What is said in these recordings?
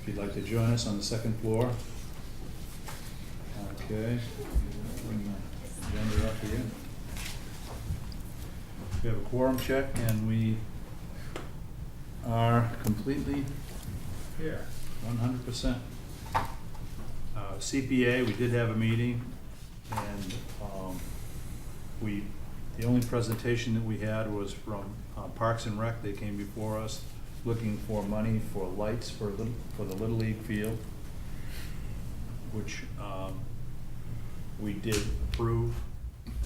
if you'd like to join us on the second floor. Okay. Bring the agenda up here. We have a quorum check, and we are completely here, 100%. CPA, we did have a meeting, and the only presentation that we had was from Parks and Rec. They came before us looking for money for lights for the Little League field, which we did approve.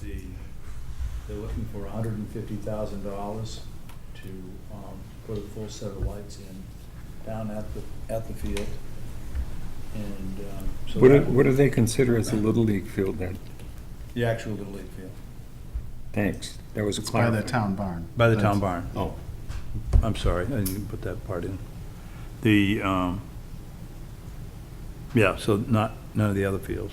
They're looking for $150,000 to put a full set of lights in down at the field. And so What do they consider as a Little League field then? the actual Little League field. Thanks. That was a It's by the clarifying. town barn. By the town barn. Oh, I'm sorry, I didn't put that part in. The, yeah, so none of the other fields.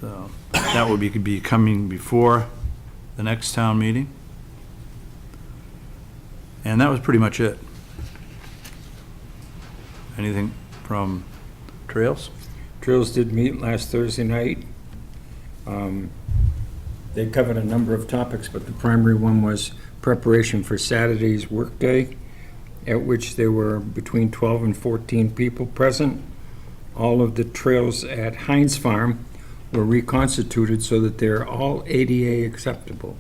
So that would be coming before the next town meeting. And that was pretty much it. Anything from Trails? Trails did meet last Thursday night. They covered a number of topics, but the primary one was preparation for Saturday's workday, at which there were between 12 and 14 people present. All of the trails at Heinz Farm were reconstituted so that they're all ADA acceptable.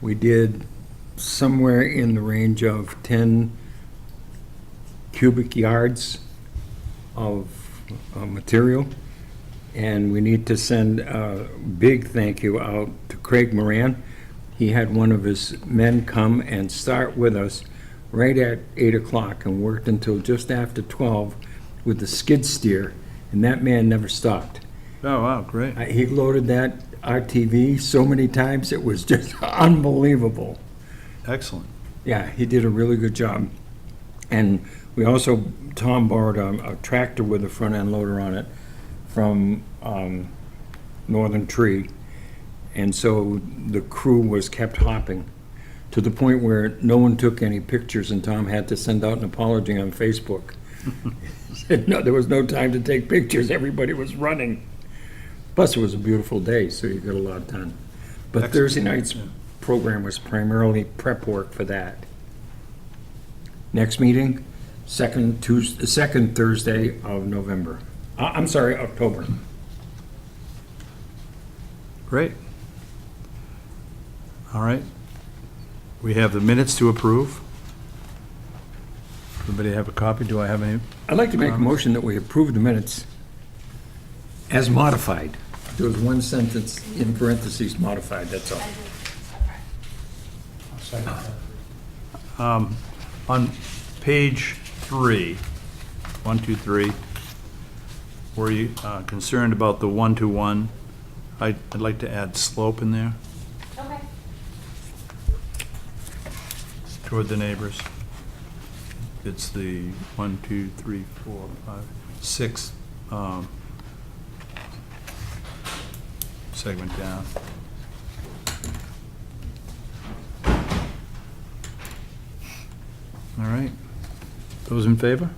We did somewhere in the range of 10 cubic yards of material, and we need to send a big thank you out to Craig Moran. He had one of his men come and start with us right at 8 o'clock and worked until just after 12 with the skid steer, and that man never stopped. Oh, wow, great. He loaded that RTV so many times, it was just unbelievable. Excellent. Yeah, he did a really good job. And we also, Tom borrowed a tractor with a front end loader on it from Northern Tree. And so the crew was kept hopping to the point where no one took any pictures, and Tom had to send out an apology on Facebook. He said, no, there was no time to take pictures, everybody was running. Plus, it was a beautiful day, so you got a lot done. But Excellent. Thursday night's program was primarily prep work for that. Next meeting, second Thursday of November. I'm sorry, October. Great. All right. We have the minutes to approve. Everybody have a copy? Do I have any? I'd like to make a motion that we approve the minutes as modified. There was one sentence in parentheses modified, that's all. On page 3, 1, 2, 3, were you concerned about the 1-to-1? I'd like to add slope in there Okay. toward the neighbors. It's the 1, 2, 3, 4, 5, 6 segment down. All right. Those in favor?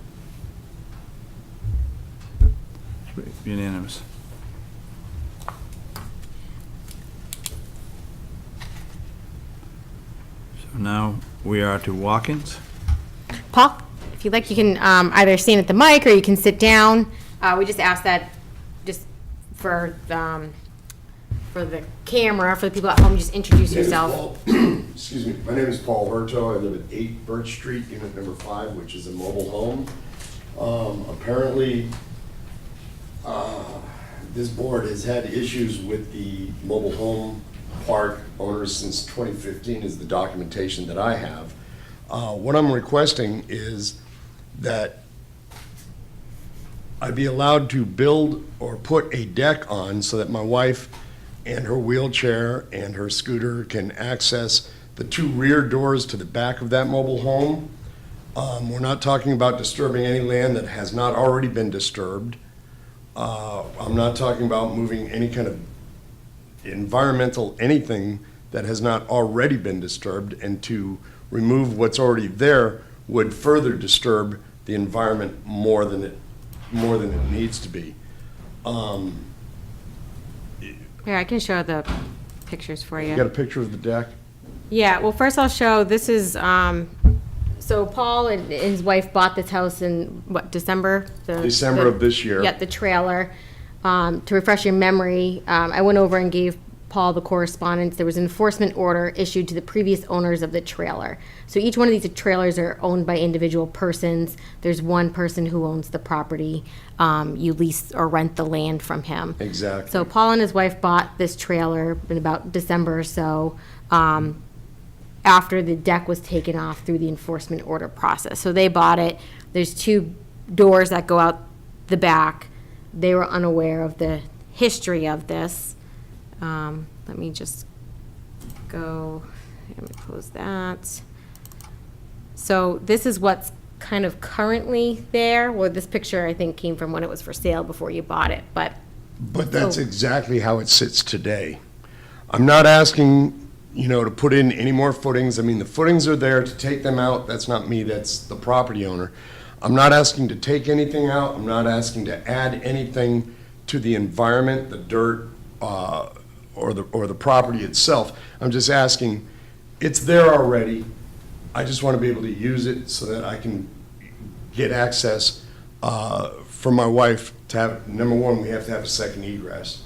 Unanimous. So now we are to walk-ins. Paul, if you'd like, you can either stand at the mic or you can sit down. We just ask that just for the camera, for the people at home, just introduce My name is yourself. Paul- Excuse me. My name is Paul Herto. I live at 8 Birch Street, unit number 5, which is a mobile home. Apparently, this board has had issues with the mobile home park owners since 2015 is the documentation that I have. What I'm requesting is that I be allowed to build or put a deck on so that my wife and her wheelchair and her scooter can access the 2 rear doors to the back of that mobile home. We're not talking about disturbing any land that has not already been disturbed. I'm not talking about moving any kind of environmental anything that has not already been disturbed, and to remove what's already there would further disturb the environment more than it needs to be. Here, I can show the pictures for You got a picture of the deck? Yeah, well, first I'll show, this is, so Paul and his wife bought this house in, what, December? December of this year. Yeah, the trailer. To refresh your memory, I went over and gave Paul the correspondence. There was an enforcement order issued to the previous owners of the trailer. So each one of these trailers are owned by individual persons. There's one person who owns the property. You lease or rent the land from him. Exactly. So Paul and his wife bought this trailer in about December or so, after the deck was taken off through the enforcement order process. So they bought it. There's 2 doors that go out the back. They were unaware of the history of this. Let me just go, let me close that. So this is what's kind of currently there. Well, this picture, I think, came from when it was for sale before you bought it, but. But that's exactly how it sits today. I'm not asking, to put in any more footings. I mean, the footings are there. To take them out, that's not me, that's the property owner. I'm not asking to take anything out. I'm not asking to add anything to the environment, the dirt, or the property itself. I'm just asking, it's there already. I just want to be able to use it so that I can get access for my wife to have. Number one, we have to have a second egress.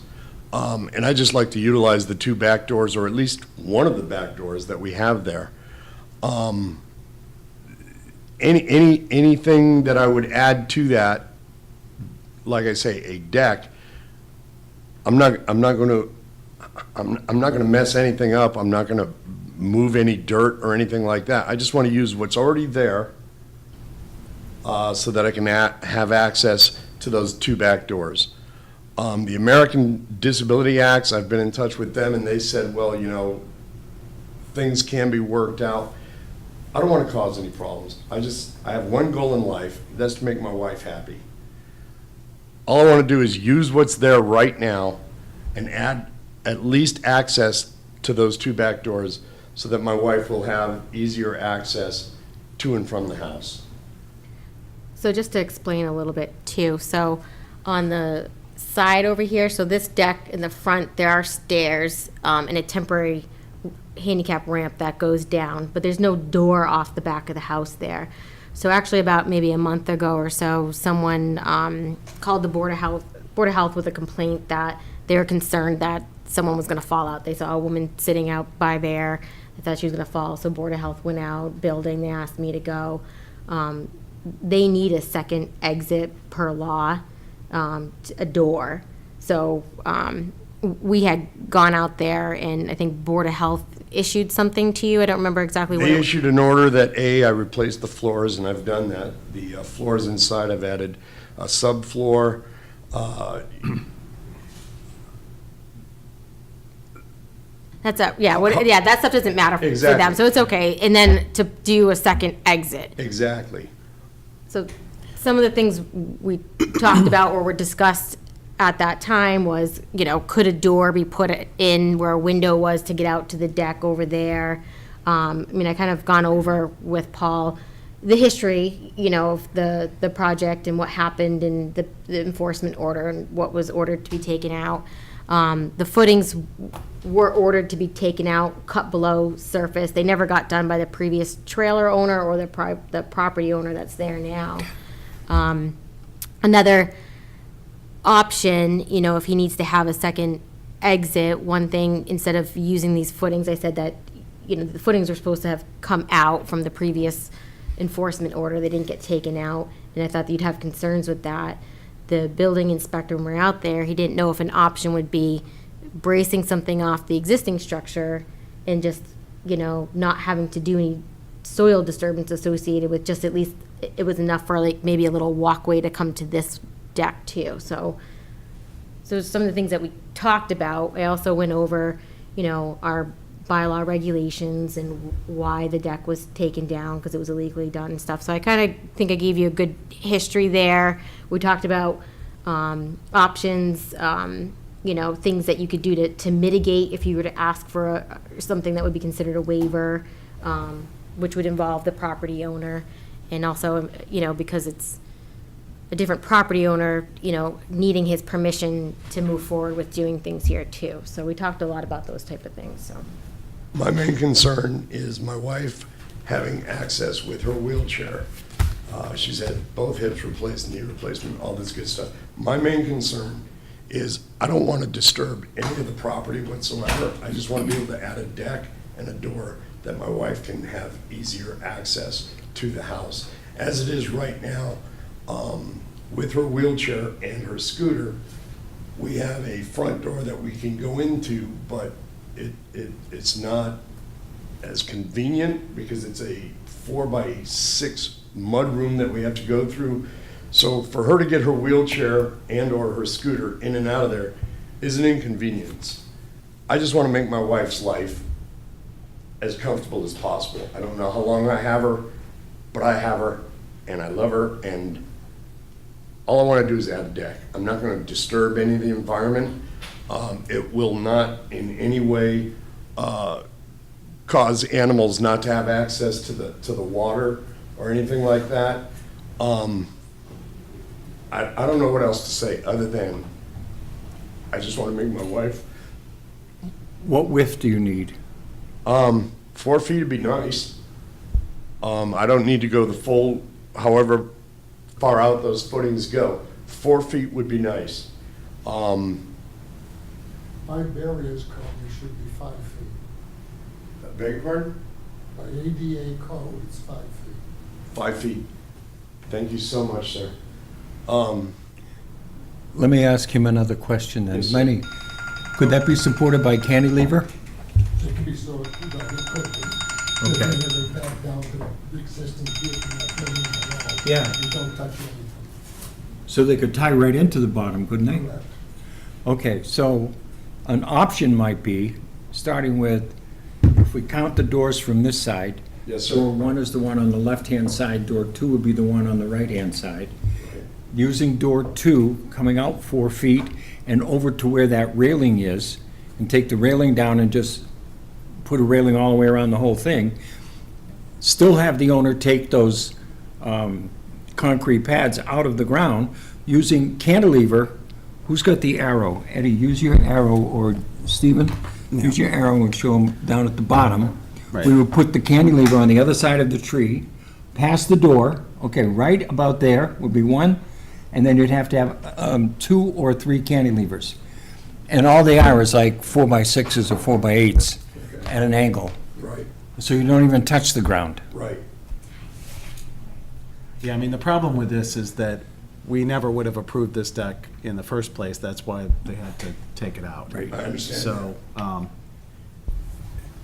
And I just like to utilize the 2 back doors, or at least one of the back doors that we have there. Anything that I would add to that, like I say, a deck, I'm not going to mess anything up. I'm not going to move any dirt or anything like that. I just want to use what's already there so that I can have access to those 2 back doors. The American Disability Acts, I've been in touch with them, and they said, well, things can be worked out. I don't want to cause any problems. I have one goal in life, that's to make my wife happy. All I want to do is use what's there right now and add at least access to those 2 back doors so that my wife will have easier access to and from the house. So just to explain a little bit too, so on the side over here, so this deck in the front, there are stairs and a temporary handicap ramp that goes down, but there's no door off the back of the house there. So actually about maybe a month ago or so, someone called the Board of Health with a complaint that they were concerned that someone was going to fall out. They saw a woman sitting out by there. They thought she was going to fall, so Board of Health went out, building, they asked me to go. They need a second exit per law, a door. So we had gone out there, and I think Board of Health issued something to you. I don't remember exactly what They issued an order that, I replaced the floors, and I've done that. The floors inside, I've added a subfloor. That's a, yeah, that stuff doesn't matter for them, Exactly. so it's okay. And then to do a second exit. Exactly. So some of the things we talked about or were discussed at that time was, could a door be put in where a window was to get out to the deck over there? I kind of gone over with Paul the history, of the project and what happened and the enforcement order and what was ordered to be taken out. The footings were ordered to be taken out, cut below surface. They never got done by the previous trailer owner or the property owner that's there now. Another option, if he needs to have a second exit, one thing, instead of using these footings, I said that, the footings were supposed to have come out from the previous enforcement order. They didn't get taken out, and I thought that you'd have concerns with that. The building inspector, when we were out there, he didn't know if an option would be bracing something off the existing structure and just, not having to do any soil disturbance associated with, just at least it was enough for like maybe a little walkway to come to this deck too. So some of the things that we talked about, I also went over, our bylaw regulations and why the deck was taken down because it was illegally done and stuff. So I kind of think I gave you a good history there. We talked about options, things that you could do to mitigate if you were to ask for something that would be considered a waiver, which would involve the property owner. And also, because it's a different property owner, needing his permission to move forward with doing things here too. So we talked a lot about those type of things, so. My main concern is my wife having access with her wheelchair. She's had both hips replaced, knee replacement, all this good stuff. My main concern is I don't want to disturb any of the property whatsoever. I just want to be able to add a deck and a door that my wife can have easier access to the house. As it is right now, with her wheelchair and her scooter, we have a front door that we can go into, but it's not as convenient because it's a 4x6 mud room that we have to go through. So for her to get her wheelchair and or her scooter in and out of there is an inconvenience. I just want to make my wife's life as comfortable as possible. I don't know how long I have her, but I have her and I love her, and all I want to do is add a deck. I'm not going to disturb any of the environment. It will not in any way cause animals not to have access to the water or anything like that. I don't know what else to say other than I just want to make my wife. What width do you need? 4 feet would be nice. I don't need to go the full, however far out those footings go. 4 feet would be nice. By barriers code, it should be 5 feet. Beg your pardon? By ADA code, it's 5 feet. 5 feet. Thank you so much, sir. Let me ask him another question then. Yes, sir. Lenny, could that be supported by cantilever? It could be so, but it could be. Okay. If they back down to the existing gate and that building in the wall, Yeah. you don't touch anything. So they could tie right into the bottom, couldn't they? Correct. Okay, so an option might be, starting with, if we count the doors from this side, Yes, sir. door one is the one on the left-hand side, door two would be the one on the right-hand side. Using door two, coming out 4 feet and over to where that railing is, and take the railing down and just put a railing all the way around the whole thing. Still have the owner take those concrete pads out of the ground using cantilever. Who's got the arrow? Eddie, use your arrow, or Stephen, use your arrow and show them down at the bottom. Right. We would put the cantilever on the other side of the tree, past the door, okay, right about there would be one, and then you'd have to have 2 or 3 cantilevers. And all they are is like 4x6s or 4x8s at an angle, Right, so you don't even touch the ground. right. Yeah, I mean, the problem with this is that we never would have approved this deck in the first place. That's why they had to take it out. Right. I understand. So,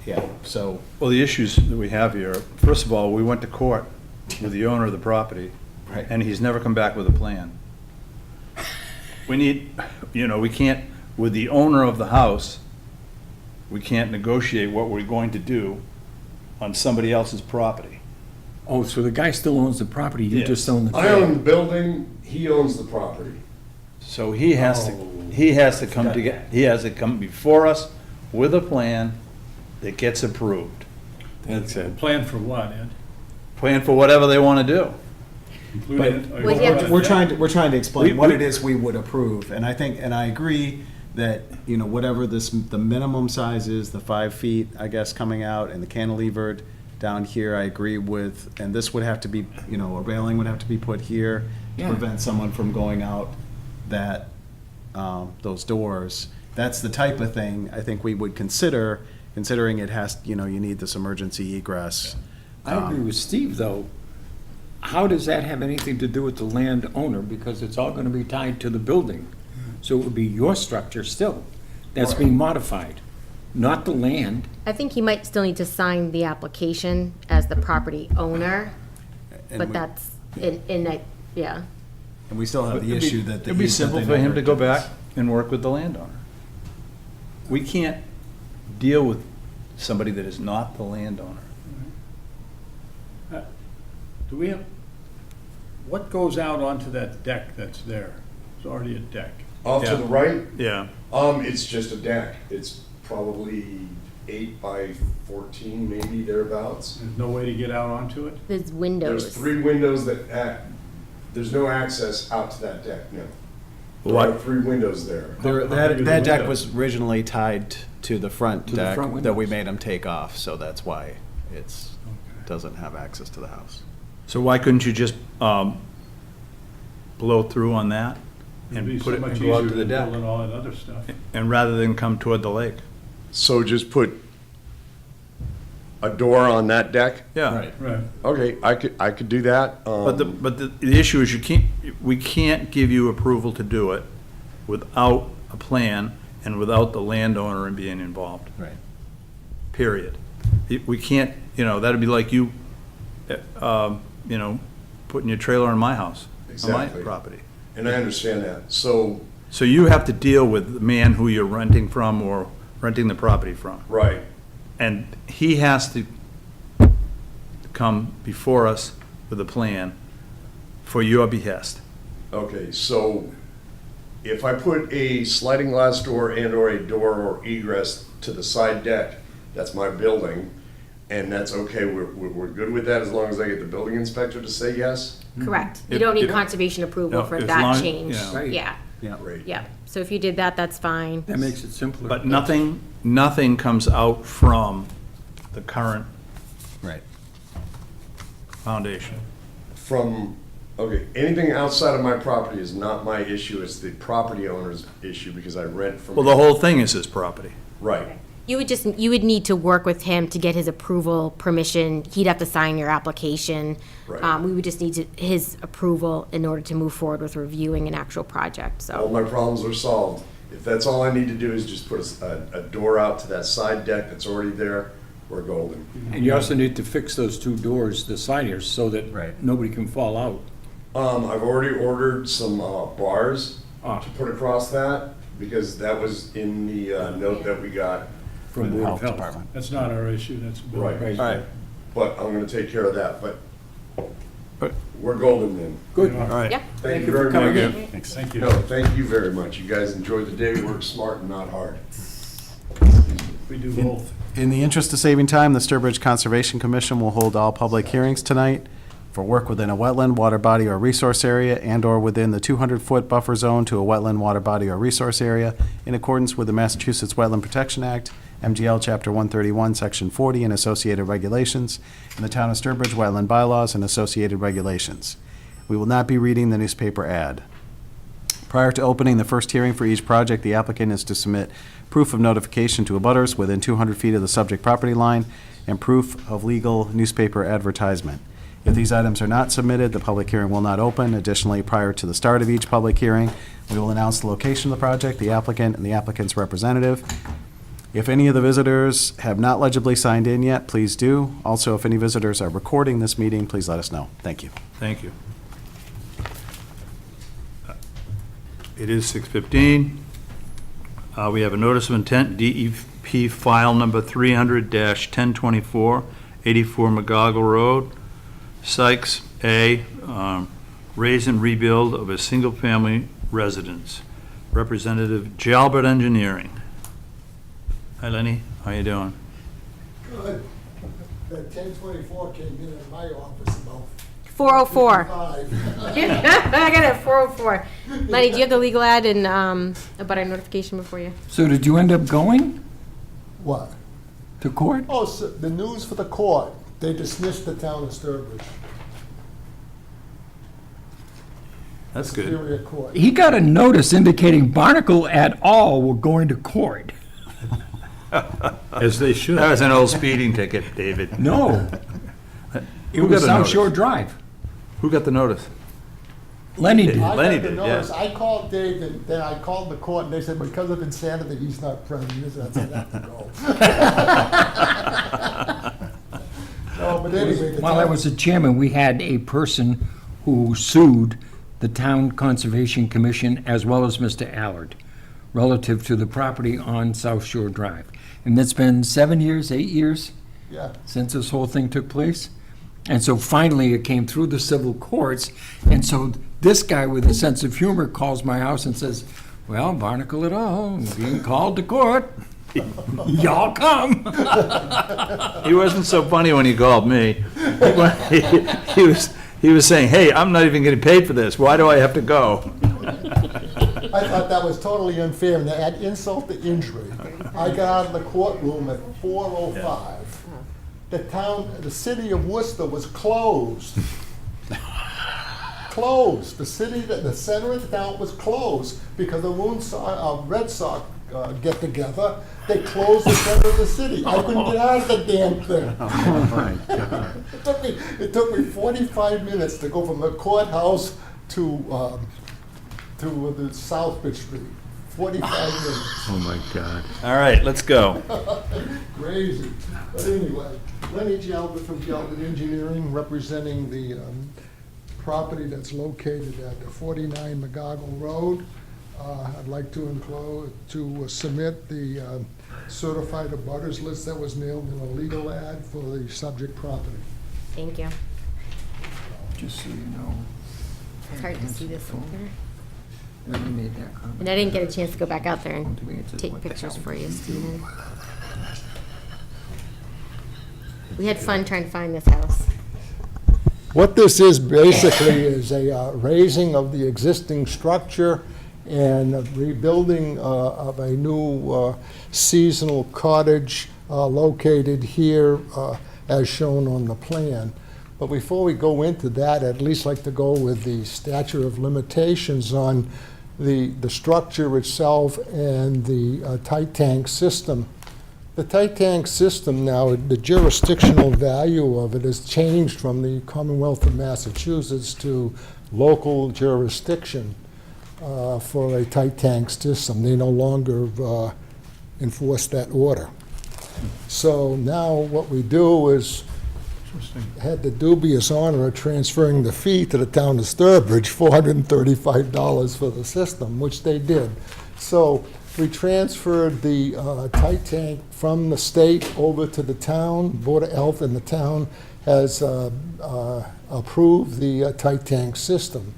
yeah, so, Well, the issues that we have here, first of all, we went to court with the owner of the property, Right. and he's never come back with a plan. We need, we can't, with the owner of the house, we can't negotiate what we're going to do on somebody else's property. Oh, so the guy still owns the property, you Yes. just own the I own the building, he owns the property. So he has to come to get, he has to come before us with a plan that gets approved. That's it. Plan for what, Ed? Plan for whatever they want to do. Including- Well, you have to- we're trying to explain We- what we- it is we would approve. And I think, and I agree that, whatever the minimum size is, the 5 feet, I guess, coming out, and the cantilevered down here, I agree with, and this would have to be, a railing would have to be put here to Yeah. prevent someone from going out that, those doors. That's the type of thing I think we would consider, considering it has, you need this emergency egress. I agree with Steve, though. How does that have anything to do with the landowner? Because it's all gonna be tied to the building. So it would be your structure still that's being modified, not the land. I think he might still need to sign the application as the property owner, And but we- that's, yeah. And we still have the issue that. It'd be simple for him to go back and work with the landowner. We can't deal with somebody that is not the landowner. Do we have, what goes out onto that deck that's there? It's already a deck. Off to Yeah. the right, Yeah. it's just a deck. It's probably 8 by 14, maybe thereabouts. There's no way to get out onto it? There's windows. There's 3 windows there's no access out to that deck, no. There What? are 3 windows there. How big are That the deck windows? was originally tied to the front To the deck front that we windows. made him take off, so that's why doesn't have access to the house. So why couldn't you just blow through on that It'd be and so put it much and go out easier to the than deck? building all that other stuff. And rather than come toward the lake? So just put a door on that deck? Yeah. Right. Okay, I could do that. But the issue is we can't give you approval to do it without a plan and without the landowner being involved, Right. period. We can't, that'd be like you, putting your trailer on my house, on my Exactly. property. And I understand that. So, So you have to deal with the man who you're renting from or renting the property from. right, And he has to come before us with a plan for your behest. okay, so if I put a sliding glass door and/or a door or egress to the side deck, that's my building, and that's okay, we're good with that as long as I get the building inspector to say yes? Correct. You If- don't need if- conservation approval No, for as that long- change. yeah. Right. Yeah, Yeah. Great. yeah. So if you did that, that's fine. That makes it simpler. But nothing comes out from the current Right. foundation. From, okay, anything outside of my property is not my issue, it's the property owner's issue because I rent from. Well, the whole thing is his property. Right, You would need to work with him to get his approval, permission. He'd have to sign your application. Right. We would just need his approval in order to move forward with reviewing an actual project, all so. my problems are solved. If that's all I need to do is just put a door out to that side deck that's already there, we're golden. And you also need to fix those 2 doors, the sliders, so that Right. nobody can fall out. I've already ordered some bars Ah. to put across that, because that was in the note that we got. From the Board of health Health. department. That's not our issue, that's. a building. Right. All right. But I'm gonna take care of that, but But- we're golden then. Good. All right. Yep. Thank you for very coming much. in. Thanks. Thank you. No, thank you very much. You guys enjoy the day, work smart and not hard. We do both. In the interest of saving time, the Sturbridge Conservation Commission will hold all public hearings tonight for work within a wetland, water body, or resource area and/or within the 200-foot buffer zone to a wetland, water body, or resource area in accordance with the Massachusetts Wetland Protection Act, MGL Chapter 131, Section 40, and associated regulations, and the Town of Sturbridge Wetland Bylaws and associated regulations. We will not be reading the newspaper ad. Prior to opening the first hearing for each project, the applicant is to submit proof of notification to abutters within 200 feet of the subject property line and proof of legal newspaper advertisement. If these items are not submitted, the public hearing will not open. Additionally, prior to the start of each public hearing, we will announce the location of the project, the applicant, and the applicant's representative. If any of the visitors have not legibly signed in yet, please do. Also, if any visitors are recording this meeting, please let us know. Thank you. Thank you. It is 6:15. We have a notice of intent, DEP file number 300-1024, 84 McGoggle Road, Sykes A, raise and rebuild of a single-family residence. Representative Jalbert Engineering. Hi Lenny, how you doing? Good. That 1024 came in my office about 404. 55. I got it, 404. Lenny, do you have the legal ad and about our notification before you? So did you end up going What? to court? Oh, so the news for the court, they dismissed the town of Sturbridge. That's good. Superior Court. He got a notice indicating Barnacle et al. Were going to court. As they should. That was an old speeding ticket, David. No. It Who was got a South notice? Shore Drive. Who got the notice? Lenny did. I Lenny got the did, notice. yeah. I called Dave, and then I called the court, and they said because of insanity, he's not present. I said, I have to go. No, but anyway. the While I town- was the chairman, we had a person who sued the Town Conservation Commission as well as Mr. Allard relative to the property on South Shore Drive. And it's been 7 years, 8 years Yeah. since this whole thing took place. And so finally, it came through the civil courts. And so this guy with a sense of humor calls my house and says, well, Barnacle et al. Being called to court. Y'all come. He wasn't so funny when he called me. He was saying, hey, I'm not even getting paid for this. Why do I have to go? I thought that was totally unfair, and to add insult to injury, I got out of the courtroom at 4:05. The city of Worcester was closed. Closed. The center of the town was closed because the Red Sox get together. They closed the center of the city. I couldn't get out of the damn thing. Oh, my God. It took me 45 minutes to go from the courthouse to the Southbridge Street. 45 minutes. Oh, my God. All right, let's go. Crazy. But anyway, Lenny Jalbert from Jalbert Engineering, representing the property that's located at 49 McGargle Road. I'd like to submit the certified abutters list that was mailed in a legal ad for the subject property. Thank you. Just so you know. It's hard to see this in here. We made that comment. And I didn't get a chance to go back out there and Do we get to take what the pictures hell for you, did we do? Stephen. We had fun trying to find this house. What this is basically is a raising of the existing structure and a rebuilding of a new seasonal cottage located here as shown on the plan. But before we go into that, I'd at least like to go with the statute of limitations on the structure itself and the tight tank system. The tight tank system now, the jurisdictional value of it has changed from the Commonwealth of Massachusetts to local jurisdiction for a tight tank system. They no longer enforce that order. So now what we do is had the dubious honor of transferring the fee to the town of Sturbridge, $435 for the system, which they did. So we transferred the tight tank from the state over to the town. Board of Health in the town has approved the tight tank system.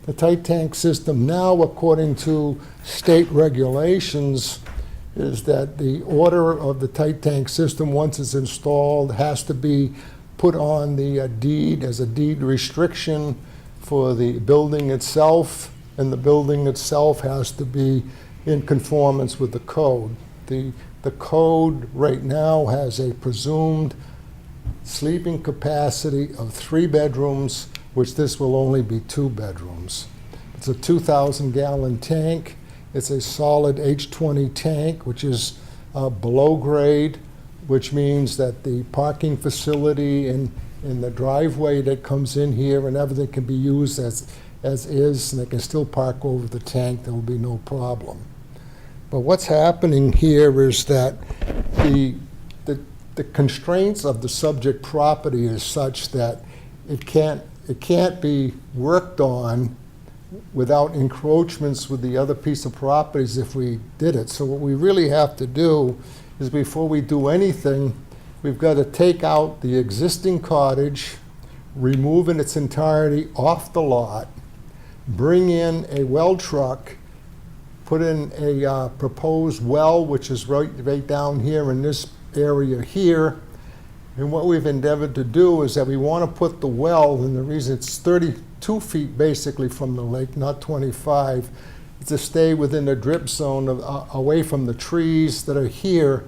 The tight tank system now, according to state regulations, is that the order of the tight tank system, once it's installed, has to be put on the deed as a deed restriction for the building itself, and the building itself has to be in conformance with the code. The code right now has a presumed sleeping capacity of 3 bedrooms, which this will only be 2 bedrooms. It's a 2,000-gallon tank. It's a solid H20 tank, which is below grade, which means that the parking facility and the driveway that comes in here and everything can be used as is, and they can still park over the tank. There will be no problem. But what's happening here is that the constraints of the subject property is such that it can't be worked on without encroachments with the other piece of properties if we did it. So what we really have to do is, before we do anything, we've got to take out the existing cottage, remove in its entirety off the lot, bring in a well truck, put in a proposed well, which is right down here in this area here. And what we've endeavored to do is that we want to put the well, and the reason it's 32 feet basically from the lake, not 25, is to stay within the drip zone away from the trees that are here.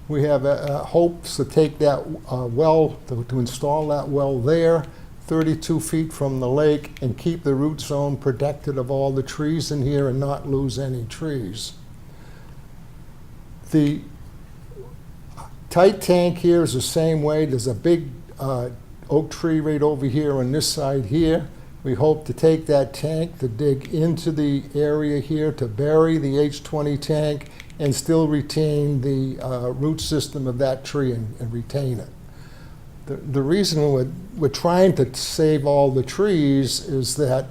We have hopes to take that well, to install that well there, 32 feet from the lake, and keep the root zone protected of all the trees in here and not lose any trees. The tight tank here is the same way. There's a big oak tree right over here on this side here. We hope to take that tank to dig into the area here to bury the H20 tank and still retain the root system of that tree and retain it. The reason we're trying to save all the trees is that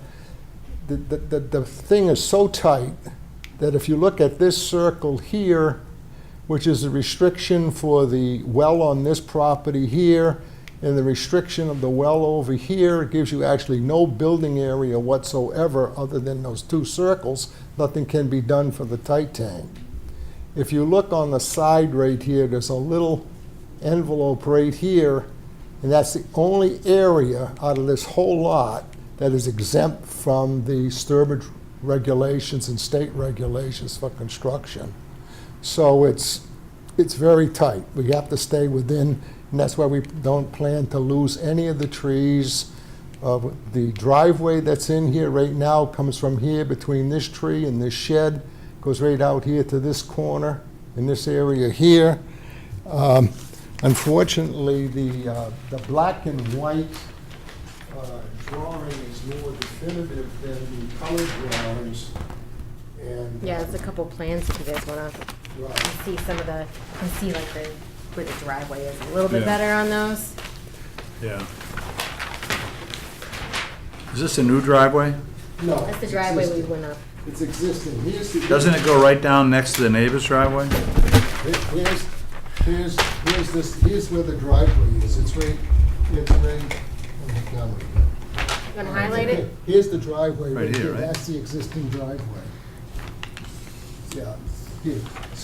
the thing is so tight that if you look at this circle here, which is a restriction for the well on this property here, and the restriction of the well over here, it gives you actually no building area whatsoever other than those 2 circles. Nothing can be done for the tight tank. if you look on the side right here, there's a little envelope right here, and that's the only area out of this whole lot that is exempt from the disturbance regulations and state regulations for construction. So it's very tight. We have to stay within, and that's why we don't plan to lose any of the trees. The driveway that's in here right now comes from here between this tree and this shed, goes right out here to this corner in this area here. Unfortunately, the black and white drawing is more definitive than the color drawings. And Yeah, there's a couple plans if you guys wanna right. see some of the, you can see like where the driveway is a little bit Yeah. better on those. Yeah. Is this a new driveway? No, That's the it's driveway we existing. went up. It's existing. Doesn't it go right down next to the neighbor's driveway? Here's where the driveway is. It's right, let me down. You wanna highlight it? Here's the driveway Right right here, here. right? That's the existing driveway. Yeah, here.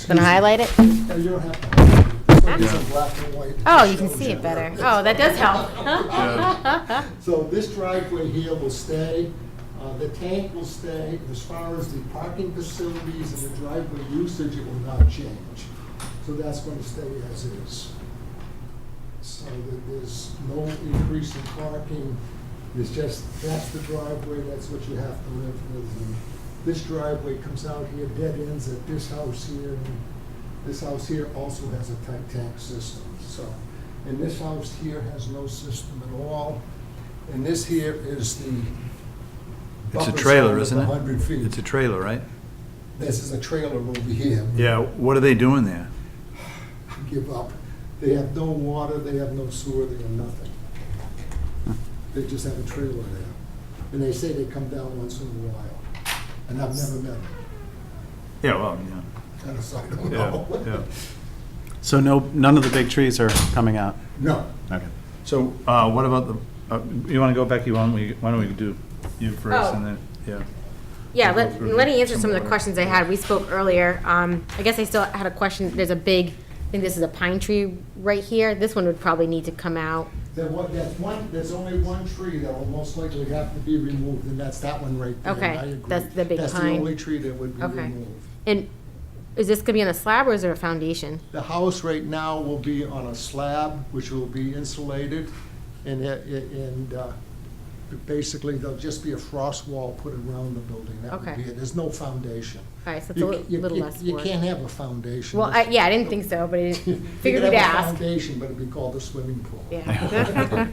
Gonna highlight it? No, you don't have to highlight it. This one is in black and white. Oh, you can see it better. Oh, that does help. Yeah. So this driveway here will stay, the tank will stay. As far as the parking facilities and the driveway usage, it will not change. So that's going to stay as is. So that there's no increase in parking. It's just, that's the driveway, that's what you have to live with. And this driveway comes out here, dead ends at this house here. And this house here also has a tight tank system. So, and this house here has no system at all. And this here is the It's a buffer trailer, zone of isn't it? 100 feet. It's a trailer, right? This is a trailer over here. Yeah, what are they doing there? Give up. They have no water, they have no sewer, they have nothing. They just have a trailer there. And they say they come down once in a while. And I've never met them. Yeah, well, And so I don't yeah, know. yeah. So none of the big trees are coming out? No. Okay. So, what about the, you wanna go, Becky, why don't we do you first Oh. and then, yeah. Yeah, We'll go through let me answer some of the more. questions I had. We spoke earlier. I guess I still had a question. There's a big, I think this is a pine tree right here. This one would probably need to come out. There's only one tree that will most likely have to be removed, and that's that one right there. Okay, I agree. that's the big That's the pine. only tree that would be Okay. removed. And is this gonna be on a slab or is there a foundation? The house right now will be on a slab, which will be insulated, and basically, there'll just be a frost wall put around the building. That would Okay. be it. There's no foundation. All right, so it's a little less You work. can't have a foundation. Well, yeah, I didn't think so, but I You figured could we'd have a ask. foundation, but it'd be called a swimming pool. Yeah.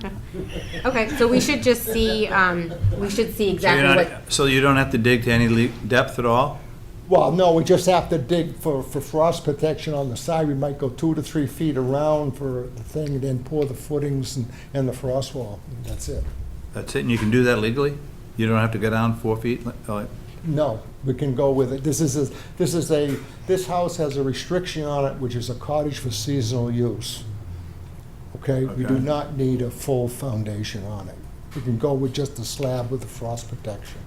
Okay, so we should just see, exactly what, So you don't have to dig to any depth at all? Well, no, we just have to dig for frost protection on the side. We might go 2 to 3 feet around for the thing, and then pour the footings and the frost wall. And that's it. That's it, and you can do that legally? You don't have to go down 4 feet? No, we can go with it. This house has a restriction on it, which is a cottage for seasonal use. Okay? We do Okay. not need a full foundation on it. We can go with just a slab with the frost protection.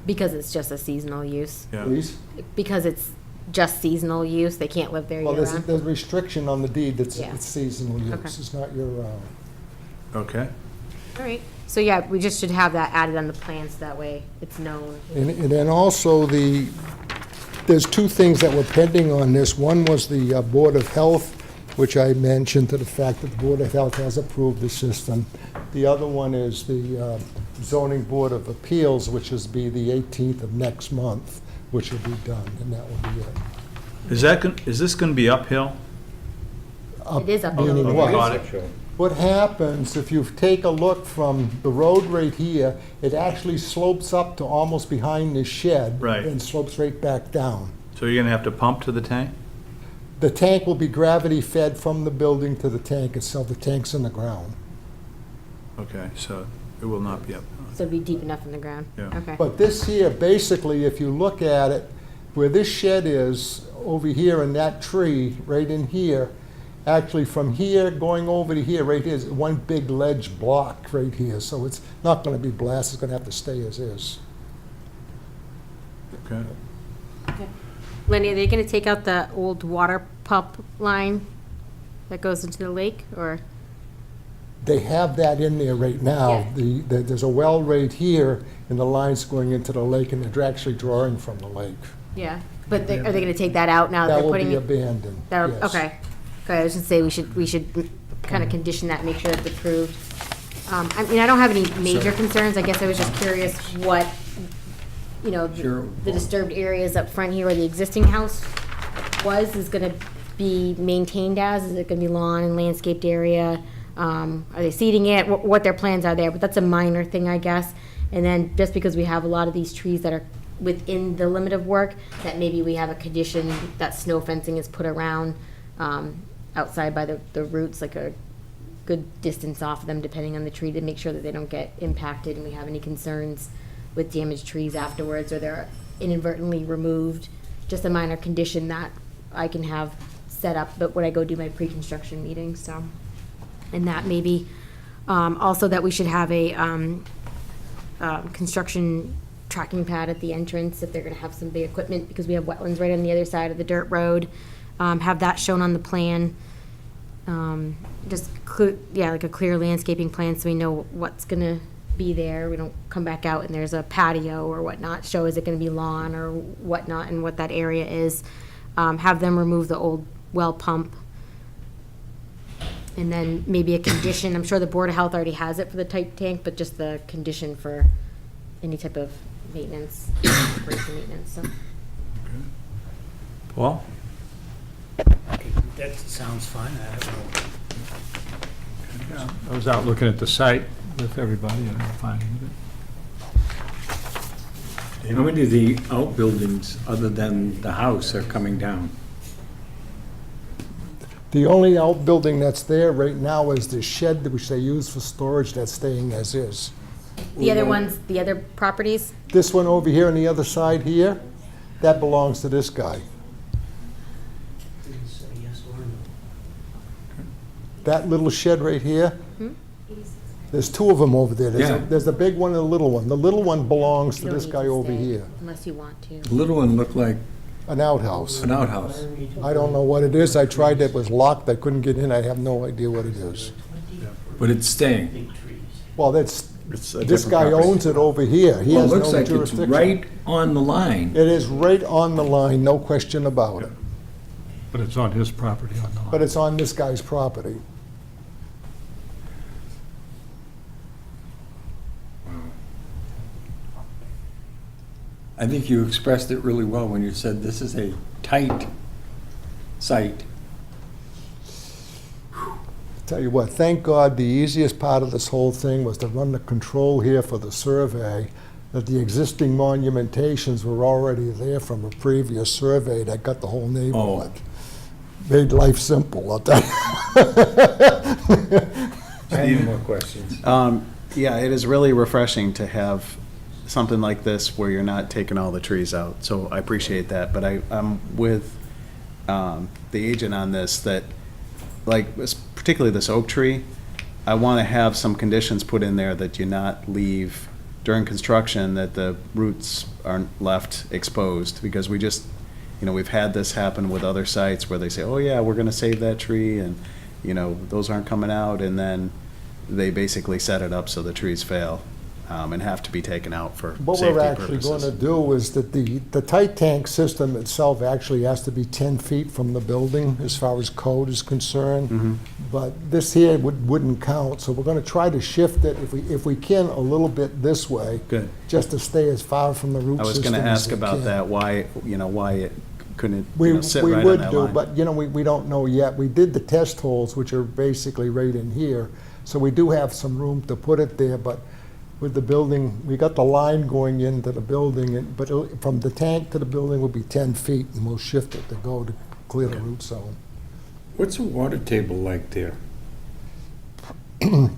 because it's just a seasonal use. Yeah. Please? Because it's just seasonal use, they can't live there Well, year there's round. a restriction on the deed that's Yeah. it's seasonal use. Okay. It's not year-round. Okay. All right, so yeah, we just should have that added on the plans, that way it's known. And then also there's 2 things that were pending on this. One was the Board of Health, which I mentioned to the fact that the Board of Health has approved the system. The other one is the Zoning Board of Appeals, which is be the 18th of next month, which will be done, and that will be it. Is this gonna be uphill? It is uphill. Meaning Oh, what? got it. What happens, if you take a look from the road right here, it actually slopes up to almost behind this shed. Right. And slopes right back down. So you're gonna have to pump to the tank? The tank will be gravity fed from the building to the tank itself. The tank's in the ground. Okay, so it will not be up. So it'd be deep enough in the ground? Yeah. Okay. But this here, basically, if you look at it, where this shed is, over here in that tree, right in here, actually from here going over to here, right here is one big ledge block right here. So it's not gonna be blasted, it's gonna have to stay as is. Okay. Lenny, are they gonna take out the old water pump line that goes into the lake, or? They have that in there right now. Yeah. There's a well right here, and the line's going into the lake, and they're actually drawing from the lake. Yeah, but are they gonna take that out now that That they're will putting be it? abandoned, yes. Okay. Okay, I was gonna say, we should kind of condition that, make sure it's approved. I mean, I don't have any major concerns, I guess I was just curious what, you know, Sure. the disturbed areas up front here where the existing house is gonna be maintained as, is it gonna be lawn and landscaped area? Are they seeding it, what their plans are there, but that's a minor thing, I guess. And then, just because we have a lot of these trees that are within the limit of work, that maybe we have a condition that snow fencing is put around, outside by the roots, like a good distance off of them, depending on the tree, to make sure that they don't get impacted and we have any concerns with damaged trees afterwards, or they're inadvertently removed. Just a minor condition that I can have set up, but when I go do my pre-construction meeting, so. And that maybe, also that we should have a, construction tracking pad at the entrance if they're gonna have some big equipment, because we have wetlands right on the other side of the dirt road. Have that shown on the plan. Like a clear landscaping plan, so we know what's gonna be there. We don't come back out and there's a patio or whatnot. Show, is it gonna be lawn or whatnot, and what that area is. Have them remove the old well pump. And then maybe a condition, I'm sure the Board of Health already has it for the tight tank, but just the condition for any type of maintenance, operation maintenance, so. Paul? That sounds fine, I have no. I was out looking at the site with everybody and I'm fine with it. How many of the outbuildings, other than the house, are coming down? The only outbuilding that's there right now is the shed which they use for storage, that's staying as is. The other ones, the other properties, This one over here on the other side here, that belongs to this guy. That little shed right here, there's two of them over there. Yeah. There's a big one and a little one. The little one belongs you to don't this need guy to over stay here, unless you want to. The little one looked like an outhouse. an outhouse. I don't know what it is. I tried, it was locked. I couldn't get in. I have no idea what it is. But it's staying. Well, that's, It's a this different guy property. owns it over here. He Well, it has looks no like it's jurisdiction. right on the line. It is right on the line, no question about it. But it's on his property on the line. But it's on this guy's property. I think you expressed it really well when you said this is a tight site. Tell you what, thank God, the easiest part of this whole thing was to run the control here for the survey, that the existing monumentations were already there from a previous survey that got the whole neighborhood. Made life simple, I'll tell you. Any more questions? Yeah, it is really refreshing to have something like this where you're not taking all the trees out, so I appreciate that, but I'm with the agent on this, that, like, particularly this oak tree, I want to have some conditions put in there that you not leave during construction, that the roots aren't left exposed, because we just, we've had this happen with other sites where they say, oh yeah, we're going to save that tree, and, those aren't coming out, and then they basically set it up so the trees fail and have to be taken out for safety purposes. What we're actually going to do is that the tight tank system itself actually has to be 10 feet from the building as far as code is concerned. But this here wouldn't count, so we're going to try to shift it, if we can, a little bit this way. Good. Just to stay as far from the root I was system going to as ask we about can. that, why it couldn't We sit right on would that do, line. but, we don't know yet. We did the test holes, which are basically right in here, so we do have some room to put it there, but with the building, we got the line going into the building, but from the tank to the building will be 10 feet, and we'll shift it to go to clear the root zone. What's the water table like there? You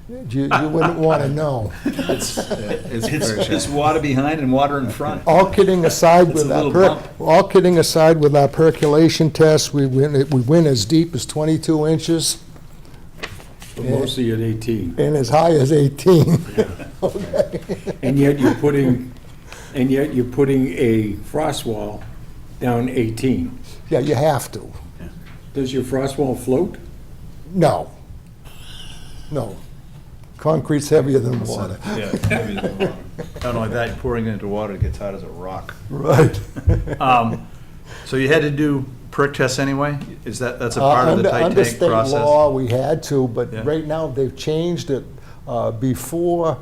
wouldn't want to know. It's very It's shallow. water behind and water in front. All kidding aside It's a with our, little bump. all kidding aside with our percolation tests, we went as deep as 22 inches But mostly at 18. and as high as 18. And yet you're putting a frost wall down 18. Yeah, you have to. Does your frost wall float? No. No. Concrete's heavier than water. Yeah, it's heavier than water. Not only that, pouring it into water, it gets hot as a rock. Right. So you had to do perk tests anyway? That's a part of the tight Under tank state process? law, we had to, but Yeah. right now, they've changed it. Before,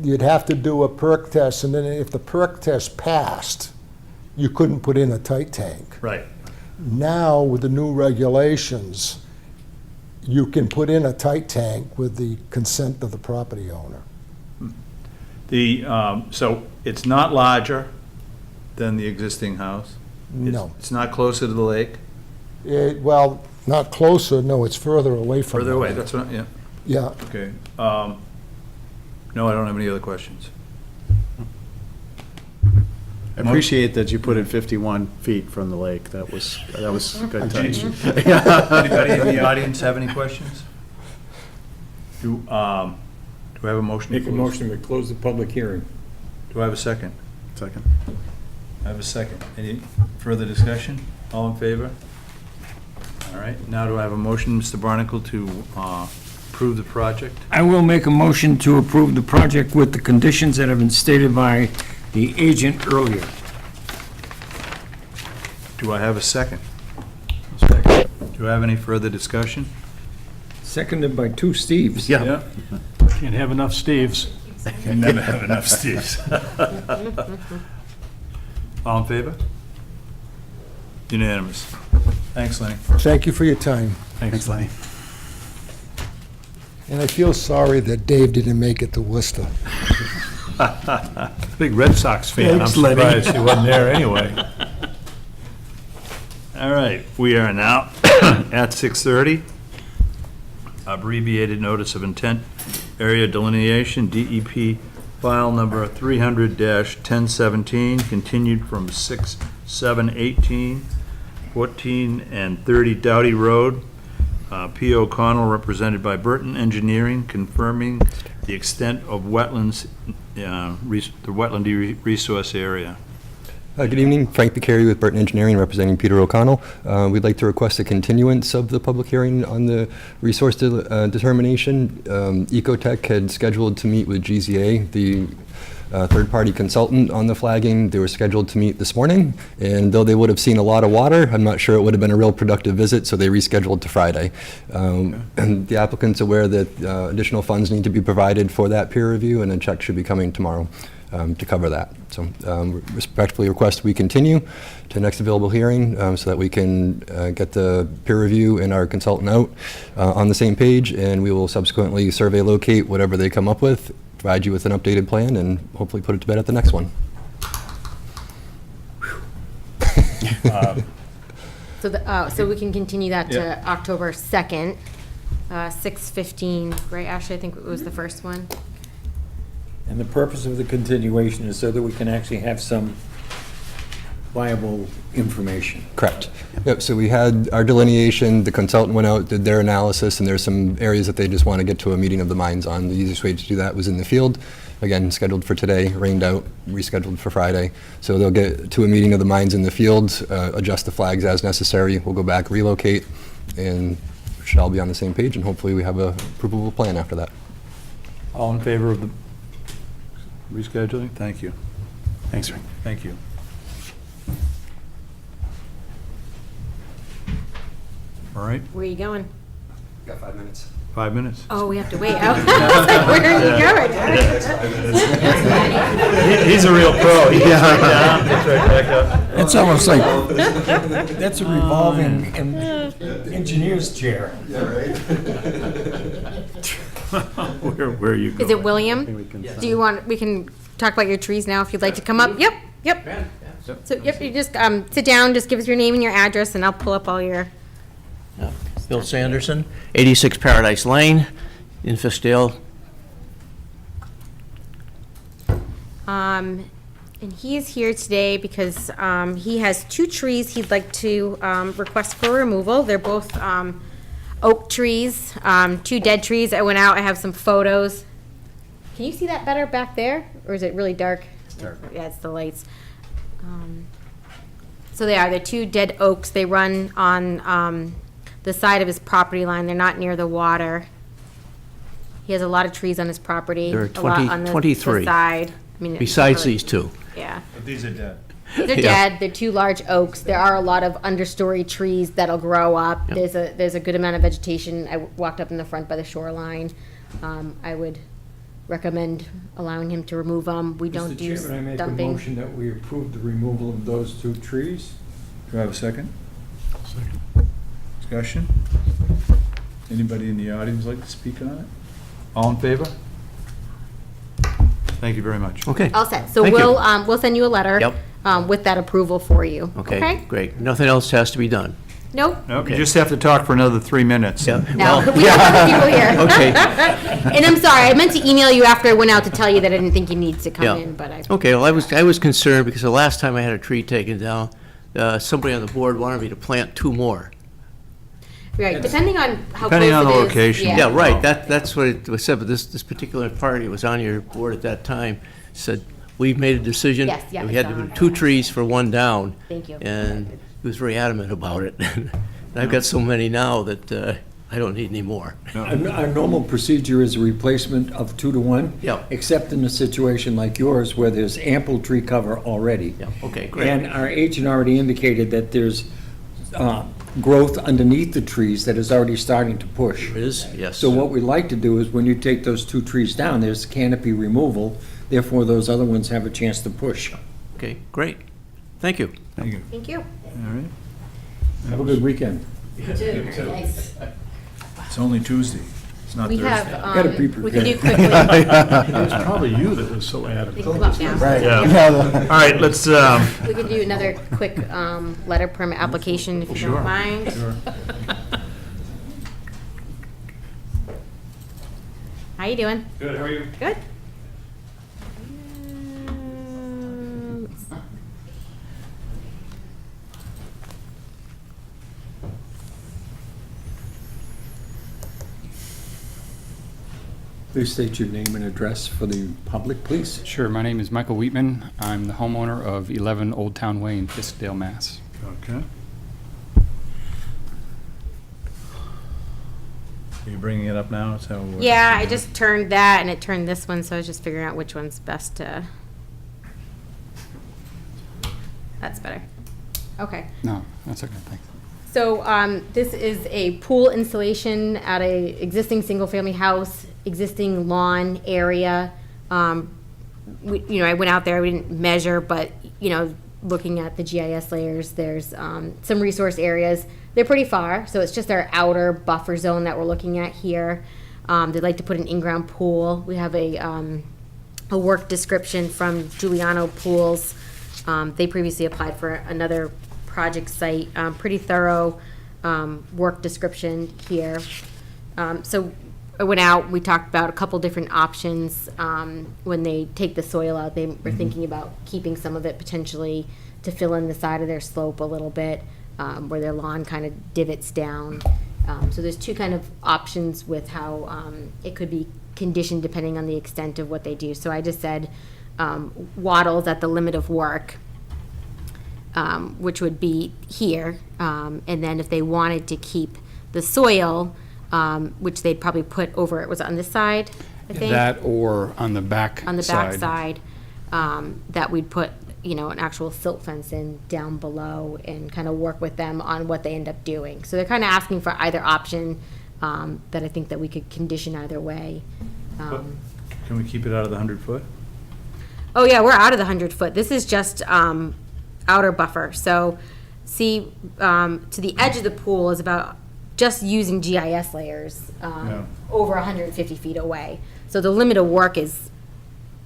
you'd have to do a perk test, and then if the perk test passed, you couldn't put in a tight tank. Right. Now, with the new regulations, you can put in a tight tank with the consent of the property owner. So it's not larger than the existing house? No. It's not closer to the lake? Well, not closer, no, it's further away from Further the away, lake. that's what, yeah, Yeah, okay. No, I don't have any other questions. I appreciate that you put it 51 feet from the lake. That was a good touch. Anybody in the audience have any questions? Do I have a motion? to Make a close? motion to close the public hearing. Do I have a second? Second. I have a second. Any further discussion? All in favor? All right, now do I have a motion, Mr. Barnacle, to approve the project? I will make a motion to approve the project with the conditions that have been stated by the agent earlier. Do I have a second? Second. Do I have any further discussion? Seconded by two Steves. Yeah. Can't have enough Steves. Can never have enough Steves. All in favor? Unanimous. Thanks, Lenny. thank you for your time. Thanks, Lenny. And I feel sorry that Dave didn't make it to Worcester. Big Red Sox fan. Thanks, I'm Lenny. surprised he wasn't there anyway. All right, we are now at 6:30. Abbreviated notice of intent, area delineation, DEP file number 300-1017, continued from 6/7/18, 14 and 30 Doughty Road. P. O'Connell, represented by Burton Engineering, confirming the extent of wetlands, the wetland resource area. Good evening, Frank Piccari with Burton Engineering, representing Peter O'Connell. We'd like to request a continuance of the public hearing on the resource determination. Ecotech had scheduled to meet with GZA, the third-party consultant on the flagging. They were scheduled to meet this morning, and though they would have seen a lot of water, I'm not sure it would have been a real productive visit, so they rescheduled to Friday. And the applicant's aware that additional funds need to be provided for that peer review, and a check should be coming tomorrow to cover that. So respectfully request we continue to the next available hearing so that we can get the peer review and our consultant out on the same page, and we will subsequently survey locate whatever they come up with, provide you with an updated plan, and hopefully put it to bed at the next one. So we can continue that Yeah. to October 2nd, 6:15, right, Ashley, I think it was the first one. And the purpose of the continuation is so that we can actually have some viable information. Correct. Yep, so we had our delineation, the consultant went out, did their analysis, and there's some areas that they just want to get to a meeting of the minds on. The easiest way to do that was in the field. Again, scheduled for today, rained out, rescheduled for Friday. So they'll get to a meeting of the minds in the field, adjust the flags as necessary, we'll go back, relocate, and we should all be on the same page, and hopefully we have a approvable plan after that. All in favor of the rescheduling? Thank you. Thanks, Frank. Thank you. All right, Where are you going? Got 5 minutes. 5 minutes. Oh, we have to wait. I was like, where are you going? He's a real pro. He gets right down, gets right back up. It's almost like, that's a revolving engineer's chair. Where are you going? Is it William? Do you want, we can talk about your trees now if you'd like to come up? Yep. So, yep, you just sit down, just give us your name and your address, and I'll pull up all your, Bill Sanderson, 86 Paradise Lane in Fistale. and he is here today because he has 2 trees he'd like to request for removal. They're both oak trees, 2 dead trees. I went out, I have some photos. Can you see that better back there, or is it really dark? It's dark. Yeah, it's the lights. So they are, they're two dead oaks. They run on the side of his property line. They're not near the water. He has a lot of trees on his property. There are a lot on the 23. side. I mean, Besides probably- these two. Yeah. But these are dead. They're Yeah. dead. They're two large oaks. There are a lot of understory trees that'll grow up. Yeah. There's a good amount of vegetation. I walked up in the front by the shoreline. I would recommend allowing him to remove them. We don't do Mr. Chairman, I make a dumping. motion that we approve the removal of those two trees. Do I have a second? Second. Discussion? Anybody in the audience like to speak on it? All in favor? Thank you very much. Okay. All set. So Thank you. we'll send you a letter. Yep. With that approval for you. Okay, great. Nothing else has to be done. Nope. Nope, you Okay. just have to talk for another 3 minutes. Yeah. No, Well, we have other people here. Okay. And I'm sorry, I meant to email you after I went out to tell you that I didn't think you needed to come Yeah. in, but I. Okay, well, I was concerned because the last time I had a tree taken down, somebody on the board wanted me to plant 2 more. Right, depending on how close it Depending is. on the location. Yeah, right, that's what it was said, but this particular party was on your board at that time, said, we've made a decision. Yes, yeah, We had it's to on. put 2 trees for 1 down. Thank you. And he was very adamant about it. And I've got so many now that I don't need any more. Our normal procedure is a replacement of 2 to 1. Yeah. Except in a situation like yours where there's ample tree cover already. Yeah, okay, great. And our agent already indicated that there's growth underneath the trees that is already starting to push. It is, yes. So what we like to do is when you take those 2 trees down, there's canopy removal, therefore those other ones have a chance to push. Okay, great. Thank you. Thank you. Thank you. All right. Have a good weekend. Nice. It's only Tuesday. It's not We Thursday. have, Gotta be we can do prepared. quickly. It was probably you that was so They adamant. can come up now. Yeah. All right, let's, We can do another quick letter permit application if you Sure. don't mind. sure. How you doing? Good, how are you? Good. Please state your name and address for the public, please. Sure, my name is Michael Wheatman. I'm the homeowner of 11 Old Town Way in Fiskdale, Mass. Okay. Are you bringing it up now? Is that what we're- Yeah, I just turned that and it turned this one, so I was just figuring out which one's best to. That's better. Okay. No, that's okay, thanks. So this is a pool installation at a existing single-family house, existing lawn area. I went out there, we didn't measure, but, looking at the GIS layers, there's some resource areas. They're pretty far, so it's just our outer buffer zone that we're looking at here. They'd like to put an in-ground pool. We have a work description from Giuliano Pools. They previously applied for another project site, pretty thorough work description here. So I went out, we talked about a couple different options. When they take the soil out, they were thinking about keeping some of it potentially to fill in the side of their slope a little bit, where their lawn kind of divots down. So there's 2 kind of options with how it could be conditioned depending on the extent of what they do. So I just said wattles at the limit of work. Which would be here, and then if they wanted to keep the soil, which they'd probably put over, was it on this side, I think? That or on the back On the back side. side, that we'd put, an actual silt fence in down below and kind of work with them on what they end up doing. So they're kind of asking for either option, that I think that we could condition either way. Can we keep it out of the 100-foot? Oh, yeah, we're out of the 100-foot. This is just outer buffer. So, see, to the edge of the pool is about, just using GIS layers, Yeah. over 150 feet away. So the limit of work is,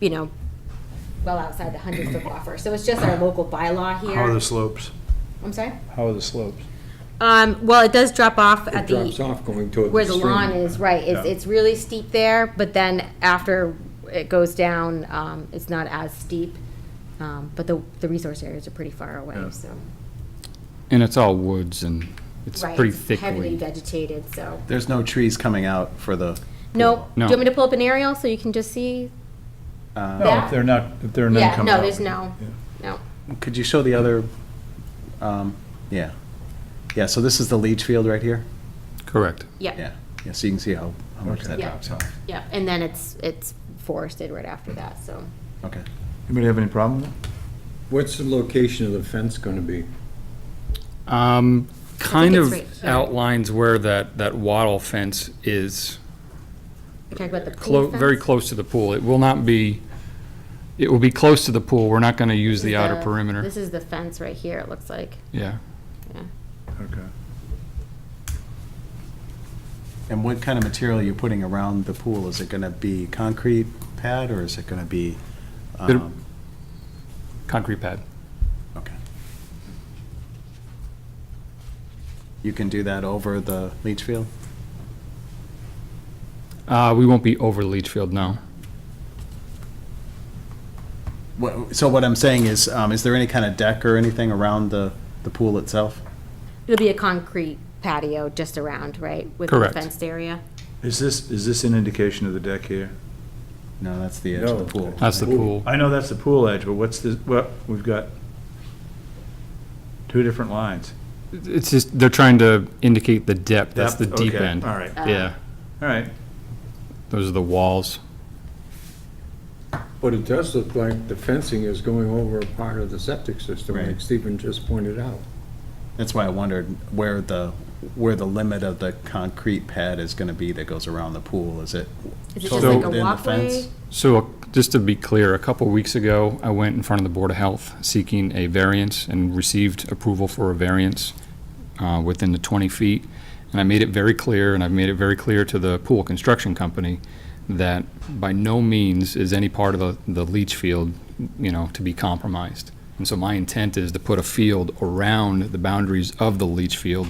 well outside the 100-foot buffer. So it's just our local bylaw here. How are the slopes? I'm sorry? How are the slopes? Well, it does drop off It at drops the, off going toward the where the stream. lawn is, right. Yeah. It's really steep there, but then after it goes down, it's not as steep. But the resource areas are pretty far away, Yeah. so. And it's all woods and it's Right, pretty it's heavily thickly. vegetated, so. There's no trees coming out for the, Nope. No. Do you want me to pull up an aerial so you can just see? No, That? if there are none Yeah, coming no, out. there's no, Yeah. no. could you show the other Yeah. Yeah, so this is the leach field right here? Correct. Yep. Yeah. Yeah, so you can see how much that Yeah. drops off. Yeah, and then it's forested right after that, so. Okay. Anybody have any problem with it? What's the location of the fence going to be? Kind it's of right here. outlines where that wattle fence is, You're talking about the pool fence? very close to the pool. It will not be, it will be close to the pool. We're not going to use This the is outer perimeter. This is the fence right here, it looks like. Yeah. Yeah. Okay. And what kind of material are you putting around the pool? Is it gonna be concrete pad, or is it gonna be, Bit of- Concrete pad. okay. You can do that over the leach field? We won't be over the leach field, no. So what I'm saying is there any kind of deck or anything around the pool itself? It'll be a concrete patio just around, right? With the Correct. fenced area. Is this an indication of the deck here? No, that's the edge of the pool. That's the pool. I know that's the pool edge, but what's this, well, we've got two different lines. It's just, they're trying to indicate the depth. That's the Depth? deep Okay, end. all right. Yeah. All right. Those are the walls. But it does look like the fencing is going over a part of the septic system, like Right. Stephen just pointed out. That's why I wondered where the limit of the concrete pad is gonna be that goes around the pool. Is it Is it So- just like within a the walkway? fence? So just to be clear, a couple weeks ago, I went in front of the Board of Health seeking a variance and received approval for a variance within the 20 feet. And I made it very clear, and I've made it very clear to the pool construction company, that by no means is any part of the leach field, to be compromised. And so my intent is to put a field around the boundaries of the leach field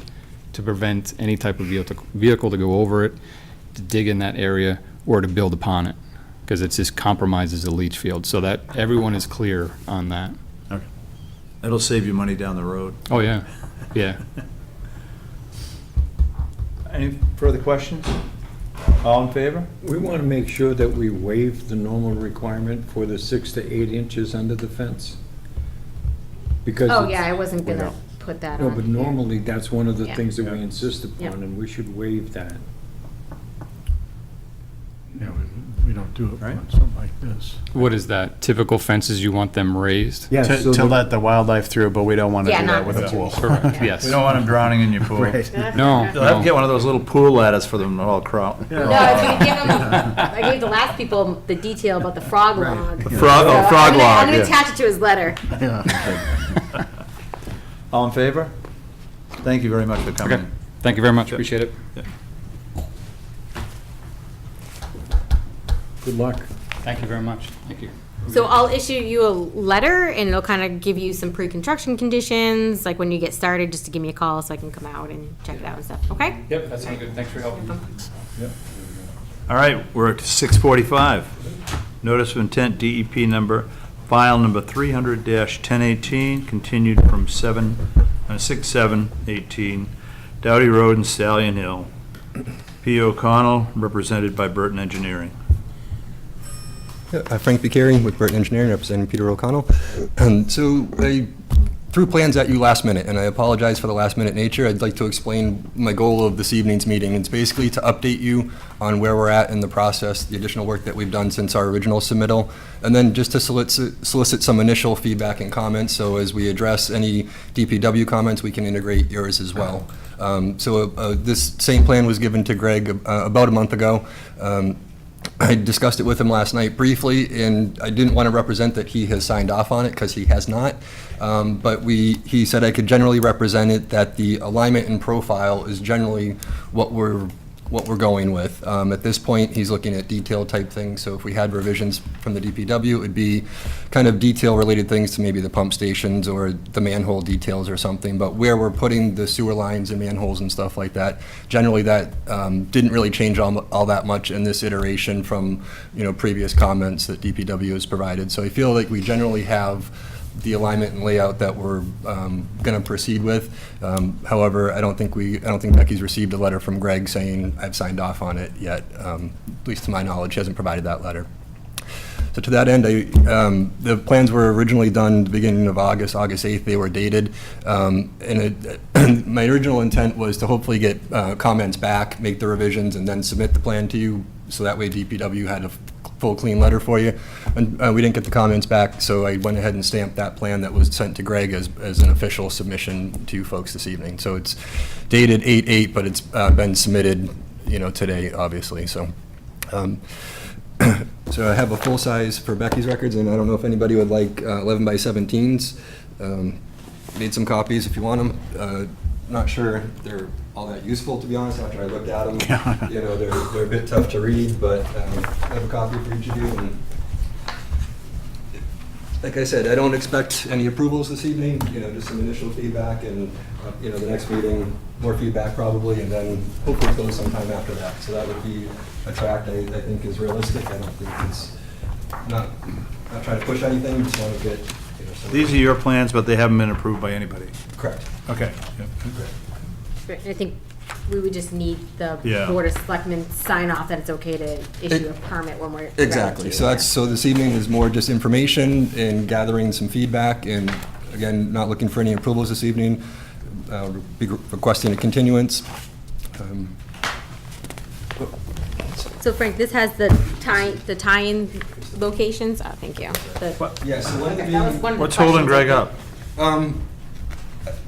to prevent any type of vehicle to go over it, to dig in that area, or to build upon it, because it just compromises the leach field, so that everyone is clear on that. That'll save you money down the road. Oh, yeah, yeah. Any further questions? All in favor? We want to make sure that we waive the normal requirement for the 6 to 8 inches under the fence. Because Oh, it's- yeah, I wasn't gonna put that No, on. but normally, that's one of the Yeah. things that we insist Yeah. upon, and we should waive that. Yeah, we don't do it Right. on something like this. What is that? Typical fences, you want them raised? To let the wildlife through, but we don't wanna Yeah, do not that with a pool. Correct, yes. We don't want them drowning in your pool. Right. No, You'll have to no. get one of those little pool ladders for them to all crawl. No, I was gonna give them, I gave the last people the detail about the frog log. Frog, So oh, frog I'm log, gonna yeah. attach it to his letter. All in favor? Thank you very much for coming. Okay, thank you very much, appreciate it. Good luck. Thank you very much, thank you. So I'll issue you a letter and it'll kind of give you some pre-construction conditions, like when you get started, just to give me a call so I can come out and check it out and stuff, okay? Yep, that sounds good, thanks for your help. All right, we're at 6:45. Notice of intent, DEP number, file number 300-1018, continued from 6/7/18, Dowdy Road and Stallion Hill. P. O'Connell, represented by Burton Engineering. Frank Vicari with Burton Engineering, representing Peter O'Connell. So I threw plans at you last minute, and I apologize for the last minute nature. I'd like to explain my goal of this evening's meeting. It's basically to update you on where we're at in the process, the additional work that we've done since our original submittal, and then just to solicit some initial feedback and comments, so as we address any DPW comments, we can integrate yours as well. This same plan was given to Greg about a month ago. I discussed it with him last night briefly, and I didn't want to represent that he has signed off on it, because he has not. But he said I could generally represent it, that the alignment and profile is generally what we're going with. At this point, he's looking at detail type things, so if we had revisions from the DPW, it would be kind of detail-related things to maybe the pump stations or the manhole details or something, but where we're putting the sewer lines and manholes and stuff like that, generally that didn't really change all that much in this iteration from, previous comments that DPW has provided. So I feel like we generally have the alignment and layout that we're going to proceed with. However, I don't think Becky's received a letter from Greg saying I've signed off on it yet. At least to my knowledge, he hasn't provided that letter. So to that end, the plans were originally done the beginning of August 8th, they were dated. My original intent was to hopefully get comments back, make the revisions, and then submit the plan to you, so that way DPW had a full, clean letter for you. And we didn't get the comments back, so I went ahead and stamped that plan that was sent to Greg as an official submission to you folks this evening. So it's dated 8/8, but it's been submitted, today, obviously, so. So I have a full size for Becky's records, and I don't know if anybody would like 11 by 17s. Made some copies if you want them. Not sure they're all that useful, to be honest, after I looked at them. They're a bit tough to read, but I have a copy for each of you. And like I said, I don't expect any approvals this evening, just some initial feedback, and the next meeting, more feedback probably, and then hopefully close sometime after that. So that would be a track I think is realistic. I don't think it's not trying to push anything, just want to get, some. These are your plans, but they haven't been approved by anybody. Correct. Okay. Yep. I think we would just need the Yeah. Board of Selectmen sign off that it's okay to issue a permit when we're. Exactly. ready to. So this evening is more just information and gathering some feedback, and again, not looking for any approvals this evening. Be requesting a continuance. So Frank, this has the tie-in locations? Oh, thank you. Yeah, so one of the Okay, that was one of the What's holding questions. Greg up?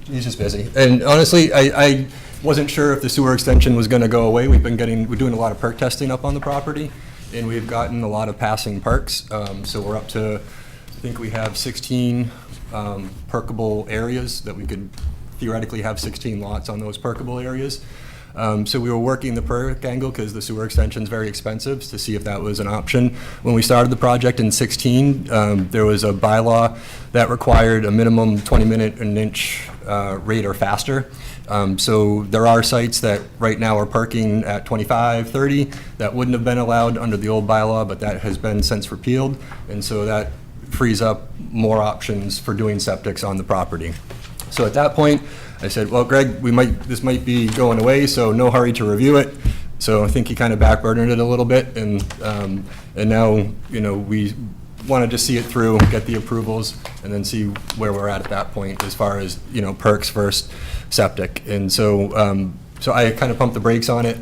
He's just busy. And honestly, I wasn't sure if the sewer extension was gonna go away. We're doing a lot of perk testing up on the property, and we've gotten a lot of passing perks. So we're up to, I think we have 16 perkable areas that we could theoretically have 16 lots on those perkable areas. So we were working the perk angle because the sewer extension is very expensive, to see if that was an option. When we started the project in 16, there was a bylaw that required a minimum 20-minute an inch rate or faster. So there are sites that right now are perking at 25, 30 that wouldn't have been allowed under the old bylaw, but that has been since repealed. And so that frees up more options for doing septics on the property. So at that point, I said, well, Greg, this might be going away, so no hurry to review it. So I think he kind of backburnered it a little bit, and now, we wanted to see it through, get the approvals, and then see where we're at that point as far as, perks versus septic. And so, so I kind of pumped the brakes on it,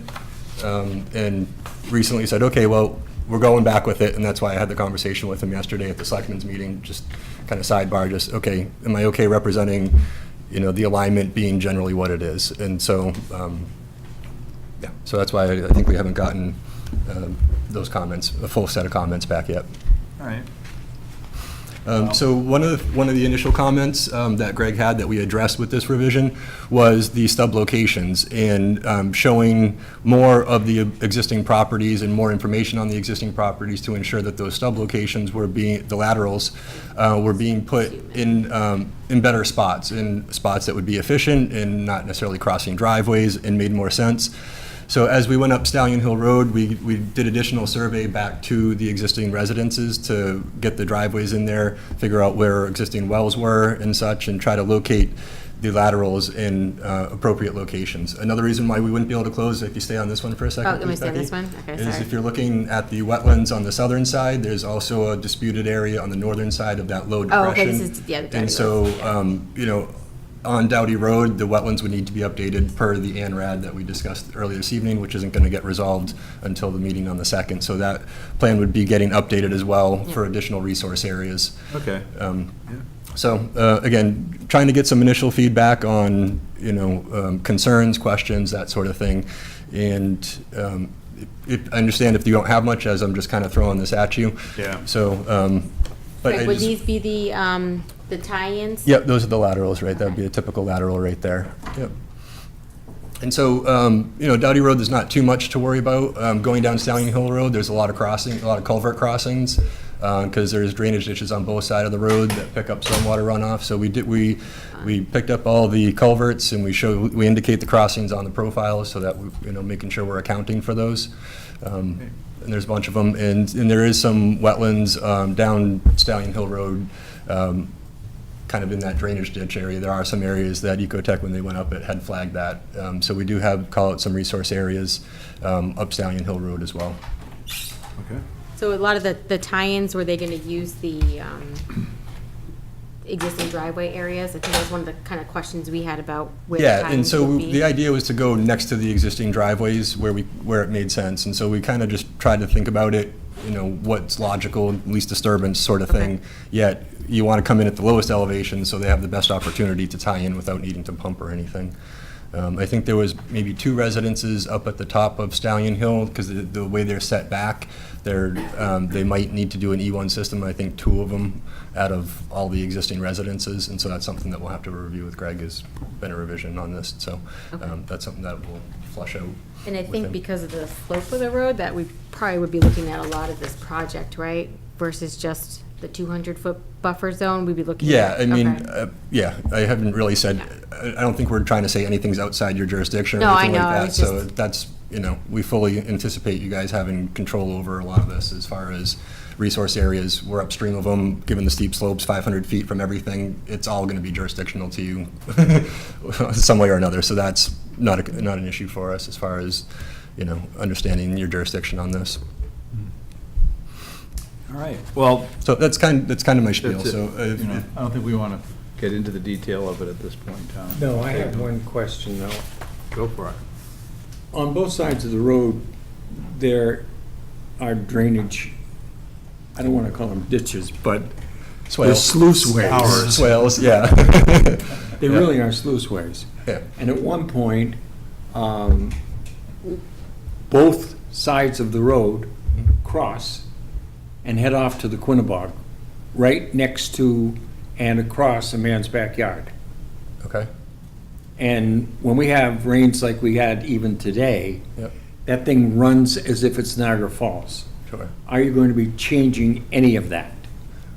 and recently said, okay, well, we're going back with it, and that's why I had the conversation with him yesterday at the selectmen's meeting, just kind of sidebar, just, okay, am I okay representing, the alignment being generally what it is? And so, yeah, so that's why I think we haven't gotten those comments, a full set of comments back yet. All right. So one of the initial comments that Greg had that we addressed with this revision was the stub locations, and showing more of the existing properties and more information on the existing properties to ensure that those stub locations the laterals were being put in better spots, in spots that would be efficient and not necessarily crossing driveways, and made more sense. So as we went up Stallion Hill Road, we did additional survey back to the existing residences to get the driveways in there, figure out where existing wells were and such, and try to locate the laterals in appropriate locations. Another reason why we wouldn't be able to close, if you stay on this one for a second, Oh, let me please, stay on Becky, this one? Okay, is sorry. if you're looking at the wetlands on the southern side, there's also a disputed area on the northern side of that low depression. Oh, okay, this is, yeah, the And so, on Dowdy Road, the wetlands would need to be updated per the ANRAD that we discussed earlier this evening, which isn't going to get resolved until the meeting on the 2nd. So that plan would be getting updated as well for additional resource areas. Okay. So again, trying to get some initial feedback on, concerns, questions, that sort of thing. And I understand if you don't have much, as I'm just kind of throwing this at you. Yeah. So, but Frank, I would just- these be the tie-ins? Yep, those are the laterals, right? That'd be a typical lateral right there. Yep. And so, Dowdy Road, there's not too much to worry about. Going down Stallion Hill Road, there's a lot of culvert crossings, because there's drainage ditches on both sides of the road that pick up stormwater runoff. So we picked up all the culverts, and we indicate the crossings on the profiles, so that making sure we're accounting for those. And there's a bunch of them, and there is some wetlands down Stallion Hill Road, kind of in that drainage ditch area. There are some areas that Ecotech, when they went up it, had flagged that. So we do call it some resource areas up Stallion Hill Road as well. Okay. So a lot of the tie-ins, were they gonna use the, existing driveway areas? I think that was one of the kind of questions we had about where the Yeah, and tie-ins so would be. the idea was to go next to the existing driveways where it made sense. And so we kind of just tried to think about it, what's logical, least disturbance sort of thing. Okay. Yet you want to come in at the lowest elevation so they have the best opportunity to tie in without needing to pump or anything. I think there was maybe 2 residences up at the top of Stallion Hill, because the way they're set back, they might need to do an E1 system. I think 2 of them out of all the existing residences, and so that's something that we'll have to review with Greg. Has been a revision on this, so Okay. that's something that we'll flush out. And I with think him. because of the slope of the road, that we probably would be looking at a lot of this project, right? Versus just the 200-foot buffer zone, we'd be looking Yeah, at. I mean, Okay. I haven't really said, I don't think we're trying to say anything's outside your jurisdiction or No, I anything know, like I that. was So just- that's, we fully anticipate you guys having control over a lot of this as far as resource areas. We're upstream of them, given the steep slopes, 500 feet from everything. It's all going to be jurisdictional to you some way or another. So that's not an issue for us as far as, understanding your jurisdiction on this. All right, well, So that's kind of my spiel. that's it. So if- You know, I don't think we want to get into the detail of it at this point in time. No, I have one question, though. Go for it. On both sides of the road, there are drainage, I don't want to call them ditches, but they're Swales. sluiceways. Swales, yeah. They really are sluiceways. Yeah. And at one point, both sides of the road cross and head off to the Quinnebog, right next to and across a man's backyard. Okay. And when we have rains like we had even today, Yep. that thing runs as if it's Niagara Falls. Sure. Are you going to be changing any of that?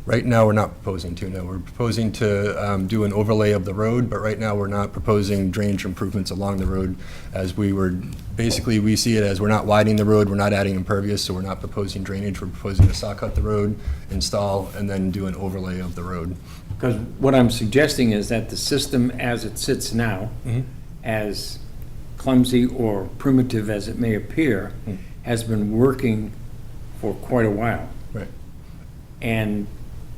Right now, we're not proposing to, no. We're proposing to do an overlay of the road, but right now, we're not proposing drainage improvements along the road. Basically, we see it as we're not widening the road, we're not adding impervious, so we're not proposing drainage. We're proposing to saw cut the road, install, and then do an overlay of the road. Because what I'm suggesting is that the system as it sits now, as clumsy or primitive as it may appear, has been working for quite a while. Right. And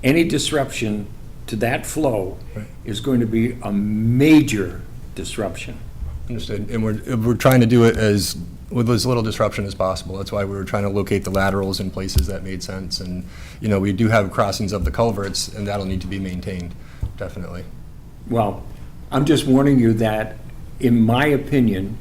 any disruption to that flow Right. is going to be a major disruption. Understood. And we're trying to do it with as little disruption as possible. That's why we were trying to locate the laterals in places that made sense. And, we do have crossings of the culverts, and that'll need to be maintained, definitely. Well, I'm just warning you that, in my opinion,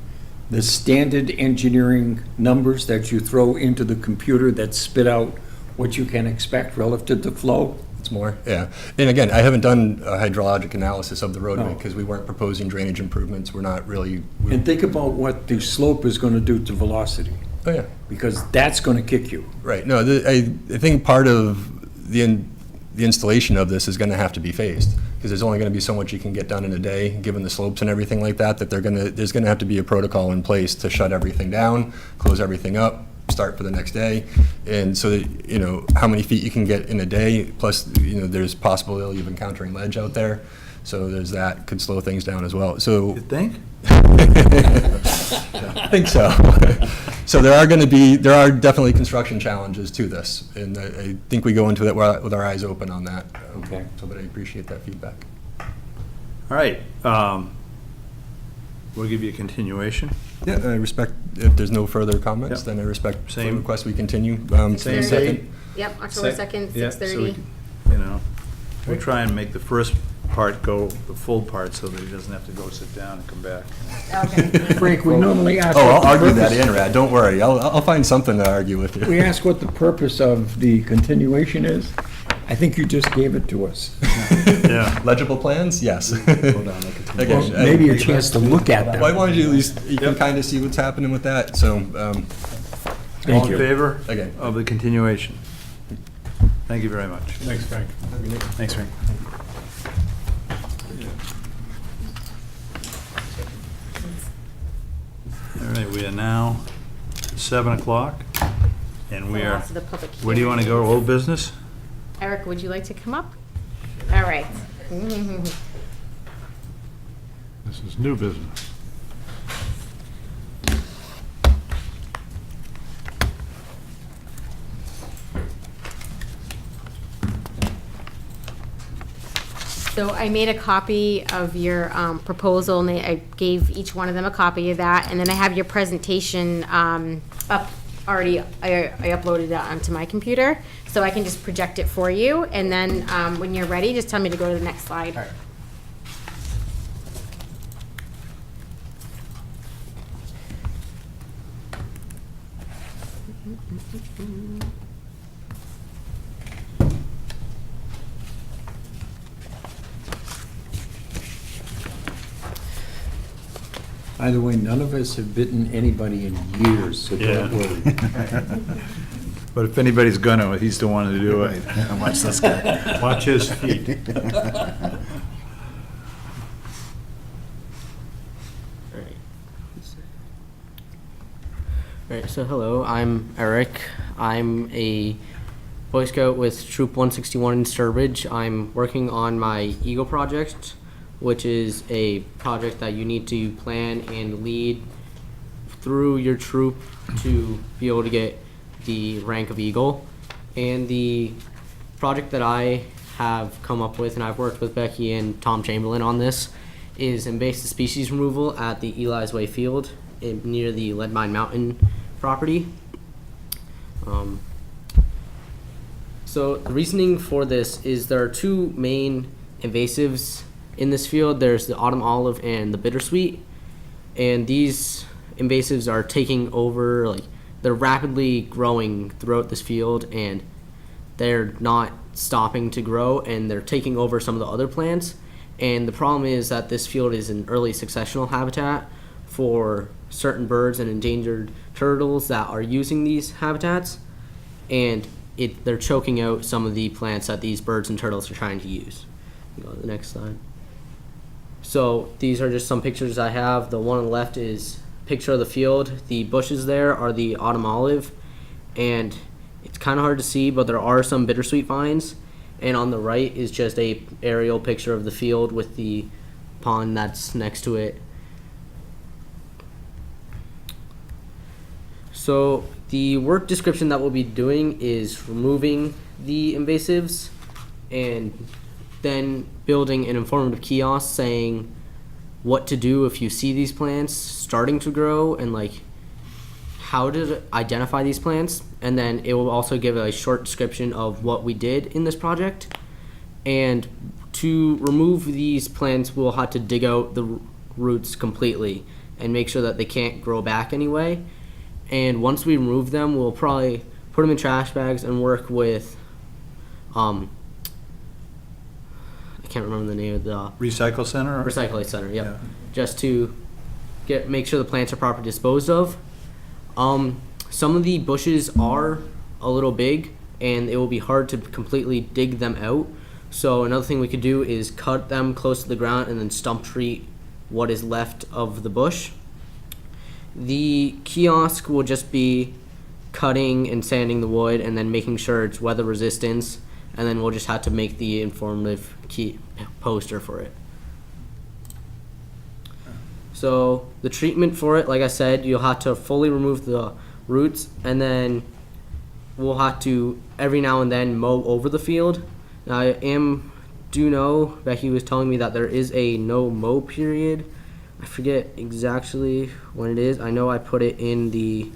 the standard engineering numbers that you throw into the computer that spit out what you can expect relative to flow, It's more, yeah. And again, I haven't done a hydrologic analysis of the roadway No. because we weren't proposing drainage improvements. We're not really, and think about what the slope is going to do to velocity, oh, yeah. because that's going to kick you. Right, no, I think part of the installation of this is gonna have to be phased, because there's only gonna be so much you can get done in a day, given the slopes and everything like that, there's gonna have to be a protocol in place to shut everything down, close everything up, start for the next day, and so that, how many feet you can get in a day, plus, there's possibility of encountering ledge out there, so there's that, could slow things down as well, so. You think? I think so. So there are definitely construction challenges to this, and I think we go into it with our eyes open on that. Okay. So, but I appreciate that feedback. All right, we'll give you a continuation. Yeah, I respect, if there's no further comments, Yep. then I respect the Same. request we continue. Same second. date. Yep, October 2nd, Yeah, so 6:30. we'll try and make the first part go, the full part, so that he doesn't have to go sit down and come back. Okay. Frank, we normally ask. Oh, what I'll the argue that, purpose- Anrad, don't worry, I'll find something to argue with We you. ask what the purpose of the continuation is. I think you just gave it to us. Yeah. Legible plans? Yes. Go down like a Well, Again, maybe a chance to look at Well, I them. wanted you at least, you can kind of see what's happening with that, so, All Thank in you. favor again. of the continuation? Thank you very much. Thanks, Frank. Thanks, Frank. All right, we are now 7 o'clock, and we are, Lots of the public where do you want to go, old business? Eric, would you like to come up? All right. This is new business. So I made a copy of your proposal, and I gave each one of them a copy of that, and then I have your presentation up already. I uploaded it onto my computer, so I can just project it for you, and then when you're ready, just tell me to go to the next slide. All right. By the way, none of us have bitten anybody in years, so don't Yeah. worry. But if anybody's gonna, he's the one to do it. Watch this guy. Watch his feet. Alright, so hello, I'm Eric. I'm a Boy Scout with Troop 161 in Sturbridge. I'm working on my Eagle project, which is a project that you need to plan and lead through your troop to be able to get the rank of Eagle. And the project that I have come up with, and I've worked with Becky and Tom Chamberlain on this, is invasive species removal at the Eli's Way Field near the Lead Mine Mountain property. So the reasoning for this is there are two main invasives in this field. There's the autumn olive and the bittersweet, and these invasives are taking over, like they're rapidly growing throughout this field, and they're not stopping to grow, and they're taking over some of the other plants. And the problem is that this field is an early successional habitat for certain birds and endangered turtles that are using these habitats, and they're choking out some of the plants that these birds and turtles are trying to use. Go to the next slide. So these are just some pictures I have. The one on the left is a picture of the field. The bushes there are the autumn olive, and it's kind of hard to see, but there are some bittersweet vines. And on the right is just a aerial picture of the field with the pond that's next to it. So the work description that we'll be doing is removing the invasives and then building an informative kiosk saying what to do if you see these plants starting to grow and like how to identify these plants. And then it will also give a short description of what we did in this project. And to remove these plants, we'll have to dig out the roots completely and make sure that they can't grow back anyway. And once we remove them, we'll probably put them in trash bags and work with, I can't remember the name of the Recycle center? recycling center. Yep. Yeah. Just to make sure the plants are properly disposed of. Some of the bushes are a little big, and it will be hard to completely dig them out. So another thing we could do is cut them close to the ground and then stump treat what is left of the bush. The kiosk will just be cutting and sanding the wood and then making sure it's weather resistant, and then we'll just have to make the informative poster for it. So the treatment for it, like I said, you'll have to fully remove the roots, and then we'll have to every now and then mow over the field. Now do know Becky was telling me that there is a no mow period. I forget exactly when it is. I know I put it in the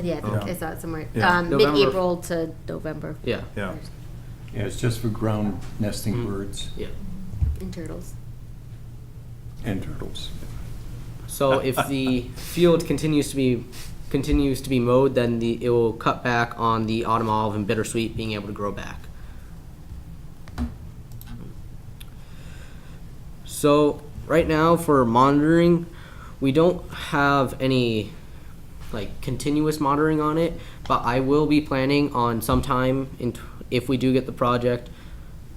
Yeah, I saw it somewhere. Yeah. Mid-April to November. yeah. Yeah. Yeah, it's just for ground nesting birds Yeah. And turtles. and turtles. So if the field continues to be mowed, then it will cut back on the autumn olive and bittersweet being able to grow back. So right now for monitoring, we don't have any like continuous monitoring on it, but I will be planning on sometime if we do get the project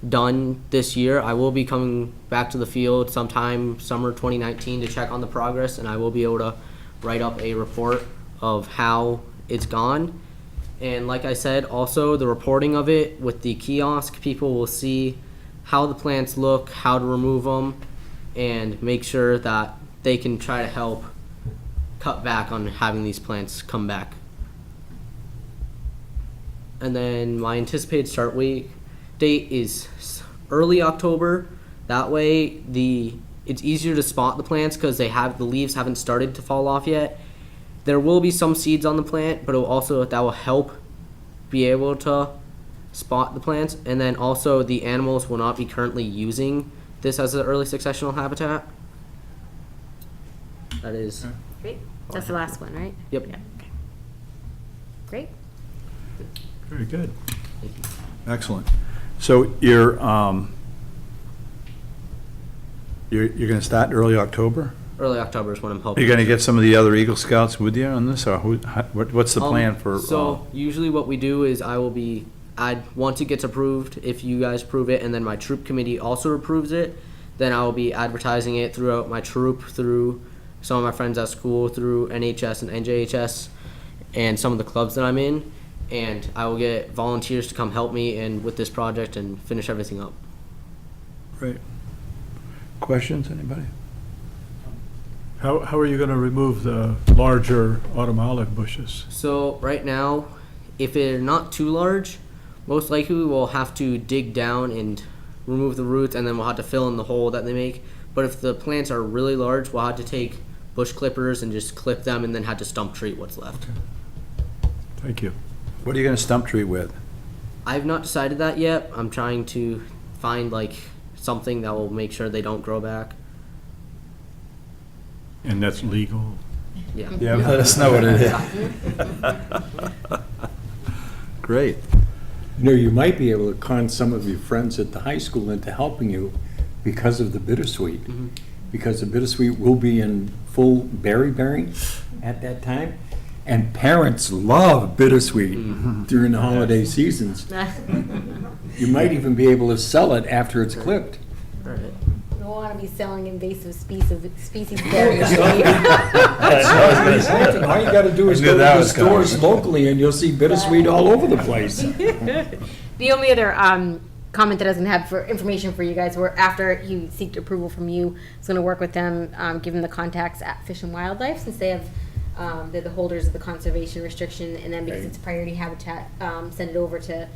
done this year, I will be coming back to the field sometime summer 2019 to check on the progress, and I will be able to write up a report of how it's gone. And like I said, also the reporting of it with the kiosk, people will see how the plants look, how to remove them, and make sure that they can try to help cut back on having these plants come back. And then my anticipated start date is early October, That way, it's easier to spot the plants because the leaves haven't started to fall off yet. There will be some seeds on the plant, but that will help be able to spot the plants. And then also the animals will not be currently using this as an early successional habitat. That is, Great. That's the last one, right? yep. Yeah. Okay. Great. Very good. Excellent. So you're going to start early October? Early October is when I'm hoping. You're going to get some of the other Eagle Scouts with you on this, or what's the plan for? So usually what we do is once it gets approved, if you guys approve it, and then my troop committee also approves it, then I will be advertising it throughout my troop, through some of my friends at school, through NHS and NJHS, and some of the clubs that I'm in, and I will get volunteers to come help me with this project and finish everything up. Great. Questions, anybody? How are you going to remove the larger autumn olive bushes? So right now, if they're not too large, most likely we'll have to dig down and remove the roots, and then we'll have to fill in the hole that they make. But if the plants are really large, we'll have to take bush clippers and just clip them, and then have to stump treat what's left. Thank you. What are you going to stump treat with? I've not decided that yet. I'm trying to find something that will make sure they don't grow back. And that's legal? Yeah. Yeah, let us know what it is. Great. You might be able to con some of your friends at the high school into helping you because of the bittersweet. Because the bittersweet will be in full berry bearing at that time. And parents love bittersweet during the holiday seasons. You might even be able to sell it after it's clipped. All right. We don't want to be selling invasive species berries. All you gotta do is go to the stores locally and you'll see bittersweet all over the place. The only other comment that I was gonna have for information for you guys were after he seeked approval from you, I was gonna work with them, give them the contacts at Fish and Wildlife, since they have, they're the holders of the conservation restriction, and then because it's priority habitat, send it over to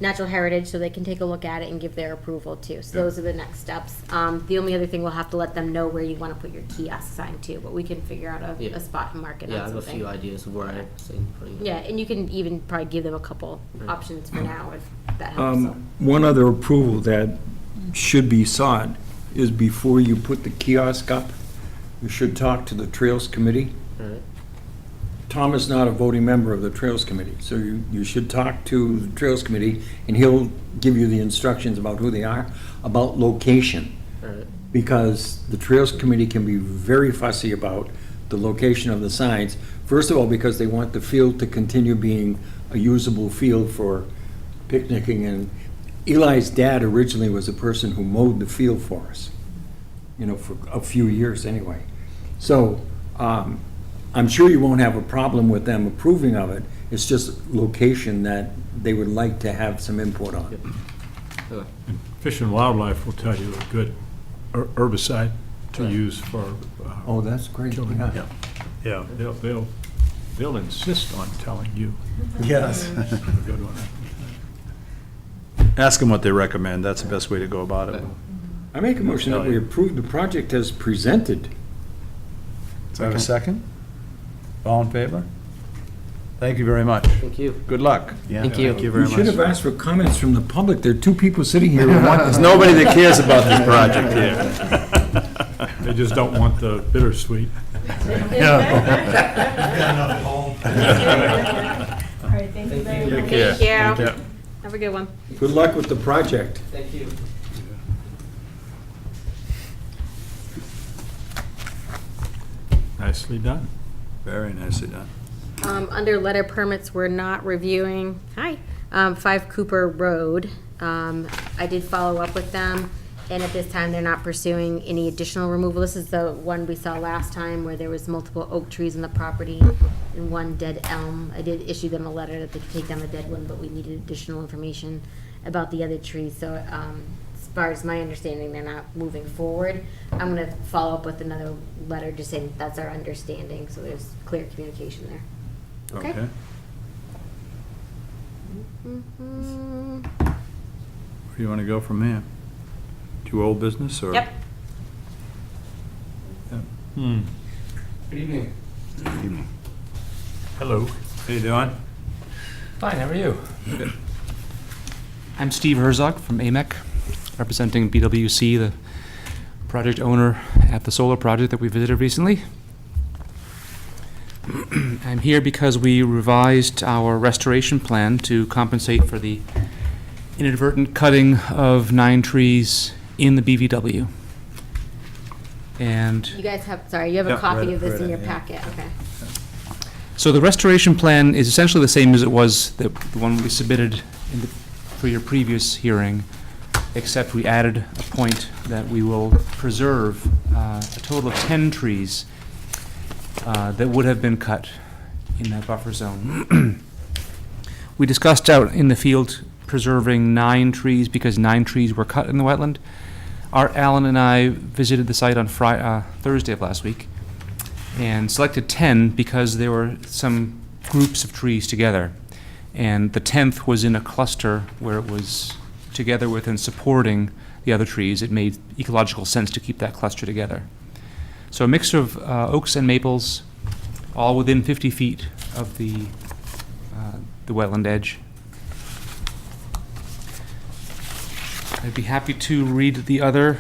Natural Heritage so they can take a look at it and give their approval too. So those are the next steps. The only other thing, we'll have to let them know where you want to put your kiosk sign too, but we can figure out a spot and market Yeah, I on have a something. few ideas of where I think putting it. Yeah, and you can even probably give them a couple options for now if that helps. So. One other approval that should be sought is before you put the kiosk up, you should talk to the Trails Committee. All right. Tom is not a voting member of the Trails Committee, so you should talk to the Trails Committee, and he'll give you the instructions about who they are, about location. All right. Because the Trails Committee can be very fussy about the location of the signs. First of all, because they want the field to continue being a usable field for picnicking, and Eli's dad originally was the person who mowed the field for us, for a few years anyway. So, I'm sure you won't have a problem with them approving of it. It's just location that they would like to have some input on. Okay. And Fish and Wildlife will tell you a good herbicide to use for. Oh, that's great. killing. Yeah. Yeah. They'll insist on telling you. Yes. A good one. Ask them what they recommend. That's the best way to go about it. I make a motion that we approve the project as presented. Do I have a second? All in favor? Thank you very much. Thank you. Good luck. Thank you. Thank you very We should much. have asked for comments from the public. There are two people sitting here who want There's this. nobody that cares about this project here. They just don't want the bittersweet. All right, thank you very much. care. Thank you. Yep. Have a good one. Good luck with the project. Thank you. Nicely done. Very nicely done. Under letter permits, we're not reviewing, 5 Cooper Road. I did follow up with them, and at this time, they're not pursuing any additional removal. This is the one we saw last time where there was multiple oak trees in the property and one dead elm. I did issue them a letter that they could take down the dead one, but we needed additional information about the other trees. So, as far as my understanding, they're not moving forward. I'm gonna follow up with another letter just saying that's our understanding, so there's clear communication there. Okay. Where do you want to go from here? Do to old business, or? Yep. Good evening. Hello. How you doing? Fine, how are you? I'm Steve Herzog from AMEC, representing BWC, the project owner at the solar project that we visited recently. I'm here because we revised our restoration plan to compensate for the inadvertent cutting of 9 trees in the BVW. And You guys have, sorry, you have a Yeah, copy read of it, this in your yeah. packet, okay. so the restoration plan is essentially the same as it was the one we submitted for your previous hearing, except we added a point that we will preserve a total of 10 trees that would have been cut in that buffer zone. We discussed out in the field preserving 9 trees because 9 trees were cut in the wetland. Art Allen and I visited the site on Thursday of last week and selected 10 because there were some groups of trees together. And the 10th was in a cluster where it was together with and supporting the other trees. It made ecological sense to keep that cluster together. So a mixture of oaks and maples, all within 50 feet of the wetland edge. I'd be happy to read the other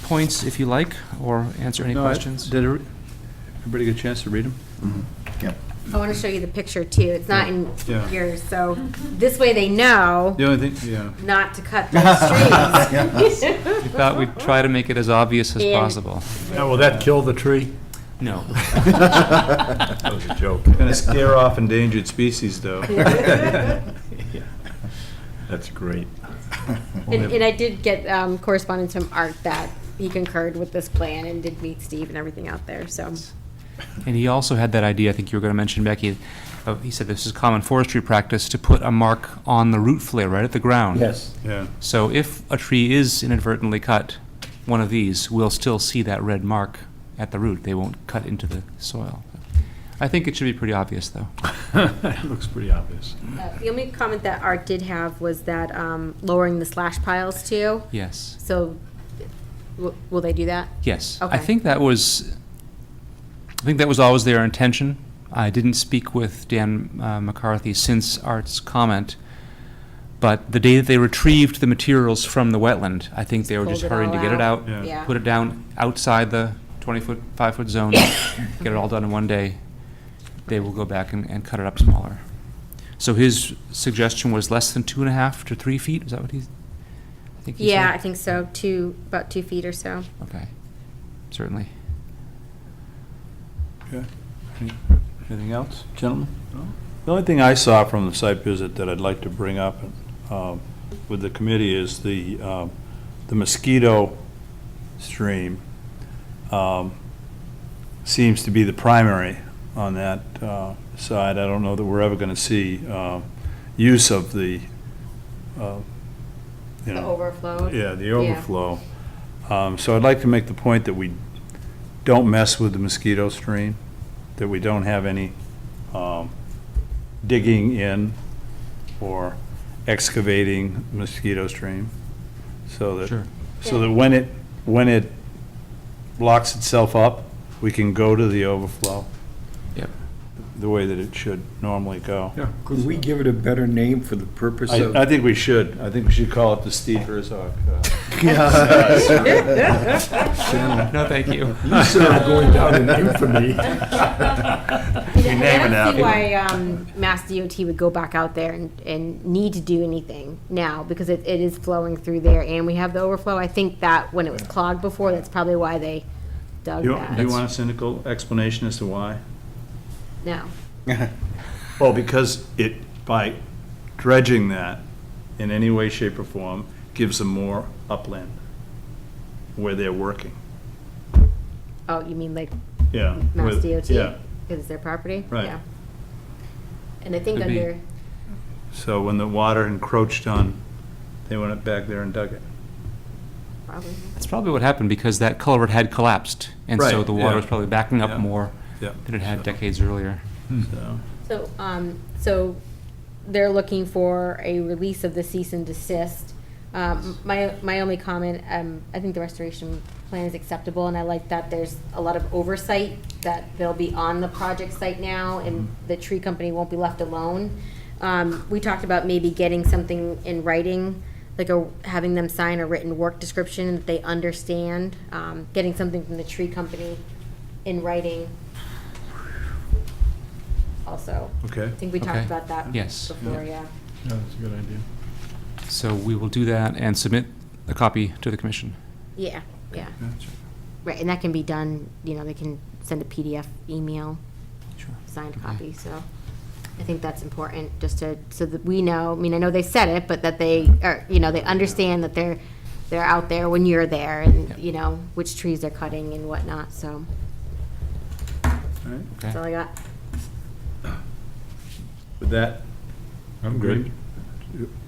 points if you like, or answer any No, questions. Did everybody get a chance to read them? I want to show you the picture too. It's not in Yeah. yours, so this way they know The only thing, yeah. not to cut those trees. We thought we'd try to make it as obvious as And- possible. Now, will that kill the tree? No. That was a joke. Gonna scare off endangered species, though. That's great. And I did get correspondence from Art that he concurred with this plan and did meet Steve and everything out there, so. And he also had that idea, I think you were going to mention, Becky, he said this is common forestry practice to put a mark on the root flare right at the ground. Yes. Yeah. So if a tree is inadvertently cut, one of these, we'll still see that red mark at the root. They won't cut into the soil. I think it should be pretty obvious, though. It looks pretty obvious. The only comment that Art did have was that lowering the slash piles too. Yes. So, will they do that? Yes. Okay. I think that was always their intention. I didn't speak with Dan McCarthy since Art's comment, but the day that they retrieved the materials from the wetland, I think they were just Pulled it hurrying to all get it out. out, Yeah. Yeah. put it down outside the 20-foot, 5-foot zone, get it all done in one day. They will go back and cut it up smaller. So his suggestion was less than 2.5 to 3 feet. Is that what I think he Yeah, I said? think so. About 2 feet or so. Okay, certainly. Okay. Anything else, gentlemen? The only thing I saw from the site visit that I'd like to bring up with the committee is the mosquito stream seems to be the primary on that side. I don't know that we're ever going to see use of the, you The know. overflow. Yeah, the overflow. So I'd like to make the point that we don't mess with the mosquito stream, that we don't have any digging in or excavating mosquito stream, so that, Sure. so that when it locks itself up, we can go to the overflow Yep. the way that it should normally go. Yeah. Could we give it a better name for the purpose of? I think we should. I think we should call it the Steve Herzog. No, thank you. You, sir, are going down in infamy. name it I don't after see why Mass DOT would go back out there and need to do anything now, because it is flowing through there and we have the overflow. I think that when it was clogged before, that's probably why they dug Do that. you want a cynical explanation as to why? No. Well, because by dredging that in any way, shape, or form, gives them more upland where they're working. Oh, you mean like Yeah. Mass with- DOT? Yeah. Because it's their property? Right. Yeah. And I think Could be. under, So when the water encroached on, they went back there and dug it. probably. That's probably what happened, because that culvert had collapsed, and so Right, the water yeah. was probably backing up Yeah. more Yeah. than it had So- decades earlier. So, So they're looking for a release of the cease and desist My only comment, I think the restoration plan is acceptable, and I like that there's a lot of oversight, that they'll be on the project site now, and the tree company won't be left alone. We talked about maybe getting something in writing, like having them sign a written work description that they understand, getting something from the tree company in writing also. Okay. I think we talked Okay. about that Yes. before, yeah. Yeah, that's a good idea. So we will do that and submit a copy to the commission. Yeah, yeah. Right, and that can be done, they can send a PDF, email, Sure. signed Okay. copy, so I think that's important, so that we know, I know they said it, but that they they understand that they're out there when you're there, and, which trees they're cutting and whatnot, so All right. that's all I got. With that, I'm good.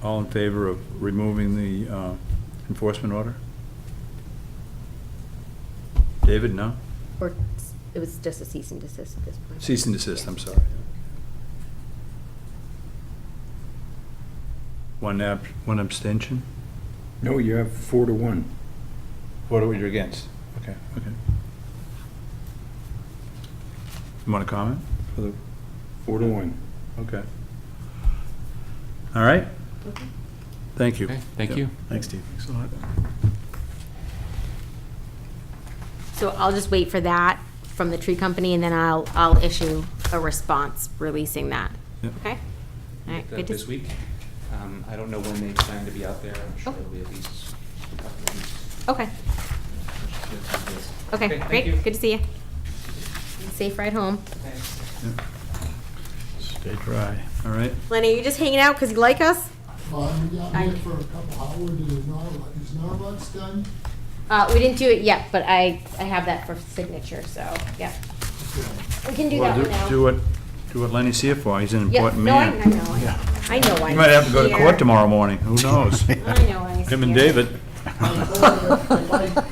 all in favor of removing the enforcement order? David, no? Or it was just a cease and desist at this point. Cease and desist, I'm sorry. One abstention? No, you have 4-1. What are you against? Okay. You want to comment? For the 4-1. Okay. All right. Thank you. Okay, thank you. Thanks, Steve. Thanks a lot. So I'll just wait for that from the tree company, and then I'll issue a response releasing that. Yep. Okay? All right, good to This week. I don't know when they plan to be out there. I'm sure it'll be at least a couple of weeks. Okay. Okay, Okay, thank great. you. Good to see you. Safe ride home. Stay dry. All right. Lenny, are you just hanging out because you like us? I'm here for a couple hours, is Norwood's done? We didn't do it yet, but I have that for signature, so, yeah. We can do that one now. Do what Lenny's here for. He's an Yeah, important no, I man. know. I know why. You might have to go to he's court here. tomorrow morning. Who knows? I know why. he's Him and here. David.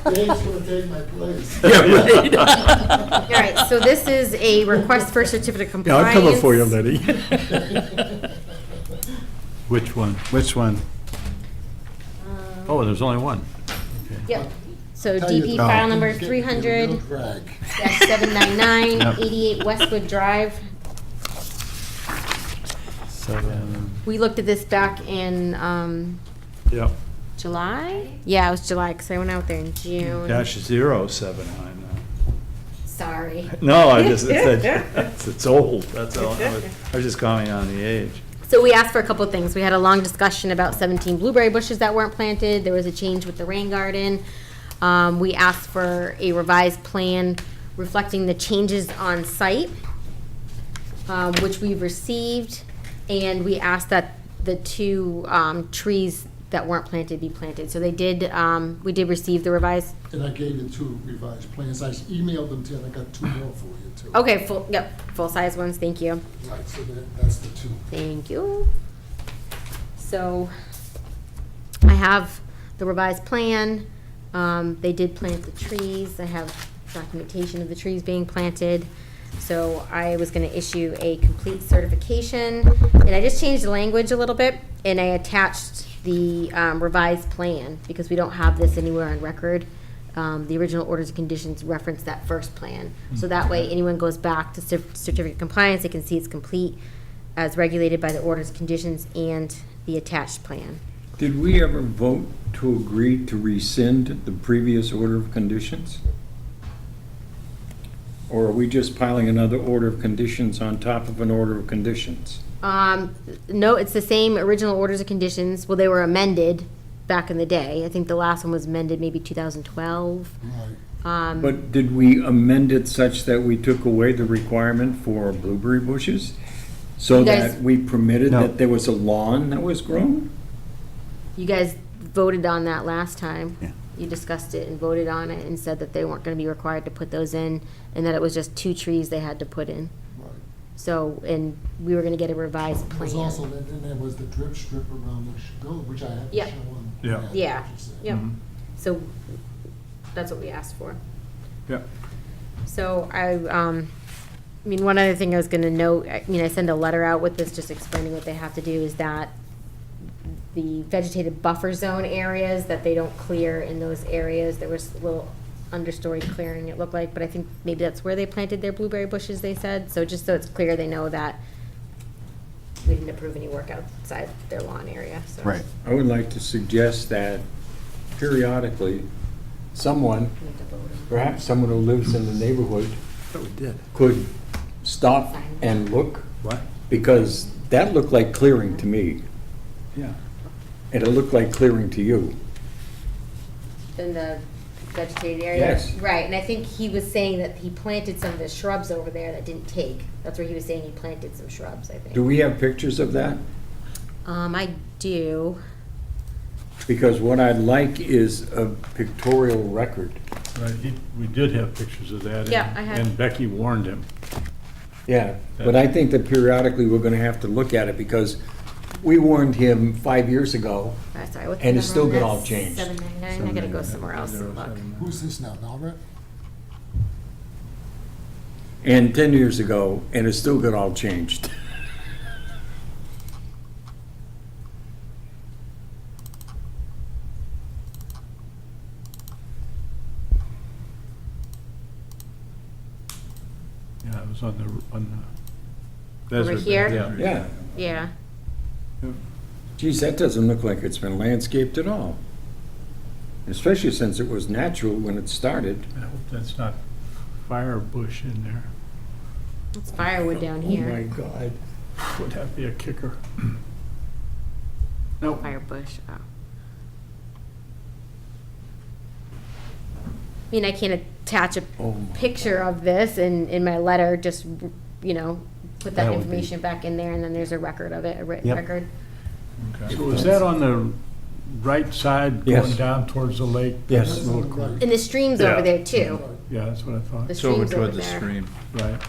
Dave's gonna take my place. Yeah, right. All right, so this is a request for a certificate of Yeah, compliance. I'll cover for you, Letty. Which one? Oh, there's only one. Yep. So Tell you DP the file truth, number it's getting a real drag. 300-799, Yep. 88 Westwood Drive. 7. We looked at this back in Yep. July? Yeah, it was July, because I went out there in June. -079. Sorry. No, it's old. That's all. I was just commenting on the age. So we asked for a couple of things. We had a long discussion about 17 blueberry bushes that weren't planted. There was a change with the rain garden. We asked for a revised plan reflecting the changes on site, which we've received. And we asked that the two trees that weren't planted be planted. So they did, we did receive the revised. And I gave you 2 revised plans. I emailed them to you, and I got 2 more for you, too. Okay, full-size ones, thank you. Right, so that's the 2. Thank you. So I have the revised plan. They did plant the trees. I have documentation of the trees being planted. So I was gonna issue a complete certification, and I just changed the language a little bit, and I attached the revised plan, because we don't have this anywhere on record. The original orders and conditions reference that first plan. So that way, anyone goes back to certificate of compliance, they can see it's complete as regulated by the orders and conditions and the attached plan. Did we ever vote to agree to rescind the previous order of conditions? Or are we just piling another order of conditions on top of an order of conditions? No, it's the same original orders and conditions. Well, they were amended back in the day. I think the last one was amended maybe 2012. Right. But did we amend it such that we took away the requirement for blueberry bushes? So You guys- that we permitted No. that there was a lawn that was grown? You guys voted on that last time. Yeah. You discussed it and voted on it and said that they weren't gonna be required to put those in, and that it was just 2 trees they had to put in. Right. So, and we were gonna get a revised There was plan. also, then there was the drip strip around the building, which I had to Yeah. show on. Yeah. Yeah, what you said. yep. Mhm. So, that's what we asked for. Yeah. So I mean, one other thing I was gonna note, I send a letter out with this, just explaining what they have to do, is that the vegetated buffer zone areas, that they don't clear in those areas. There was a little understory clearing, it looked like, but I think maybe that's where they planted their blueberry bushes, they said. So just so it's clear, they know that we didn't approve any work outside their lawn area, so. Right. I would like to suggest that periodically, someone, perhaps someone who lives in the neighborhood, But we did. could stop and look, What? because that looked like clearing to me, Yeah. and it looked like clearing to you. In the vegetated area? Yes. Right, and I think he was saying that he planted some of the shrubs over there that didn't take. That's where he was saying he planted some shrubs, I think. Do we have pictures of that? I do. Because what I'd like is a pictorial record. Right, we did have pictures of that. Yeah, I had. And Becky warned him. Yeah, but I think that periodically we're gonna have to look at it, because we warned him 5 years ago. Sorry, what's the And it's number still on got that? all changed. 799, I gotta go somewhere else and look. Who's this now, Albert? And 10 years ago, and it's still got all changed. Yeah, it was on the Over desert. here? Yeah. Yeah. Yeah. Geez, that doesn't look like it's been landscaped at all. Especially since it was natural when it started. I hope that's not fire bush in there. It's firewood down Oh my here. God. Would that be a kicker? Nope. Fire bush, oh. I mean, I can't attach a Oh my picture of this in my letter, just, you know, put that That would be- information back in there, and then there's a record of it, a written Yep. record. So is that on the right side going Yes. down towards the lake? Yes. That little corner? And the stream's Yeah. over there too. Yeah, that's what I thought. The It's over stream's over toward the there. stream, Right.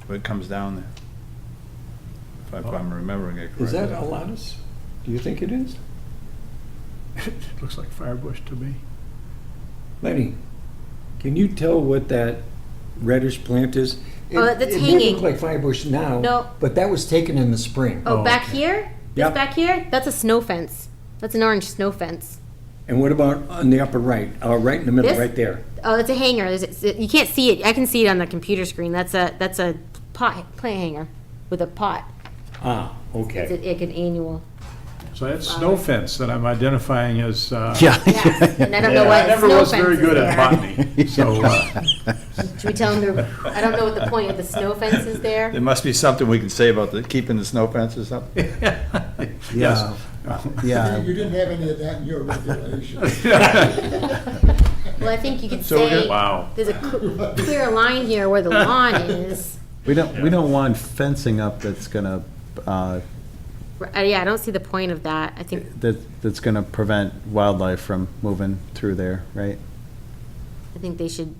but it comes down there. If I'm remembering it correctly. Is that a lattice? Do you think it is? It looks like fire bush to me. Lenny, can you tell what that reddish plant is? Oh, that's It may hanging. look like firebush now. No. But that was taken in the spring. Oh, Oh, back okay. here? Yeah. This back here? That's a snow fence. That's an orange snow fence. And what about on the upper right? Right in the middle, This? right there. Oh, that's a hanger. You can't see it. I can see it on the computer screen. That's a pot, plant hanger with a pot. Ah, It's okay. like an annual. So that's snow fence that I'm identifying as, Yeah. Yes, and I don't know I why the never snow was fence very is good at there. botany, so, Should we tell them I don't know what the point of the snow fence is there. There must be something we can say about keeping the snow fence or something. Yeah. Yeah. You didn't have any of that in your regulations. Well, I think you could So we're say, gonna- wow. there's a clear line here where the lawn is. We don't want fencing up that's gonna, Yeah, I don't see the point of that. I think, that's gonna prevent wildlife from moving through there, right? I think they should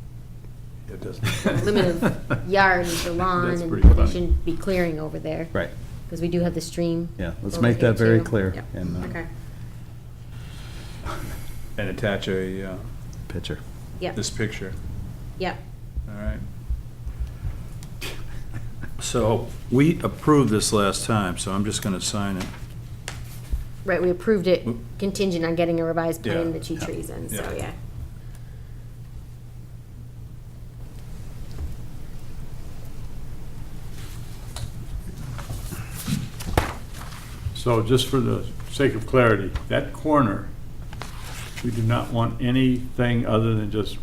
It doesn't. limit of yard is the lawn, That's and pretty they funny. shouldn't be clearing over there. Right. Because we do have the stream. Yeah, let's over make here, that very too. clear Yep. in the Okay, And attach picture. yep, this picture, yep. all right? So, we approved this last time, so I'm just gonna sign it. Right, we approved it contingent on getting a revised plan Yeah. and the two trees in, so, Yeah. yeah. So just for the sake of clarity, that corner, we do not want anything other than just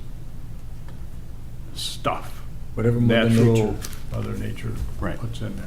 stuff. Whatever Mother Natural, Nature. Mother Nature Right. puts in there.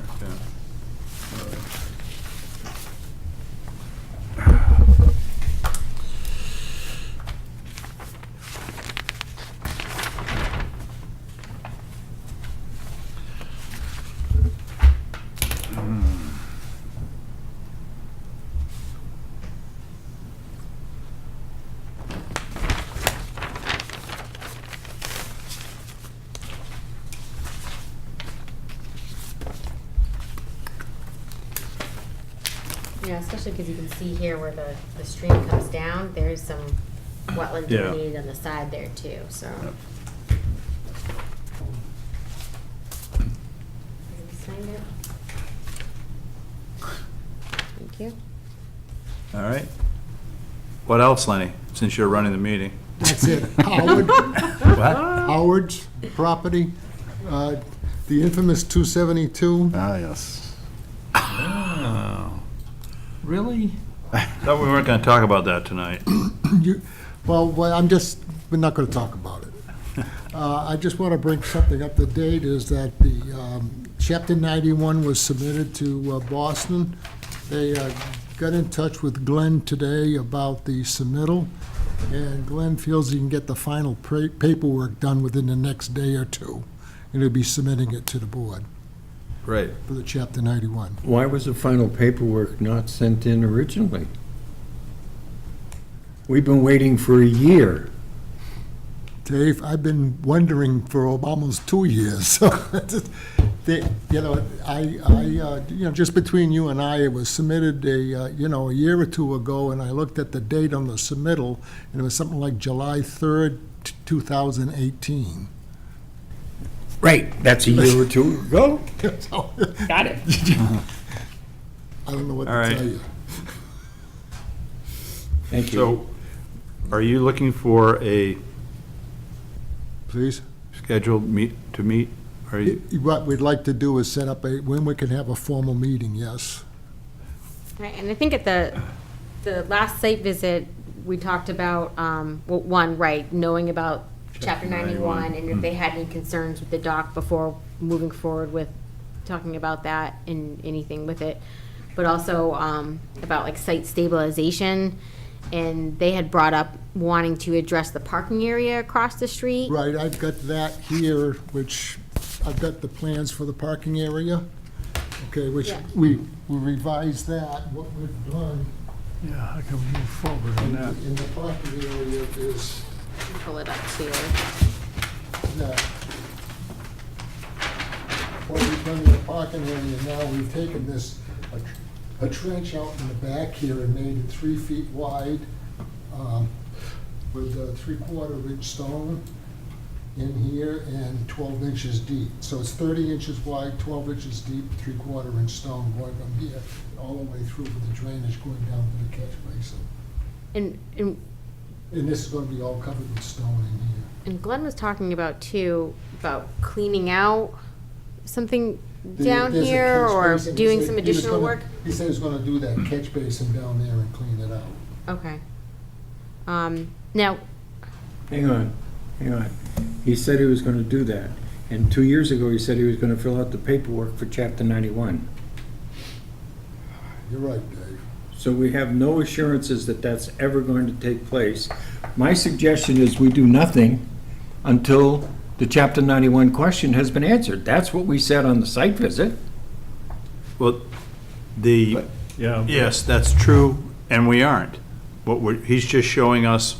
Yeah, especially because you can see here where the stream comes down, there's some wetland Yeah. delineated on the side there too, so. Have you signed it? Thank you. All right. What else, Lenny, since you're running the meeting? That's it. Howard, What? Howard's property, the infamous 272. Ah, yes. Oh, Really? thought we weren't gonna talk about that tonight. Well, we're not going to talk about it. I just want to bring something up to date, is that the Chapter 91 was submitted to Boston. They got in touch with Glenn today about the submittal, and Glenn feels he can get the final paperwork done within the next day or two, and he'll be submitting it to the board Right. for the Chapter 91. Why was the final paperwork not sent in originally? We've been waiting for a year. Dave, I've been wondering for almost 2 years. So, just between you and I, it was submitted a year or two ago, and I looked at the date on the submittal, and it was something like July 3rd, 2018. Right, that's a year or two ago. Got it. I don't know what All to right. tell you. Thank you. So, are you looking for a Please? scheduled meet? Are you, What we'd like to do is set up when we can have a formal meeting, yes. Right, and I think at the last site visit, we talked about, knowing about Chapter 91, and if they had any concerns with the dock before moving forward with talking about that and anything with it, but also about like site stabilization, and they had brought up wanting to address the parking area across the street. Right, I've got that here, which, I've got the plans for the parking area, okay, which Yeah. we revised that, what we've done Yeah, how can we move forward on that? in the parking area is Pull it up too. that what we've done in the parking area now, we've taken this, a trench out in the back here and made it 3 feet wide, with a 3/4 inch stone in here and 12 inches deep. So it's 30 inches wide, 12 inches deep, 3/4 inch stone going from here all the way through with the drainage going down to the catch basin. And And this is gonna be all covered with stone in here. And Glenn was talking about too, about cleaning out something down There's a here catch or basin. He doing said some he was additional gonna- work? He said he was gonna do that catch basin down there and clean it out. Okay. Now, Hang on. He said he was gonna do that, and 2 years ago, he said he was gonna fill out the paperwork for Chapter 91. You're right, Dave. So we have no assurances that that's ever going to take place. My suggestion is we do nothing until the Chapter 91 question has been answered. That's what we said on the site visit. well, Yeah. yes, that's true, and we aren't. He's just showing us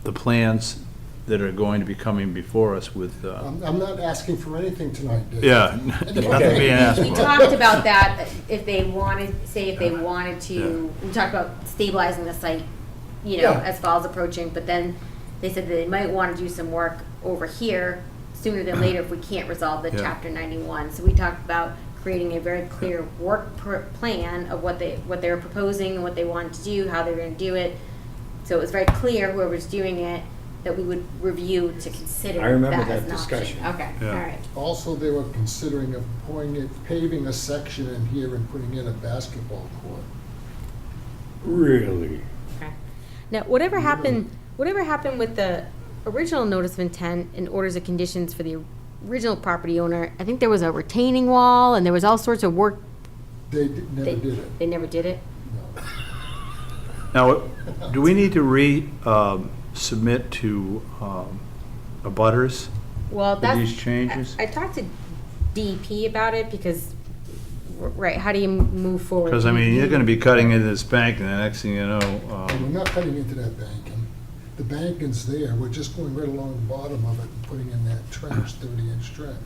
the plans that are going to be coming before us with, I'm not asking for anything tonight, Dave. yeah, nothing being asked we for. talked about that, if they wanted to, we talked about stabilizing the site, Yeah. as fall's approaching, but then they said that they might want to do some work over here sooner than later if we can't resolve the Yeah. Chapter 91. So we talked about creating a very clear work plan of what they were proposing and what they wanted to do, how they were gonna do it. So it was very clear, whoever's doing it, that we would review to consider I remember that as that an option. discussion. Okay, all Yeah. right. Also, they were considering of paving a section in here and putting in a basketball court. Really? Okay. Now, whatever happened with the original notice of intent and orders of conditions for the original property owner, I think there was a retaining wall and there was all sorts of work. They never did it. They never did it? No. Now, do we need to submit to abutters Well, for that's. these changes? I talked to DEP about it because, right, how do you move forward? Because, I mean, you're gonna be cutting into this bank, and the next thing you know, And we're not cutting into that banking. The banking's there, we're just going right along the bottom of it and putting in that trench, 30-inch trench.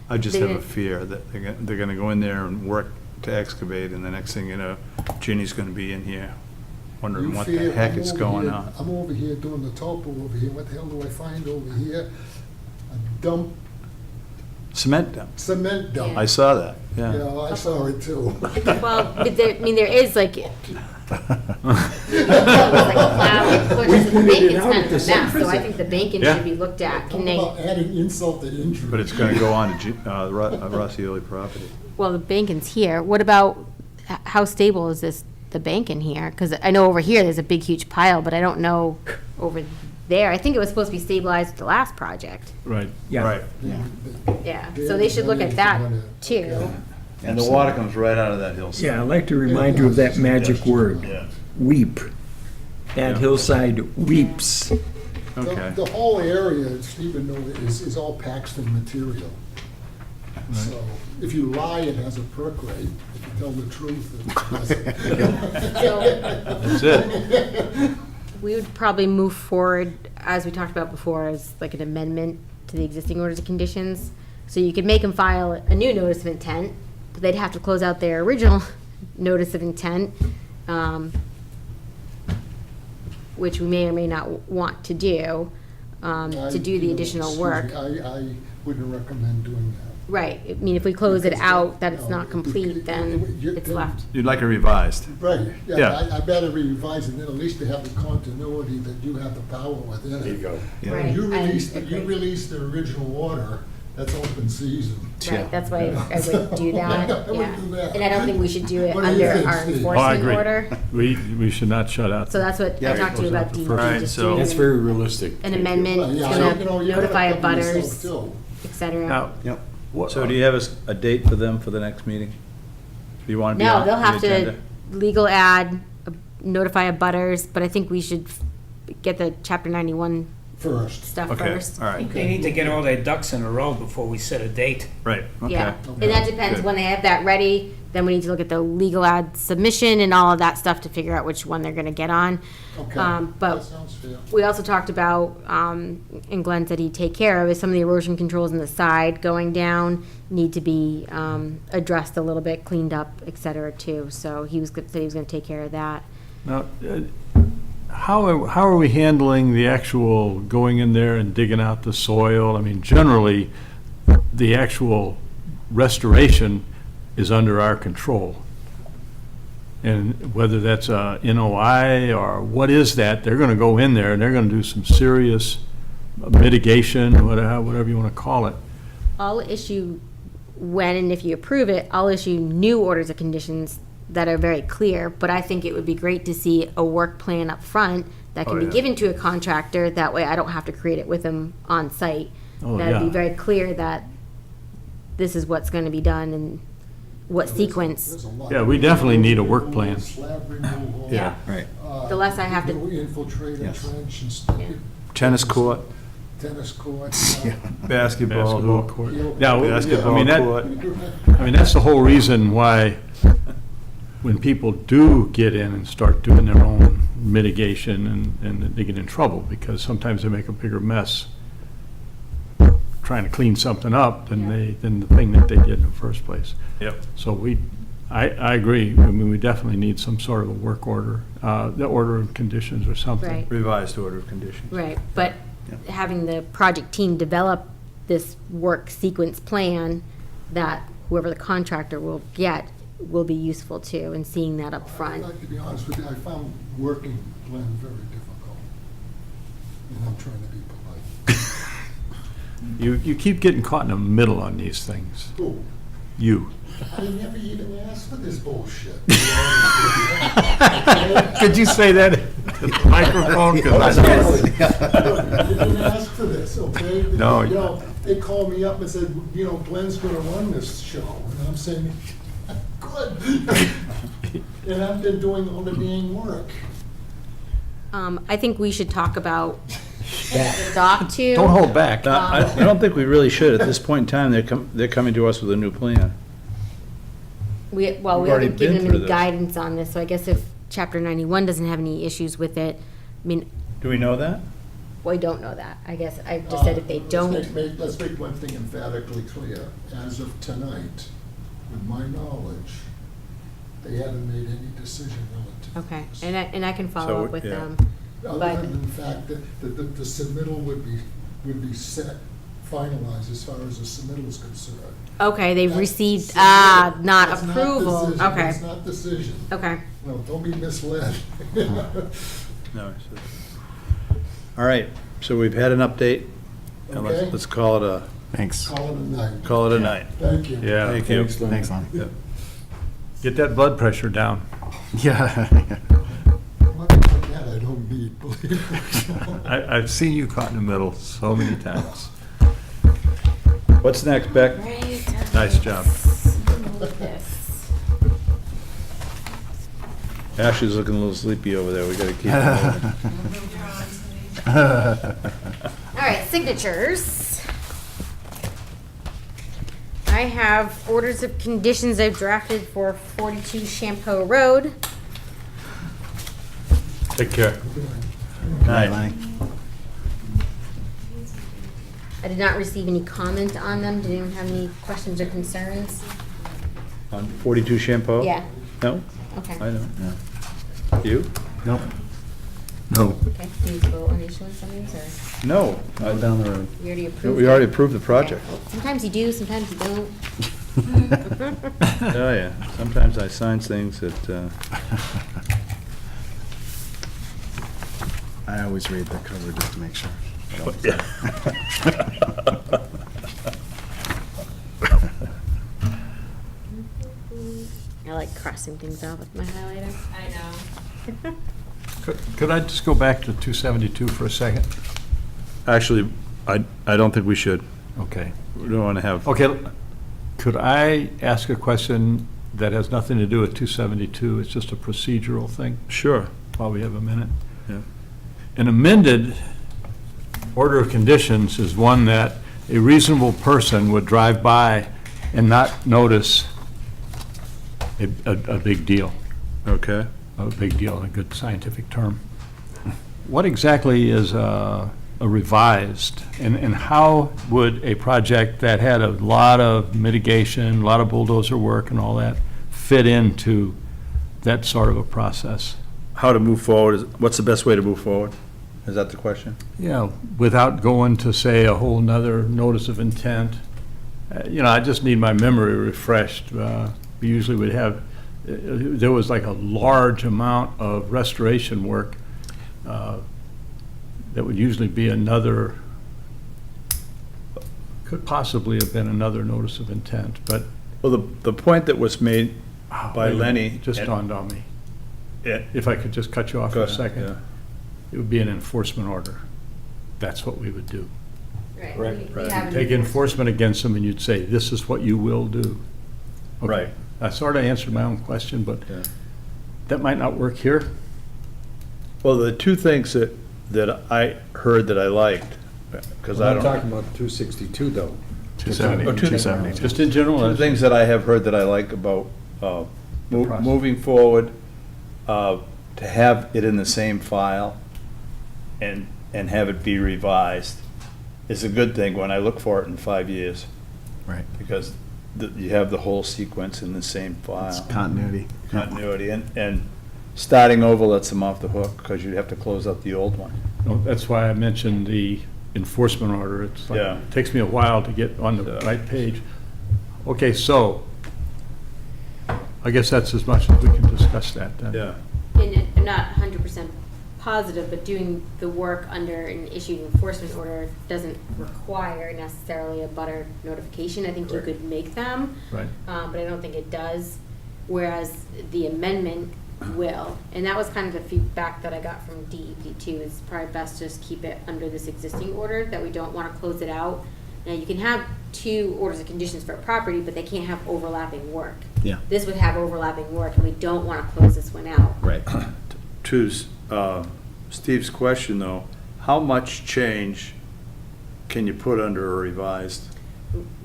I just They have a didn't- fear that they're gonna go in there and work to excavate, and the next thing you know, Ginny's gonna be in here wondering You what fear- the heck I'm is over going here- on. I'm over here doing the topo over here, what the hell do I find over here? A dump, Cement dump. cement dump. I saw that, Yeah, yeah. I saw it too. Well, but there is like, The bacon's kind of a mess, so I think the bacon Yeah. should be looked at. Can Talk they, about adding insult to injury. But it's gonna go on to Rossioli property. well, the bacon's here. What about, how stable is the bacon here? Because I know over here, there's a big, huge pile, but I don't know over there. I think it was supposed to be stabilized with the last project. Right. Yeah. Right. Yeah, so they should look at that too. And the water comes right out of that hillside. Yeah, I'd like to remind you of that magic word, Yeah. weep. That hillside weeps. Okay. The whole area, Stephen, is all Paxton material. So if you lie, it has a perk rate. If you tell the truth, it doesn't. That's it. We would probably move forward, as we talked about before, as like an amendment to the existing orders of conditions. So you could make them file a new notice of intent, but they'd have to close out their original notice of intent, which we may or may not want to do the additional work. I wouldn't recommend doing that. Right, I mean, if we close it out, that it's not complete, then it's left. You'd like it revised. Right, Yeah. yeah, I better revise it, then at least to have the continuity that you have the power within it. There you go. Right, You I release the original order, that's open season. Right, that's why I would do that, I wouldn't yeah. do that. And I don't think we should do it What do you under think, our Steve? Oh, I enforcement agree. order. We should not shut out. So that's what I talked to you about, DEP, Alright, just so- doing That's realistic. an amendment, it's Yeah, gonna you know, you gotta notify cover yourself, butters, too. et cetera. Now, Yep. So do you have a date for them for the next meeting? Do you want to be No, on they'll the have to agenda? legal ad, notify butters, but I think we should get the chapter 91 First. stuff Okay, first. all right, They need to get all their ducks in a row before we set a date. right, okay. Yeah, and that depends, Good. when they have that ready, then we need to look at the legal ad submission and all of that stuff to figure out which one they're gonna get on. Okay, But that sounds fair. we also talked about, and Glenn said he'd take care of, is some of the erosion controls on the side going down need to be addressed a little bit, cleaned up, et cetera, too. So said he was gonna take care of that. Now, how are we handling the actual going in there and digging out the soil? I mean, generally, the actual restoration is under our control. And whether that's a NOI or what is that, they're gonna go in there and they're gonna do some serious mitigation, whatever you wanna call it. I'll issue, when and if you approve it, I'll issue new orders of conditions that are very clear, but I think it would be great to see a work plan up front that can Oh, be yeah. given to a contractor, that way I don't have to create it with them on site. Oh, That'd be yeah. very clear that this is what's gonna be done and what sequence. There's a lot. Yeah, we definitely need a work plan. Slab removal. Yeah. Right. The less I have to- Infiltrate a Yes. trench and stuff. Yeah. Tennis court, Tennis court. basketball Basketball hoop. court. Yeah, Yeah, I Basketball mean, court. that's the whole reason why, when people do get in and start doing their own mitigation and they get in trouble, because sometimes they make a bigger mess trying to clean something up than the thing that they did in the first place. Yep. So I agree. I mean, we definitely need some sort of a work order, the order of conditions or something. Right. Revised order of conditions. Right, but having the project team develop this work sequence plan that whoever the contractor will get will be useful too, and seeing that up front. To be honest with you, I found working Glenn very difficult. And I'm trying to be polite. You keep getting caught in the middle on these things. Who? You. I never even asked for this bullshit. Could you say that to the microphone? 'Cause I know. You didn't ask for this, okay? No. You know, they called me up and said, you know, Glenn's gonna run this show, and I'm saying, good. And I've been doing all the dang work. I think we should talk about the dock too. Don't hold back. No, I don't think we really should. At this point in time, they're coming to us with a new plan. We We've haven't already given been them through any this. guidance on this, so I guess if chapter 91 doesn't have any issues with it, I mean, Do we know that? we don't know that. I guess I just said if they don't. Let's make one thing emphatically clear. As of tonight, with my knowledge, they haven't made any decision relative to Okay, this. and I can So, follow up with yeah. them. Other but- than the fact that the submittal would be set finalized as far as the submittal is concerned. Okay, they've That's received, submittal. not That's approval, decision. okay, It's not decision. okay. No, don't be misled. No, all right, so we've had an update, and Okay. let's call it a, Thanks. Call it a night. call it a night. Thank you. Yeah. Thank you. Thanks, Lon. Get that blood pressure down. Yeah. Money like that I don't need, believe me. I've seen you caught in the middle so many times. What's next, Beck? Right. Nice job. This. Ashley's looking a little sleepy over there, we gotta keep her moving. All right, signatures. I have orders of conditions I've drafted for 42 Shampoo Road. Take care. Night. I did not receive any comment on them. Did anyone have any questions or concerns? On 42 Shampoo? Yeah, No? okay. I know. You? Nope. No. Okay, can you vote on issuance on these, or No. Down the road. you already approved? We it? already approved the project. Okay. Sometimes you do, sometimes you don't. Oh, yeah, sometimes I sign things that, I always read the cover just to make sure. I like crossing things off with my highlighter. I know. Could I just go back to 272 for a second? actually, I don't think we should. Okay. We don't wanna have. Okay, could I ask a question that has nothing to do with 272? It's just a procedural thing, Sure. while we have a minute. Yeah. An amended order of conditions is one that a reasonable person would drive by and not notice a big deal. Okay. A big deal, a good scientific term. What exactly is a revised, and how would a project that had a lot of mitigation, a lot of bulldozer work and all that fit into that sort of a process? How to move forward, what's the best way to move forward? Is that the question? Yeah, without going to, say, a whole nother notice of intent. I just need my memory refreshed. We usually would have, there was like a large amount of restoration work that would usually be another, could possibly have been another notice of intent, but. Well, the point that was made by Lenny. Just dawned on me. Yeah. If I could just cut you off for Go a ahead, second. yeah. It would be an enforcement order. That's what we would do. Right. Right, we right. have an Take enforcement against them and you'd say, this is what you will do. Okay. Right. I sort of answered my own question, but Yeah. that might not work here. Well, the two things that I heard that I liked, because I don't. about 262, though. 270, Oh, 270. Just in general, Two that's- things that I have heard that I like about process. moving forward, to have it in the same file and have it be revised is a good thing when I look for it in 5 years. Right. Because you have the whole sequence in the same file. It's continuity. Continuity, and starting over lets them off the hook, because you'd have to close out the old one. No, that's why I mentioned the enforcement order. It's like, Yeah. it takes me a while to get on the Yeah. right page. Okay, so, I guess that's as much as we can discuss that then. Yeah. And I'm not 100% positive, but doing the work under an issued enforcement order doesn't require necessarily a butter notification. I think you Correct. could make them, Right. but I don't think it does. Whereas the amendment will, and that was kind of the feedback that I got from DEP too. It's probably best to just keep it under this existing order, that we don't want to close it out. Now, you can have two orders of conditions for a property, but they can't have overlapping work. Yeah. This would have overlapping work, and we don't want to close this one out. Right. To Steve's question, though, how much change can you put under a revised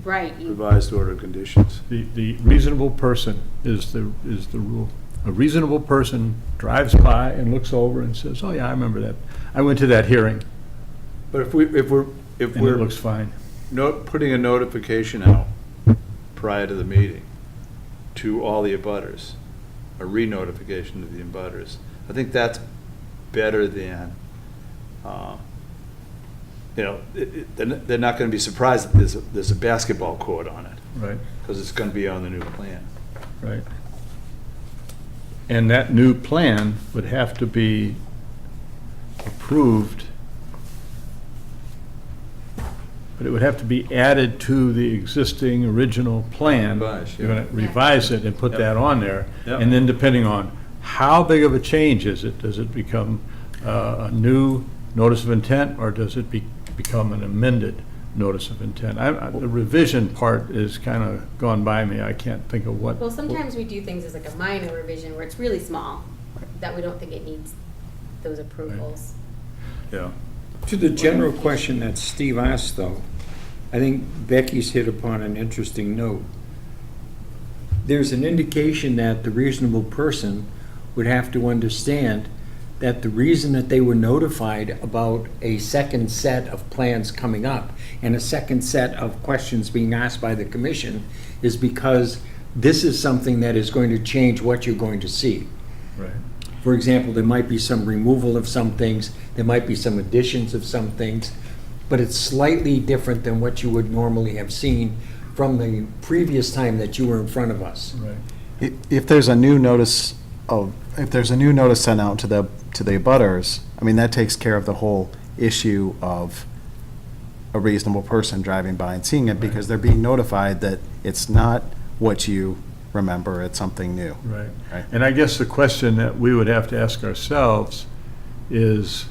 Right, order of conditions? The reasonable person is the rule. A reasonable person drives by and looks over and says, oh yeah, I remember that. I went to that hearing, But if we're and it looks fine. putting a notification out prior to the meeting to all the abutters, a re-notification to the abutters, I think that's better than you know, they're not gonna be surprised that there's a basketball court on it, Right, because it's gonna be on the new plan. right. And that new plan would have to be approved, but it would have to be added to the existing original plan. Revise, You're yeah. going to revise it and put Yep. that on there. Yep. And then depending on how big of a change is it, does it become a new notice of intent, or does it become an amended notice of intent? The revision part is kind of gone by me. I can't think of what. Well, sometimes we do things as like a minor revision where it's really small, that we don't think it needs those approvals. Yeah. To the general question that Steve asked, though, I think Becky's hit upon an interesting note. There's an indication that the reasonable person would have to understand that the reason that they were notified about a second set of plans coming up and a second set of questions being asked by the commission is because this is something that is going to change what you're going to see. Right. For example, there might be some removal of some things, there might be some additions of some things, but it's slightly different than what you would normally have seen from the previous time that you were in front of us. Right. If there's a new notice sent out to the abutters, I mean, that takes care of the whole issue of a reasonable person driving by and seeing it, because they're being notified that it's not what you remember, it's something new. Right. Right. And I guess the question that we would have to ask ourselves is,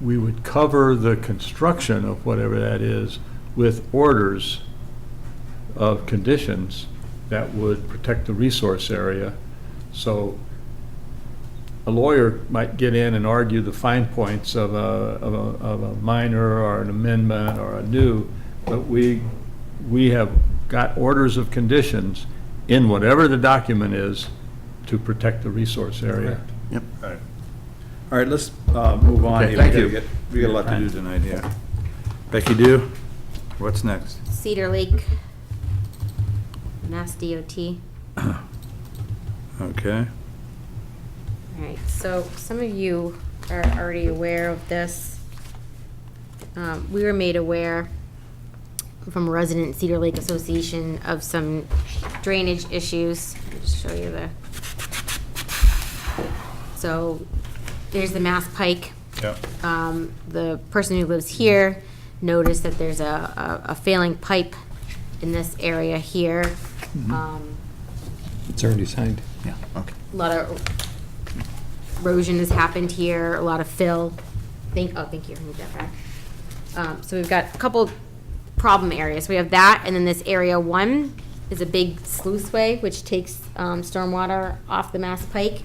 we would cover the construction of whatever that is with orders of conditions that would protect the resource area. So a lawyer might get in and argue the fine points of a minor or an amendment or a new, but we have got orders of conditions in whatever the document is to protect the resource area. Yep. All right, let's move on. Okay, here. thank We you. gotta we got a lot to do tonight here. Becky Do, what's next? Cedar Leak, Mass DOT. Okay. All right, so some of you are already aware of this. We were made aware from a resident in Cedar Lake Association of some drainage issues. Let me just show you so there's the Mass Pike. Yep. The person who lives here noticed that there's a failing pipe in this area here. It's already signed. Yeah, okay. A lot of erosion has happened here, a lot of fill. Thank you, move that back. So we've got a couple problem areas. We have that, and then this area 1 is a big sluiceway, which takes stormwater off the Mass Pike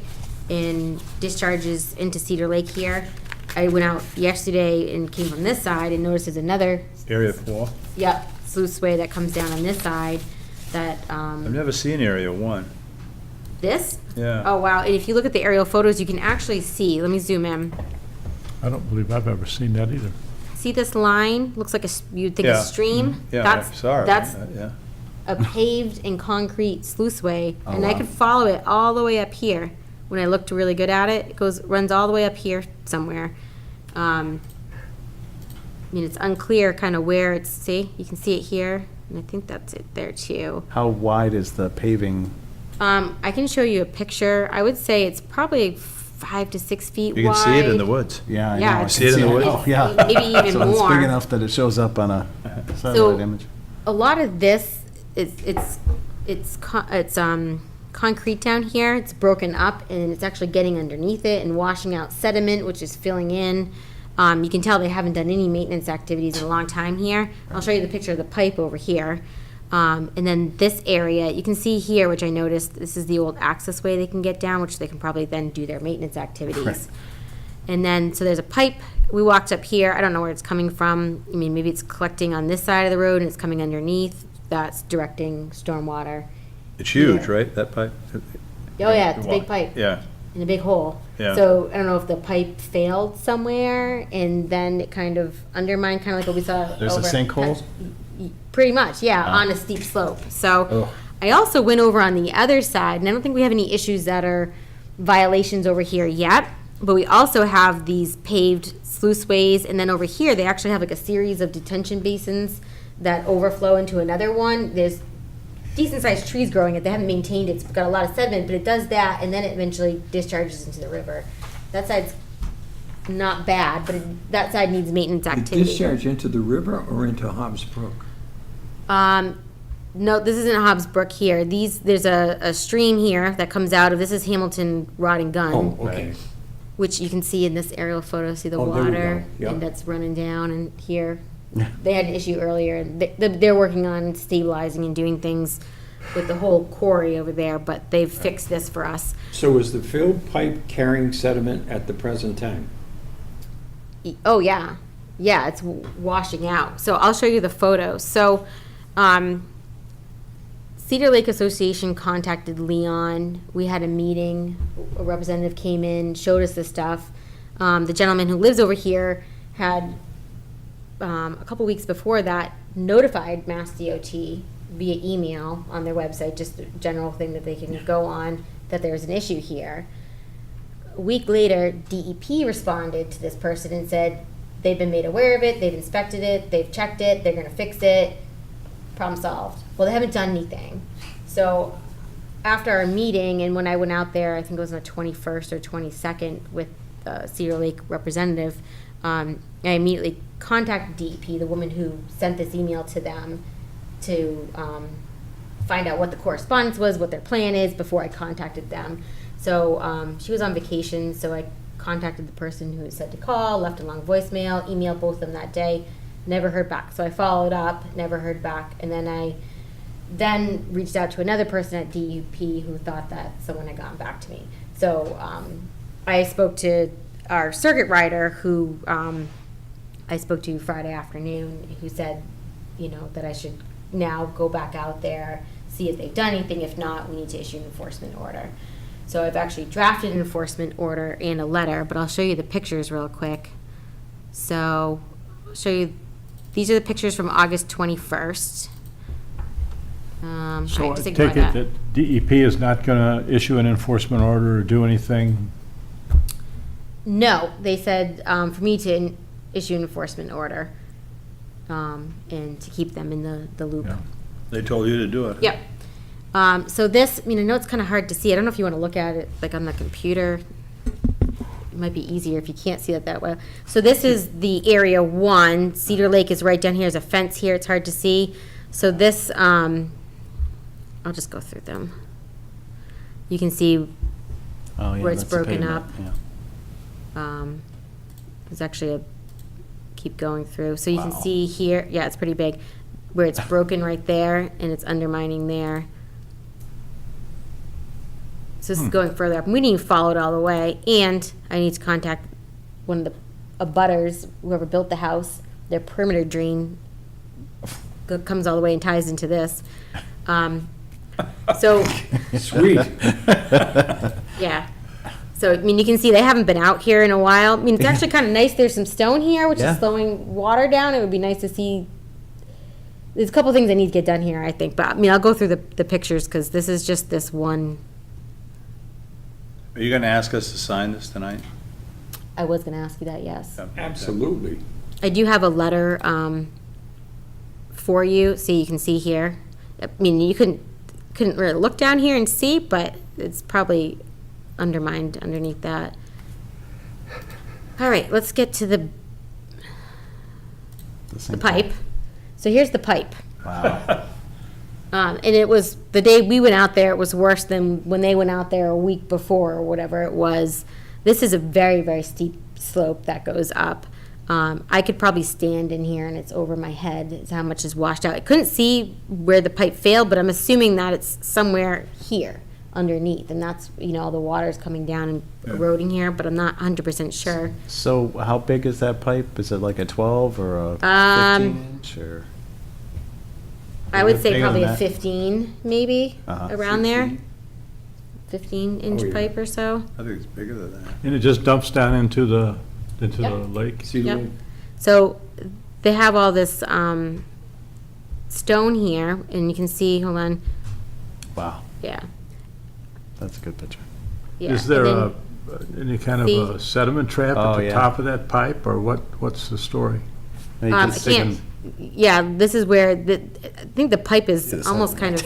and discharges into Cedar Lake here. I went out yesterday and came from this side and noticed there's another, Area 4? yep, sluiceway that comes down on this side that, I've never seen Area 1. this? Yeah. Oh, wow, and if you look at the aerial photos, you can actually see, let me zoom in. I don't believe I've ever seen that either. See this line? Looks like you'd think Yeah. a stream? Yeah, I That's- saw it. That's Yeah. a paved and concrete sluiceway, Oh, and I wow. could follow it all the way up here. When I looked really good at it, runs all the way up here somewhere. I mean, it's unclear kind of where it's, see, you can see it here, and I think that's it there too. How wide is the paving? I can show you a picture. I would say it's probably 5 to 6 feet wide. You can see it in the woods. Yeah, I know. Yeah, I it's- See it in the woods? Oh, yeah. Maybe even So it's more. big enough that it shows up on a satellite image. A lot of this it's concrete down here. It's broken up and it's actually getting underneath it and washing out sediment, which is filling in. You can tell they haven't done any maintenance activities in a long time here. I'll show you the picture of the pipe over here. And then this area, you can see here, which I noticed, this is the old access way they can get down, which they can probably then do their maintenance activities. Right. And then, so there's a pipe. We walked up here. I don't know where it's coming from. I mean, maybe it's collecting on this side of the road and it's coming underneath. That's directing stormwater. It's huge, right, that pipe? Oh, yeah, it's a big pipe. Yeah. In a big hole. Yeah. So I don't know if the pipe failed somewhere and then it kind of undermined, kind of like what we saw. There's a over- sinkhole? Pretty much, yeah, on a steep slope. So I also went over on the other side, and I don't think we have any issues that are violations over here yet. But we also have these paved sluiceways, and then over here, they actually have like a series of detention basins that overflow into another one. There's decent-sized trees growing it. They haven't maintained it. It's got a lot of sediment, but it does that, and then it eventually discharges into the river. That side's not bad, but that side needs maintenance The activity. discharge into the river or into Hobbs Brook? No, this isn't Hobbs Brook here. There's a stream here that comes out of, this is Hamilton Rod and Gun. Oh, okay. Which you can see in this aerial photo, see the Oh, there we water, go. Yep. and that's running down, and here. They had an issue earlier, and they're working on stabilizing and doing things with the whole quarry over there, but they've fixed this for us. So is the filled pipe carrying sediment at the present time? Oh, yeah. Yeah, it's washing out. So I'll show you the photos. So, Cedar Lake Association contacted Leon. We had a meeting. A representative came in, showed us the stuff. The gentleman who lives over here had, a couple weeks before that, notified Mass DOT via email on their website, just a general thing that they can go on, that there's an issue here. A week later, DEP responded to this person and said they've been made aware of it, they've inspected it, they've checked it, they're gonna fix it, problem solved. Well, they haven't done anything. So after our meeting, and when I went out there, I think it was on the 21st or 22nd with the Cedar Lake representative, I immediately contacted DEP, the woman who sent this email to them, to find out what the correspondence was, what their plan is, before I contacted them. So she was on vacation, so I contacted the person who said to call, left a long voicemail, emailed both of them that day, never heard back. So I followed up, never heard back, and then I reached out to another person at DEP who thought that someone had gotten back to me. So I spoke to our circuit rider who I spoke to Friday afternoon, who said, that I should now go back out there, see if they've done anything. If not, we need to issue an enforcement order. So I've actually drafted an enforcement order and a letter, but I'll show you the pictures real quick. So I'll show you, these are the pictures from August 21st. So I just take ignore it that DEP is not going to issue an enforcement order or do anything? No, they said for me to issue an enforcement order and to keep them in the loop. Yeah. They told you to do it. Yep. So this, I know it's kind of hard to see. I don't know if you want to look at it like on the computer. It might be easier if you can't see it that way. So this is the area 1. Cedar Lake is right down here. There's a fence here. It's hard to see. So this, I'll just go through them. You can see where it's broken up. There's actually keep going through. So you can see here, yeah, it's pretty big, where it's broken right there and it's undermining there. So this is going further up. We need to follow it all the way, and I need to contact one of the abutters, whoever built the house. Their perimeter drain comes all the way and ties into this. So Sweet. yeah. So, you can see they haven't been out here in a while. It's actually kind of nice. There's some stone here, which is slowing water down. It would be nice to see. There's a couple things I need to get done here, I think. But, I'll go through the pictures because this is just this one. Are you gonna ask us to sign this tonight? I was going to ask you that, yes. Absolutely. I do have a letter for you, so you can see here. You couldn't really look down here and see, but it's probably undermined underneath that. All right, let's get to the pipe. So here's the pipe. Wow. And it was, the day we went out there, it was worse than when they went out there a week before or whatever it was. This is a very, very steep slope that goes up. I could probably stand in here and it's over my head. It's how much is washed out. I couldn't see where the pipe failed, but I'm assuming that it's somewhere here underneath, and that's, all the water's coming down and eroding here, but I'm not 100% sure. So how big is that pipe? Is it like a 12 or a 15-inch or? I would say Bigger probably than a that? 15, maybe, around there. 15-inch Oh, yeah. pipe or so. I think it's bigger than that. And it just dumps down into the Yep. lake? Yep. So they have all this stone here, and you can see, hold on, Wow, yeah. that's a good picture. Yeah. Is there and then- any kind of See? a sediment trap Oh, at the yeah. top of that pipe, or what's the story? They I just- can't, yeah, this is where, I think the pipe is almost kind of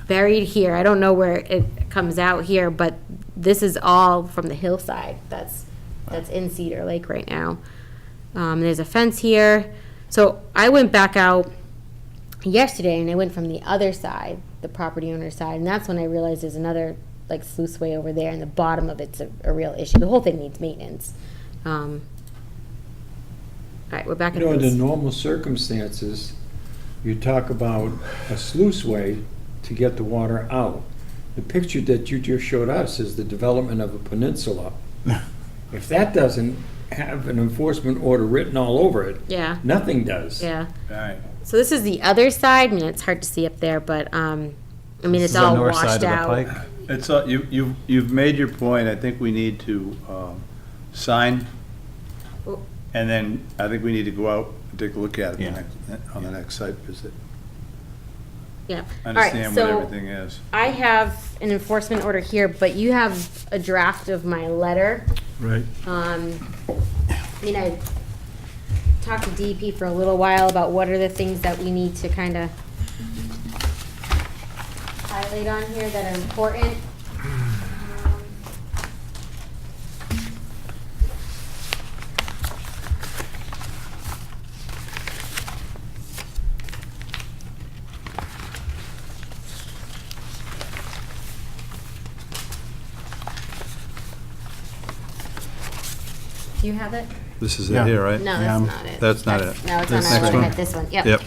buried here. I don't know where it comes out here, but this is all from the hillside that's in Cedar Lake right now. There's a fence here. So I went back out yesterday and I went from the other side, the property owner's side, and that's when I realized there's another like sluiceway over there and the bottom of it's a real issue. The whole thing needs maintenance. All right, we're back You at know, this. under normal circumstances, you talk about a sluiceway to get the water out. The picture that you just showed us is the development of a peninsula. If that doesn't have an enforcement order written all over it, Yeah. nothing does. Yeah. All right. So this is the other side. I mean, it's hard to see up there, but I mean, This it's is the all north side washed of the out. pike. It's, you've made your point. I think we need to sign, Oh. and then I think we need to go out and take a look at it Yeah. on the next site visit. Yeah. All right. Understand what So everything is. I have an enforcement order here, but you have a draft of my letter. Right. I mean, I talked to DEP for a little while about what are the things that we need to kind of highlight on here that are important. Do you have it? This is Yeah. it here, right? No, Yeah, that's not it. That's not it. No, it's on This our next letterhead, one? this one, yep. Yep.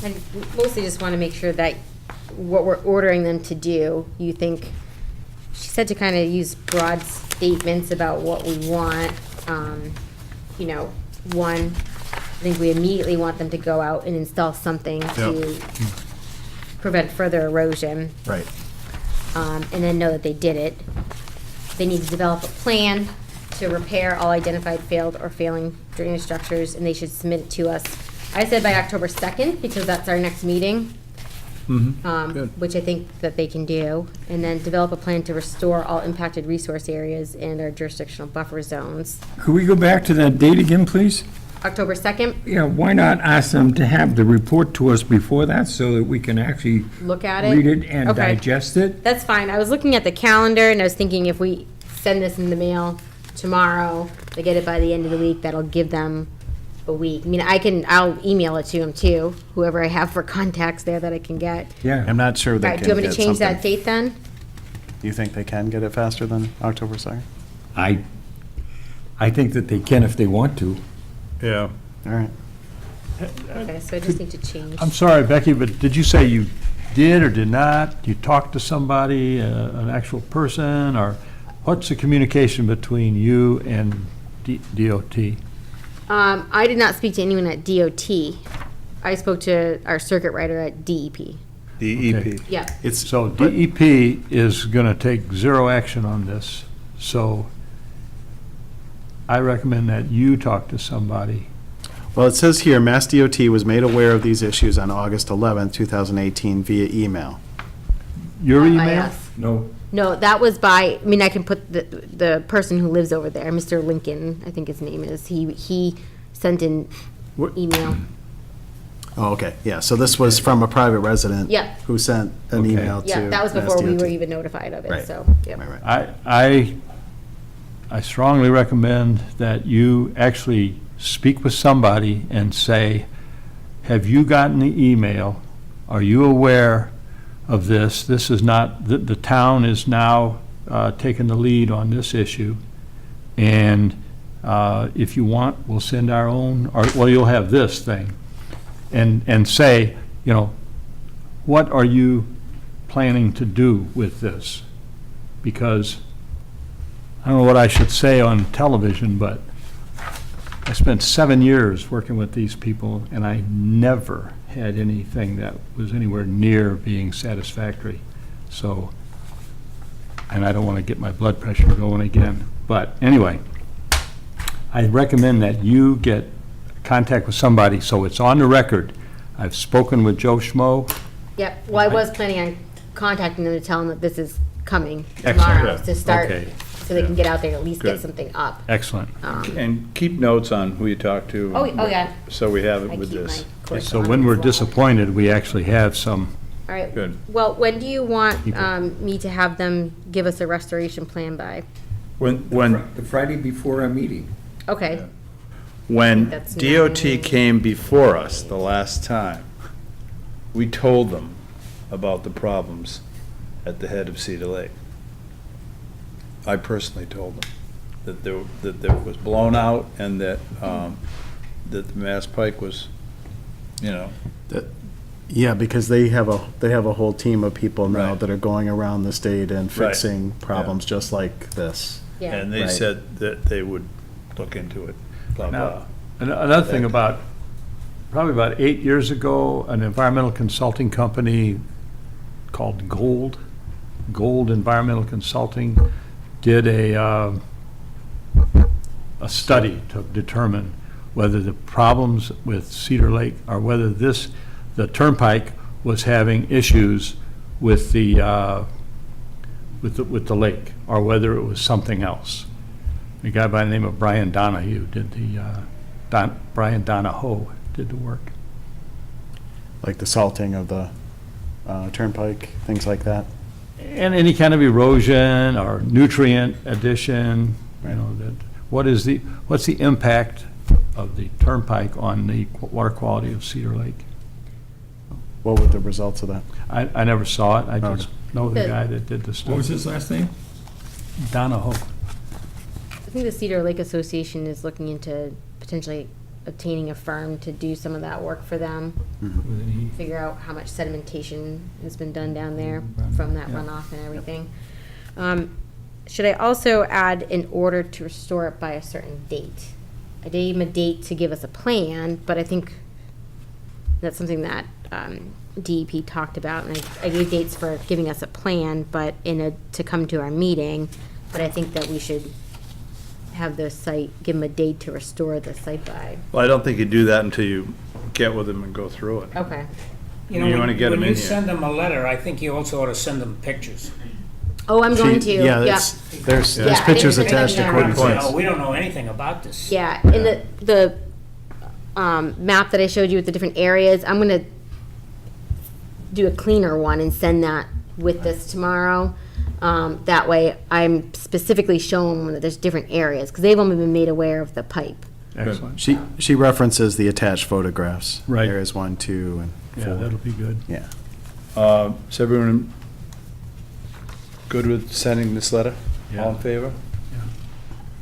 I mostly just want to make sure that what we're ordering them to do, you think, she said to kind of use broad statements about what we want. You know, one, I think we immediately want them to go out and install something to prevent further erosion. Right. And then know that they did it. They need to develop a plan to repair all identified failed or failing drainage structures, and they should submit it to us. I said by October 2nd, because that's our next meeting, Good. which I think that they can do. And then develop a plan to restore all impacted resource areas and our jurisdictional buffer zones. Could we go back to that date again, please? October 2nd, Yeah, why not ask them to have the report to us before that so that we can actually look at it. read it and Okay. digest it? That's fine. I was looking at the calendar and I was thinking if we send this in the mail tomorrow, they get it by the end of the week, that'll give them a week. I mean, I'll email it to them too, whoever I have for contacts there that I can get. Yeah. I'm not sure All they right, can do you want me to get change that something. date then? Do you think they can get it faster than October 2nd? I think that they can if they want to. Yeah. All right. Okay, so I just need to change. I'm sorry, Becky, but did you say you did or did not? You talked to somebody, an actual person, or what's the communication between you and DOT? I did not speak to anyone at DOT. I spoke to our circuit writer at DEP. DEP. Yeah. So DEP is going to take zero action on this, so I recommend that you talk to somebody. Well, it says here, Mass DOT was made aware of these issues on August 11th, 2018 via email. Your Not by email? us. No. No, that was by, I mean, I can put the person who lives over there, Mr. Lincoln, I think his name is. He sent an What- email. Oh, okay, yeah, so this was from a private resident. Yep. Who sent an Okay. email to Yeah, that was Mass before we DOT. were even notified of it, Right. so, yep. Right, right. I strongly recommend that you actually speak with somebody and say, have you gotten the email? Are you aware of this? This is not, the town is now taking the lead on this issue. And If you want, we'll send our own, or, well, you'll have this thing, and say, you know, what are you planning to do with this? Because I don't know what I should say on television, but I spent 7 years working with these people, and I never had anything that was anywhere near being satisfactory. So, and I don't want to get my blood pressure going again. But anyway, I recommend that you get contact with somebody, so it's on the record. I've spoken with Joe Schmo. Yep, well, I was planning on contacting them to tell them that this is coming Excellent. tomorrow, Yeah. to start, Okay. so they can get out there and at least get Good. something up. Excellent. And keep notes on who you talk to. Oh, yeah. So we have I it with keep this. my So when we're disappointed, we actually have some, All right. Good. Well, when do you want People. me to have them give us a restoration plan by? When The Friday before our meeting. Okay, When That's DOT 9. came before us the last time, we told them about the problems at the head of Cedar Lake. I personally told them that there was blown out and that the Mass Pike was, you know, Yeah, because they have a whole team of people now Right. that are going around the state and Right. fixing problems just like this. yeah. and they Right. said that they would look into it, blah, blah. now, another thing about, probably about 8 years ago, an environmental consulting company called Gold Environmental Consulting, did a study to determine whether the problems with Cedar Lake, or whether the Turnpike was having issues with the lake, or whether it was something else. A guy by the name of Brian Donahue did Brian Donahoe did the work. Like the salting of the turnpike, things like that. And any kind of erosion or nutrient addition, you know, what's the impact of the Turnpike on the water quality of Cedar Lake? What were the results of that? I never saw it, I Okay. just know the The- guy that did the study. What was his last name? Donahoe. I think the Cedar Lake Association is looking into potentially obtaining a firm to do some of that work for them, figure out how much sedimentation has been done down there from that Yeah. runoff and everything. Should I also add in order to restore it by a certain date? I gave him a date to give us a plan, but I think that's something that DEP talked about, and I gave dates for giving us a plan, but to come to our meeting, but I think that we should have the site, give them a date to restore the site by. Well, I don't think you do that until you get with them and go through it. Okay. You know, You wanna get 'em when in you here. send them a letter, I think you also ought to send them pictures. Oh, I'm going to, Yeah, yeah. there's Yeah, pictures I didn't attached think to of that. Quinn Say, points. oh, we don't know anything about this. Yeah, in the map that I showed you with the different areas, I'm gonna do a cleaner one and send that with this tomorrow. That way, I'm specifically showing them that there's different areas, because they've only been made aware of the pipe. Excellent. She references the attached photographs. Right. Areas 1, 2, and Yeah, 4. that'll be good. Yeah. Is everyone good with sending this letter? All in Yeah. favor?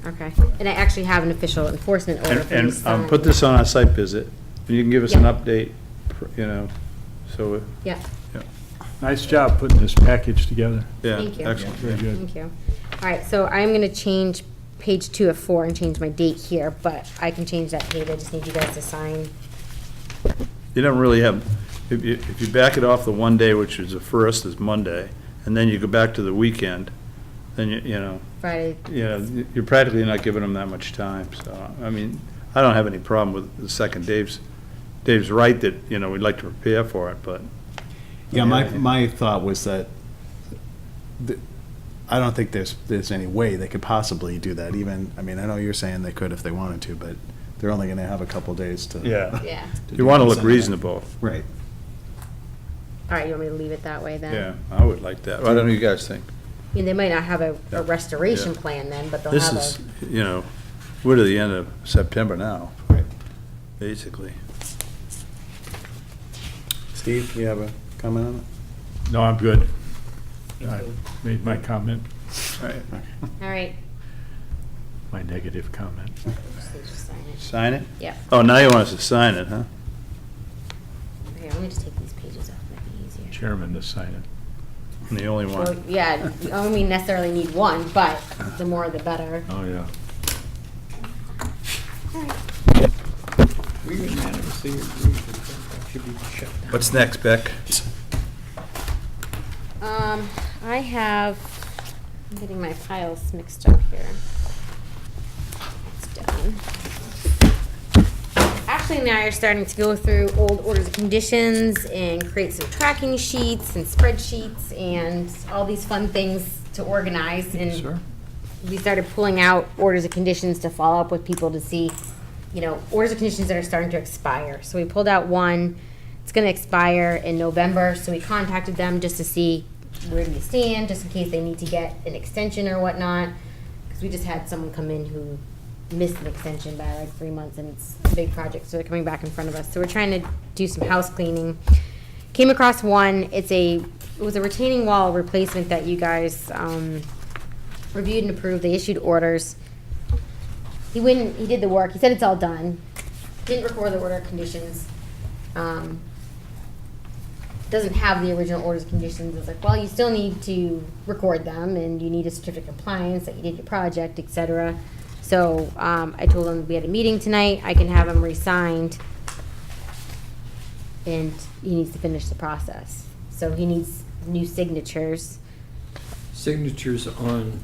Okay. And I actually have an official enforcement order for you to And sign. put this on our site visit, and you can give us an Yeah. update, you know, so, Yeah, Nice job putting this package together. yeah, Thank you. excellent. Very good. thank you. All right, so I'm gonna change page 2 of 4 and change my date here, but I can change that page, I just need you guys to sign. You don't really have, if you back it off the one day, which is the first, is Monday, and then you go back to the weekend, then you know, Friday, you're practically not giving them that much time, so, I mean, I don't have any problem with the second. Dave's right that, you know, we'd like to prepare for it, but. Yeah, my thought was that I don't think there's any way they could possibly do that even, I mean, I know you're saying they could if they wanted to, but they're only gonna have a couple days to. Yeah. yeah. You want to look something. reasonable. Right. All right, you want me to leave it that way then? Yeah, I would like that. I don't know, you guys think? I mean, they might not have a restoration plan then, but they'll This have is, you know, we're to the end of September now, Right. basically. Steve, you have a comment on it? No, I'm good. I made my comment. Right. All right. my negative comment. Just sign it. Sign it? Yeah. Oh, now you want us to sign it, huh? Here, let me just take these pages off, might be easier. Chairman to sign it. I'm the only Well, one. yeah, you only necessarily need one, but the more the better. Oh, yeah. We unanimously agree that that should be shut down. What's next, Beck? I have, I'm getting my files mixed up here. It's done. Ashley and I are starting to go through old orders of conditions and create some tracking sheets and spreadsheets and all these fun things to organize. And we started pulling out orders of conditions to follow up with people to see, you know, orders of conditions that are starting to expire. So we pulled out one. It's going to expire in November, so we contacted them just to see where do we stand, just in case they need to get an extension or whatnot. Because we just had someone come in who missed an extension by like 3 months, and it's a big project, so they're coming back in front of us. So we're trying to do some house cleaning. Came across one. It was a retaining wall replacement that you guys reviewed and approved. They issued orders. He did the work. He said it's all done. Didn't record the order of conditions. Doesn't have the original orders of conditions. It's like, well, you still need to record them, and you need a certificate of compliance that you did your project, etc. So I told him we had a meeting tonight. I can have him re-signed, and he needs to finish the process. So he needs new signatures. Signatures on,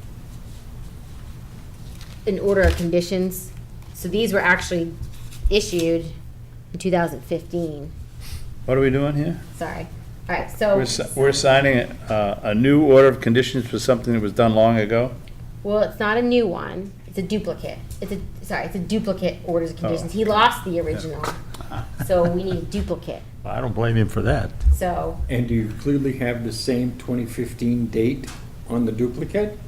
An order of conditions. So these were actually issued in 2015. What are we doing here? Sorry. All right, so. We're signing a new order of conditions for something that was done long ago? Well, it's not a new one. It's a duplicate. It's a duplicate orders of conditions. He lost the original, so we need a duplicate. I don't blame him for that. So, and do you clearly have the same 2015 date on the duplicate?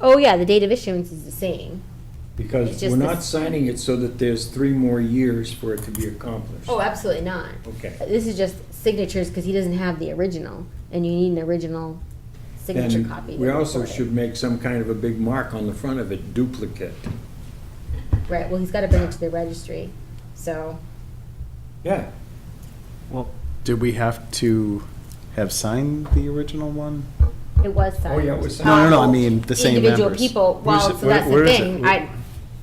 oh yeah, the date of issuance is the same. It's Because just we're not this- signing it so that there's 3 more years for it to be accomplished. Oh, absolutely not. Okay. This is just signatures because he doesn't have the original, and you need an original signature Then copy. to we also record it. should make some kind of a big mark on the front of it, duplicate. Right. Well, he's got to bring it to the registry. So. Yeah. Well, did we have to have signed the original one? It was signed. Oh, yeah, it was signed. No, I mean the same Individual members. people, well, Where's it- so that's where the is it? thing.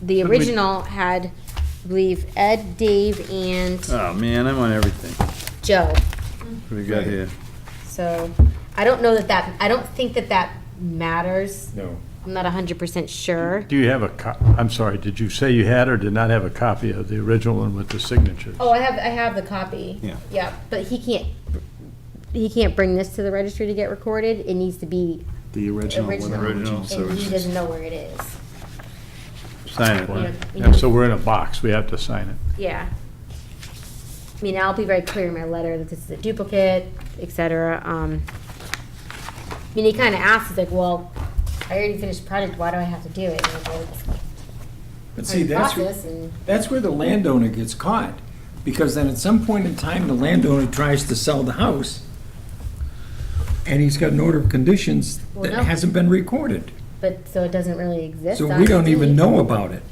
The original had, I believe, Ed, Dave, and Oh, man, I'm on everything. Joe. What do we got here? So, I don't know I don't think that matters. No. I'm not 100% sure. Do you have I'm sorry, did you say you had or did not have a copy of the original one with the signatures? Oh, I have the copy. Yeah. Yeah, but he can't bring this to the registry to get recorded. It needs to be The original one. Original, so and he it's- doesn't know where it is. Sign it. You know, Yeah, so we're in a box, we have to sign it. Yeah. I mean, I'll be very clear in my letter that this is a duplicate, et cetera. I mean, he kind of asked, he's like, well, I already finished the project, why do I have to do it? And I'm like, well, But it's see, part of the that's, process, and that's where the landowner gets caught. Because then at some point in time, the landowner tries to sell the house, and he's got an order of conditions Well, that no. hasn't been recorded. but, so it doesn't really exist. So on we the don't even deed. know about it.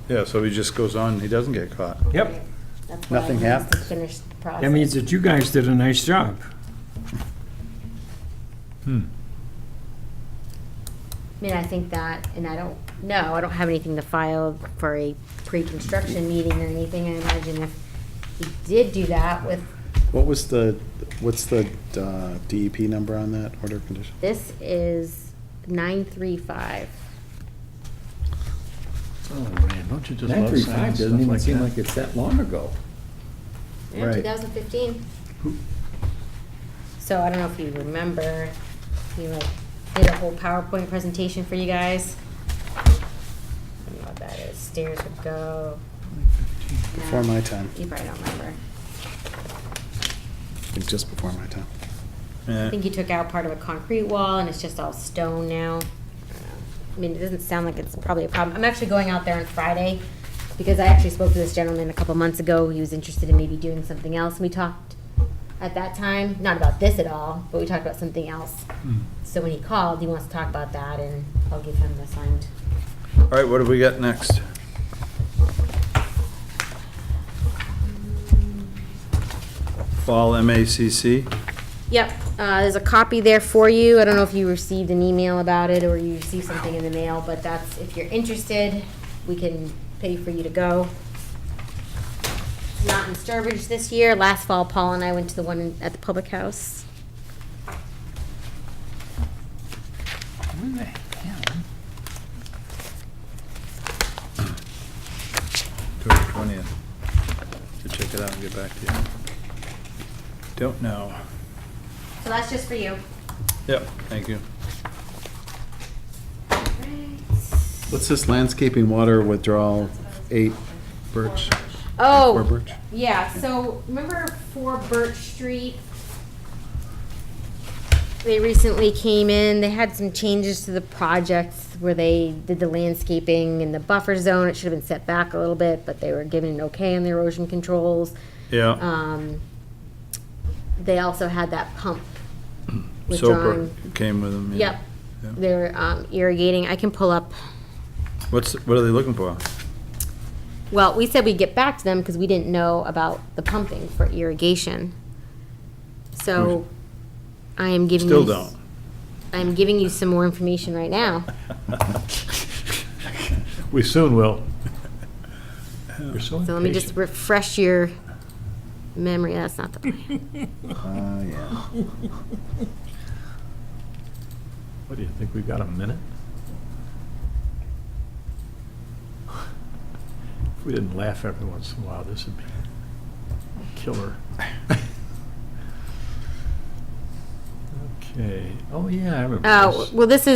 Yeah, so he just goes on, he doesn't get caught. Yep. That's why Nothing he has to happens. finish the process. That means that you guys did a nice job. I mean, I think that, and I don't have anything to file for a pre-construction meeting or anything. I imagine if he did do that with, What's the DEP number on that order of condition? this is 935. Oh, man, don't you just love 935 signing doesn't stuff even like seem that? like it's that long ago. Yeah, Right. 2015. So I don't know if you remember, he like did a whole PowerPoint presentation for you guys. I don't know what that is. Stairs would go. Before my time. You probably don't remember. It's just before my time. I think you took out part of a concrete wall and it's just all stone now. I don't know. I mean, it doesn't sound like it's probably a problem. I'm actually going out there on Friday because I actually spoke to this gentleman a couple months ago. He was interested in maybe doing something else. And we talked at that time, not about this at all, but we talked about something else. So when he called, he wants to talk about that, and I'll give him the signed All right, what do we got next? Fall MACC? Yep, there's a copy there for you. I don't know if you received an email about it or you received something in the mail, but that's, if you're interested, we can pay for you to go. It's not in Sturbridge this year. Last fall, Paul and I went to the one at the Public House. October 20th. To check it out and get back to you. Don't know. So that's just for you. Yep, thank you. What's this landscaping water withdrawal 8 Birch? Oh, 4 Birch? yeah, so remember 4 Birch Street? They recently came in, they had some changes to the projects where they did the landscaping in the buffer zone. It should have been set back a little bit, but they were given an okay on the erosion controls. Yeah. They also had that pump Soper withdrawing. came with them. yeah. Yep, Yeah. they're irrigating. I can pull up, What are they looking for? well, we said we'd get back to them because we didn't know about the pumping for irrigation. So I am giving you. Still don't. I'm giving you some more information right now. We soon will. You're so So let me just impatient. refresh your memory. That's not the plan. Yeah. What do you think, we've got a minute? If we didn't laugh every once in a while, this would be killer. Okay, oh yeah, I remember Oh, this. well, this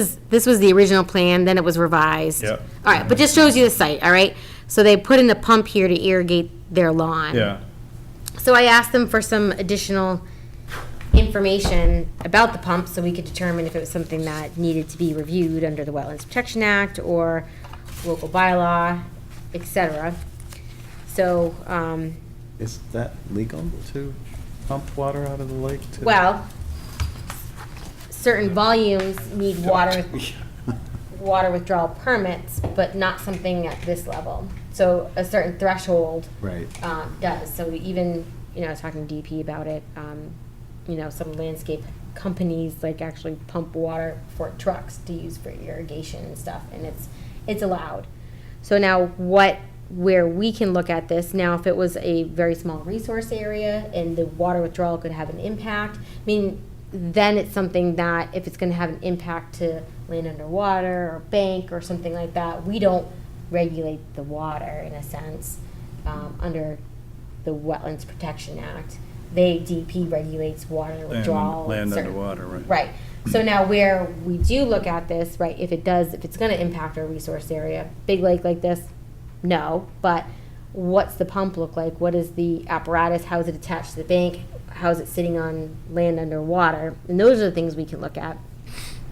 was the original plan, then it was revised. Yep. All right, but just shows you the site, all right? So they put in the pump here to irrigate their lawn. Yeah. So I asked them for some additional information about the pump so we could determine if it was something that needed to be reviewed under the Wetlands Protection Act or local bylaw, et cetera. So, Is that legal to pump water out of the lake too? well, certain volumes need water withdrawal permits, but not something at this level. So a certain threshold Right. does. So even, I was talking to DP about it, some landscape companies like actually pump water for trucks to use for irrigation and stuff, and it's allowed. So now where we can look at this, now if it was a very small resource area and the water withdrawal could have an impact, then it's something that if it's gonna have an impact to land underwater or bank or something like that, we don't regulate the water in a sense, under the Wetlands Protection Act. DEP regulates water withdrawal. Land certain- underwater, right. Right. So now where we do look at this, right, if it's gonna impact our resource area, big lake like this, no, but what's the pump look like? What is the apparatus? How is it attached to the bank? How is it sitting on land underwater? And those are the things we can look at.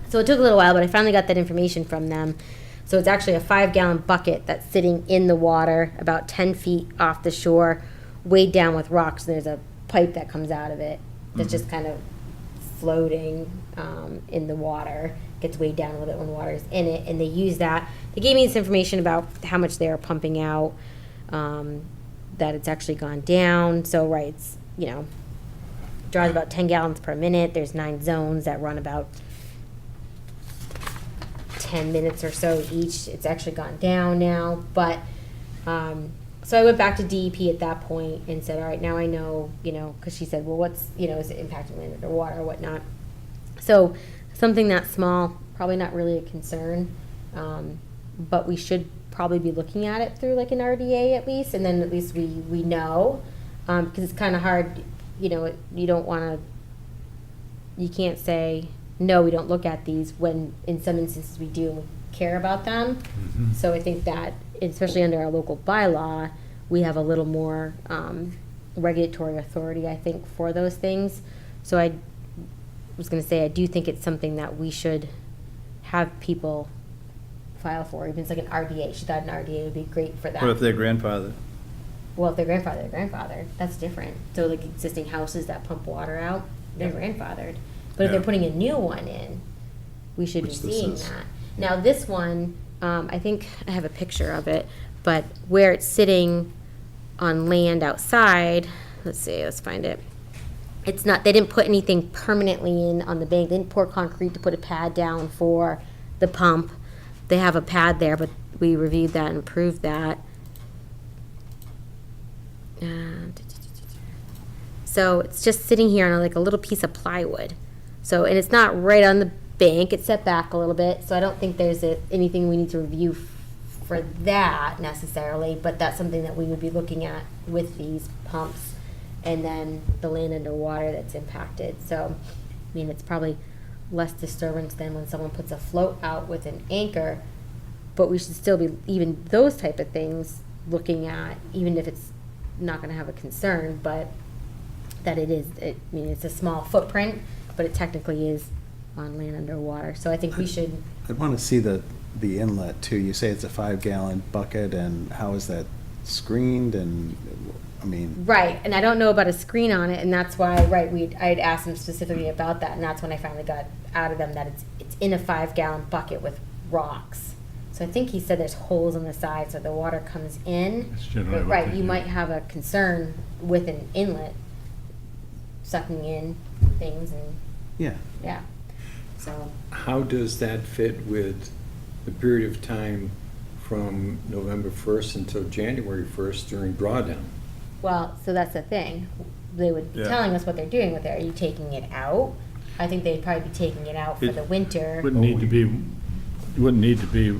So it took a little while, but I finally got that information from them. So it's actually a 5-gallon bucket that's sitting in the water about 10 feet off the shore, weighed down with rocks. There's a pipe that comes out of it that's just kind of floating in the water, gets weighed down a little bit when water's in it, and they use that. They gave me this information about how much they are pumping out, that it's actually gone down. So, right, it's, draws about 10 gallons per minute. There's 9 zones that run about 10 minutes or so each. It's actually gone down now, but so I went back to DEP at that point and said, all right, now I know, because she said, well, what's, is it impacting land underwater or whatnot? So something that small, probably not really a concern, but we should probably be looking at it through like an RDA at least, and then at least we know, because it's kind of hard, you don't want to, you can't say, no, we don't look at these when in some instances we do care about them. Mm-hmm. So I think that, especially under our local bylaw, we have a little more regulatory authority, I think, for those things. So I was going to say, I do think it's something that we should have people file for, even if it's like an RDA. She thought an RDA would be great for that. What if they're grandfathered? Well, if they're grandfathered, that's different. So like existing houses that pump water out, they're grandfathered. But if they're Yeah. putting a new one in, we should Which be this seeing is. that. Now, this one I think I have a picture of it, but where it's sitting on land outside, let's find it. It's not, they didn't put anything permanently in on the bank. They didn't pour concrete to put a pad down for the pump. They have a pad there, but we reviewed that and approved that. So it's just sitting here on like a little piece of plywood. So, and it's not right on the bank, it's set back a little bit, so I don't think there's anything we need to review for that necessarily, but that's something that we would be looking at with these pumps, and then the land underwater that's impacted. So, I mean, it's probably less disturbance than when someone puts a float out with an anchor, but we should still be, even those type of things, looking at, even if it's not gonna have a concern, but that I mean, it's a small footprint, but it technically is on land underwater. So I think we should. I'd want to see the inlet too. You say it's a 5-gallon bucket, and how is that screened? And I mean, Right, and I don't know about a screen on it, and that's why, right, I had asked them specifically about that, and that's when I finally got out of them that it's in a 5-gallon bucket with rocks. So I think he said there's holes on the side so the water comes in. That's generally But what right, they you do. might have a concern with an inlet sucking in things and, yeah. yeah, so. How does that fit with the period of time from November 1st until January 1st during drawdown? Well, so that's the thing. They would be Yeah. telling us what they're doing with it. Are you taking it out? I think they'd probably be taking it out for It the winter. Wouldn't need to be, you wouldn't need to be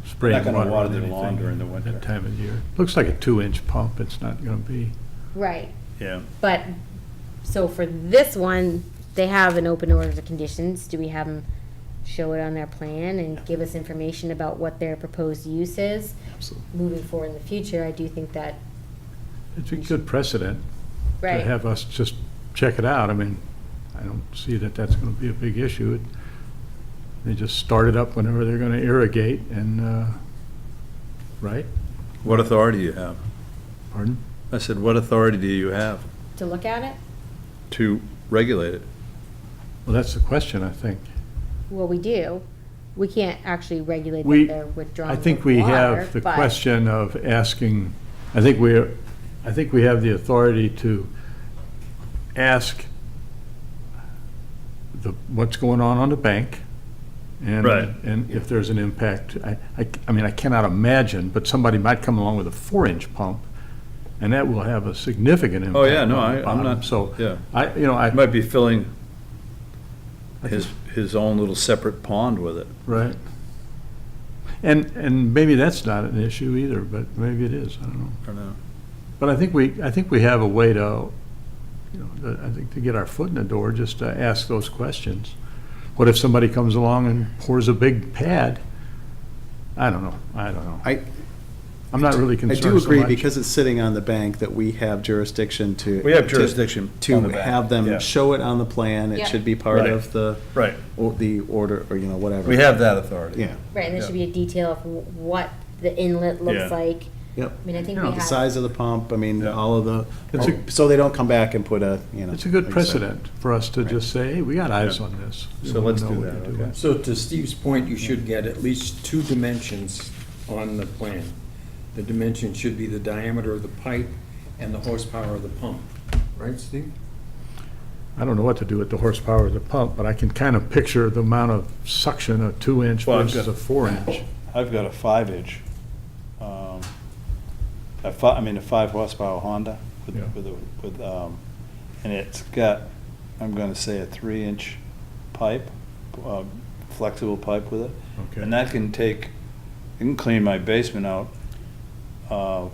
spraying Not gonna water water on their anything lawn during the winter. that time of year. Looks like a 2-inch pump, it's not gonna be. Right. Yeah. But, so for this one, they have an open order of conditions. Do we have them show it on their plan and give us information about what their proposed use is? Absolutely. Moving forward in the future, I do think that, It's a good precedent to right, have us just check it out. I mean, I don't see that that's gonna be a big issue. They just start it up whenever they're gonna irrigate and, right? What authority do you have? Pardon? I said, what authority do you have to look at it? to regulate it? Well, that's the question, I think. Well, we do. We can't actually regulate We- that they're withdrawing I think the we water, have the but- question of asking, I think we have the authority to ask what's going on the bank. And, Right. and if there's an impact. I mean, I cannot imagine, but somebody might come along with a 4-inch pump, and that will have a significant impact. Oh, yeah, no, on the I'm bottom. not, So, yeah. I He might be filling I his own little separate pond with it. right. And maybe that's not an issue either, but maybe it is, I don't know. I don't know. But I think we have a way to, I think to get our foot in the door, just to ask those questions. What if somebody comes along and pours a big pad? I don't know. I'm not really I concerned do so agree, much. because it's sitting on the bank, that we have jurisdiction to. We have jurisdiction To on the bank, have them yeah. show it on the plan. It Yeah. should be part Right. of the. Right. Or the order, or, whatever. We have that authority. Yeah. Right, and there Yeah. should be a detail of what the inlet looks Yeah. like. Yep. I mean, I think You we know, The have. size of the pump, I mean, Yeah. all of the, It's a- so they don't come back and put a, It's a good like I said. precedent for us to just say, hey, we got eyes Yeah. on this. So We let's know do what that, we're doing. okay. So to Steve's point, you should get at least 2 dimensions on the plan. The dimension should be the diameter of the pipe and the horsepower of the pump. Right, Steve? Mm-hmm. I don't know what to do with the horsepower of the pump, but I can kind of picture the amount of suction a 2-inch Well, I've versus got- a 4-inch. I've got a 5-inch, a 5 horsepower Honda Yeah. and it's got, I'm gonna say a 3-inch pipe, flexible pipe with it. Okay. And that can clean my basement out of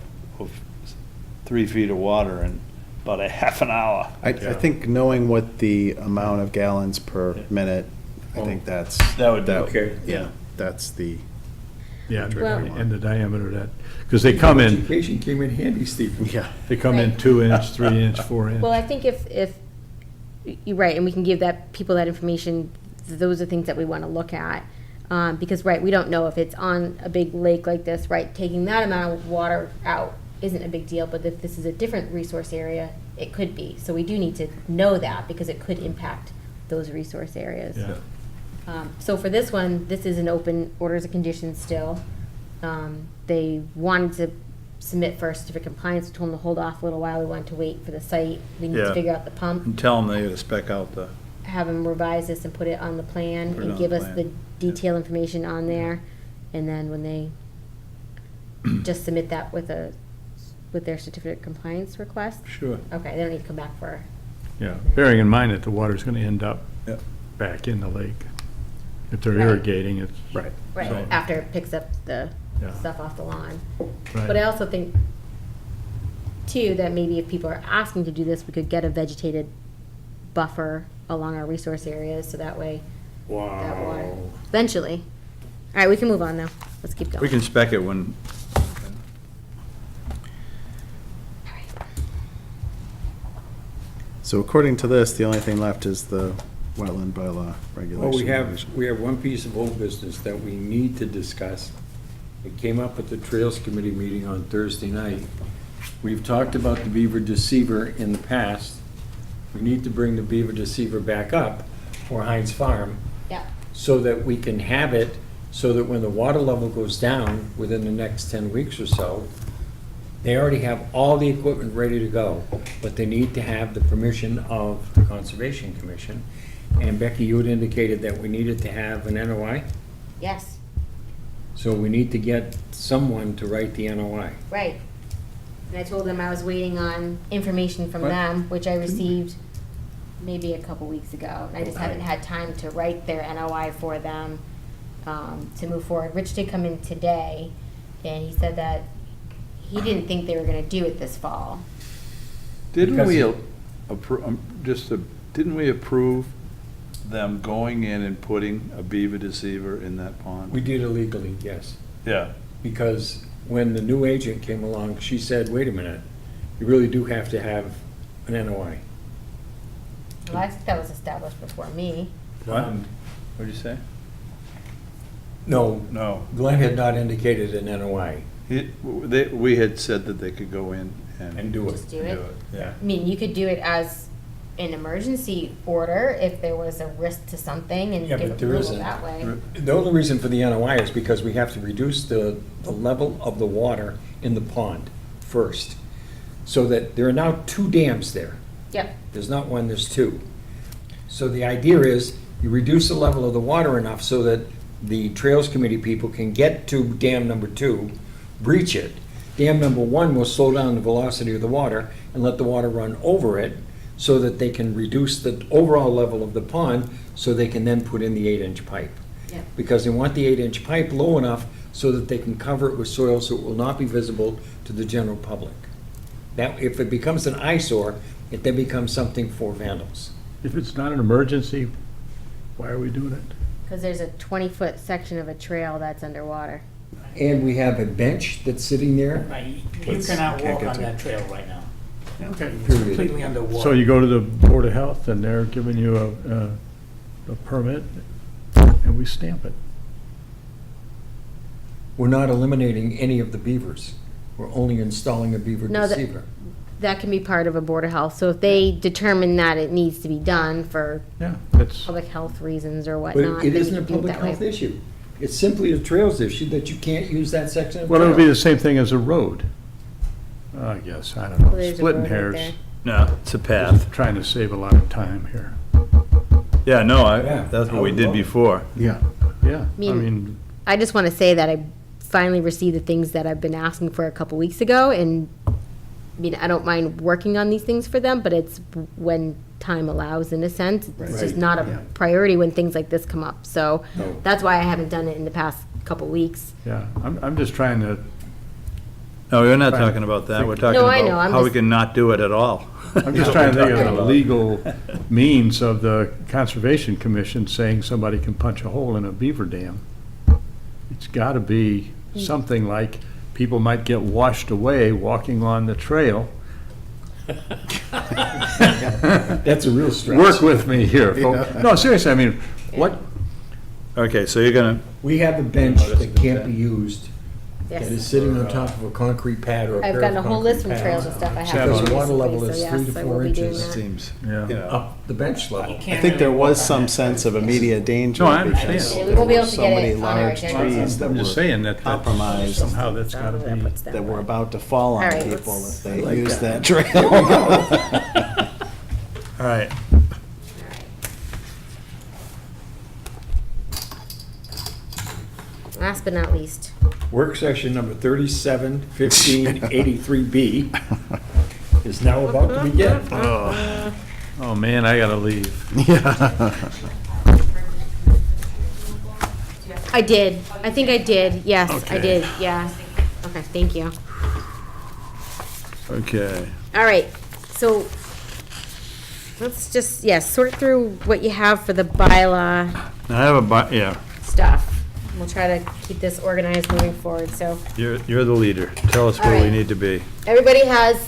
3 feet of water in about a half an hour. I think knowing what the amount of gallons per minute, I think that's. That would be okay. Yeah, that's the. Yeah, Well- and the diameter of that, because they come in, Education came in handy, Steve. Yeah. they come in Right. 2-inch, 3-inch, 4-inch. Well, I think if, you're right, and we can give people that information, those are things that we want to look at. Because, right, we don't know if it's on a big lake like this, right, taking that amount of water out isn't a big deal, but if this is a different resource area, it could be. So we do need to know that, because it could impact those resource areas. Yeah. So for this one, this is an open orders of conditions still. They wanted to submit for a certificate of compliance, we told them to hold off a little while, we wanted to wait for the site, we need Yeah. to figure out the pump, And tell them they gotta spec out the, have them revise this and put it on the plan, Put it and on give the us the plan. detail information on there, and then when they just submit that with their certificate of compliance request. sure. Okay, they don't need to come back for, Yeah, bearing in mind that the water's gonna end up Yep. back in the lake. If they're Right. irrigating, it's. Right. right, So- after it picks up the Yeah. stuff off the lawn. Right. But I also think, too, that maybe if people are asking to do this, we could get a vegetated buffer along our resource areas, so that way, that water, eventually. All right, we can move on now. Let's keep going. We can spec it when, So according to this, the only thing left is the wetland bylaw regulation. Well, we have one piece of old business that we need to discuss. It came up at the Trails Committee meeting on Thursday night. We've talked about the beaver deceiver in the past. We need to bring the beaver deceiver back up for Heinz Farm Yeah, so that we can have it, so that when the water level goes down within the next 10 weeks or so, they already have all the equipment ready to go, but they need to have the permission of the Conservation Commission. And Becky, you had indicated that we needed to have an NOI, yes, so we need to get someone to write the NOI. right. And I told them I was waiting on information from What? them, which I received maybe a couple weeks ago. And I just haven't had time to write their NOI for them, to move forward. Rich did come in today, and he said that he didn't think they were gonna do it this fall. didn't Because- we didn't we approve them going in and putting a beaver deceiver in that pond? We did illegally, yes, Yeah, because when the new agent came along, she said, wait a minute, you really do have to have an NOI. Well, I think that was established before me. what? What'd you say? No, No. Glenn had not indicated an NOI We had said that they could go in and and do it. Just do it. Yeah. I mean, you could do it as an emergency order if there was a risk to something and Yeah, give but there approval isn't. that way. The only reason for the NOI is because we have to reduce the level of the water in the pond first. So that there are now 2 dams there. Yep, There's not one, there's 2. So the idea is you reduce the level of the water enough so that the Trails Committee people can get to dam number 2, breach it. Dam number 1 will slow down the velocity of the water and let the water run over it so that they can reduce the overall level of the pond so they can then put in the 8-inch pipe. Yeah. Because they want the 8-inch pipe low enough so that they can cover it with soil so it will not be visible to the general public. That, if it becomes an eyesore, it then becomes something for vandals. If it's not an emergency, why are we doing it? because there's a 20-foot section of a trail that's underwater. And we have a bench that's sitting there. Right, you Let's- cannot can't walk get on to that trail right now. Okay. It's completely underwater. So you go to the Board of Health and they're giving you a permit and we stamp it. We're not eliminating any of the beavers. We're only installing a beaver No, that- deceiver. That can be part of a Board of Health, so if they determine that it needs to be done for Yeah, that's, public health reasons or But whatnot. it they isn't need a to do it public that way. health issue. It's simply a trails issue that you can't use that section of well, it would be trail. the same thing as a road. I guess, I don't know, Well, there's a splitting road right hairs. there. No, it's a path. Just trying to save a lot of time here. Yeah, no, Yeah, that's what we I would did love it. before. Yeah, yeah. I mean- mean, I just want to say that I finally received the things that I've been asking for a couple weeks ago, and I mean, I don't mind working on these things for them, but it's when time allows, in a sense. It's just Right. not Yeah. a priority when things like this come up. So No. that's why I haven't done it in the past couple weeks. yeah, I'm just trying to, No, we're not Fine. talking about that. We're talking No, I know, about I'm how we just- can not do it at all. I'm just trying to think of the legal means of the Conservation Commission saying somebody can punch a hole in a beaver dam. It's gotta be something like people might get washed away walking on the trail. That's a real stretch. Work with me here, folks. No, seriously, I mean, what, Okay, so you're gonna, We have a bench that can't be used that Yes. is sitting on top of a concrete pad or a pair I've of gotten a whole list from concrete trails pads. and stuff I have. Because to the do water level recently, is so 3 to yes, I 4 will be doing inches. that. Seems, Yeah. you know. Up the bench level. I think there was some sense of immediate danger. No, I understand. because Yeah, we there won't be were able to so get many it on our large agenda. trees that I'm just were saying that compromised. somehow that's gotta That be, puts that that were one. about to fall on All right, people let's- if they like used that. that trail. all right. Last but not least, Work session number 371583B is now about to begin. Oh, man, I gotta leave. I did. I think I did. Yes, I Okay. did. Yeah. Okay, thank you. Okay. All right, so let's just, sort through what you have for the bylaw Now, I have yeah, stuff. We'll try to keep this organized moving forward, so. you're the leader. Tell us All where we right. need to be. Everybody has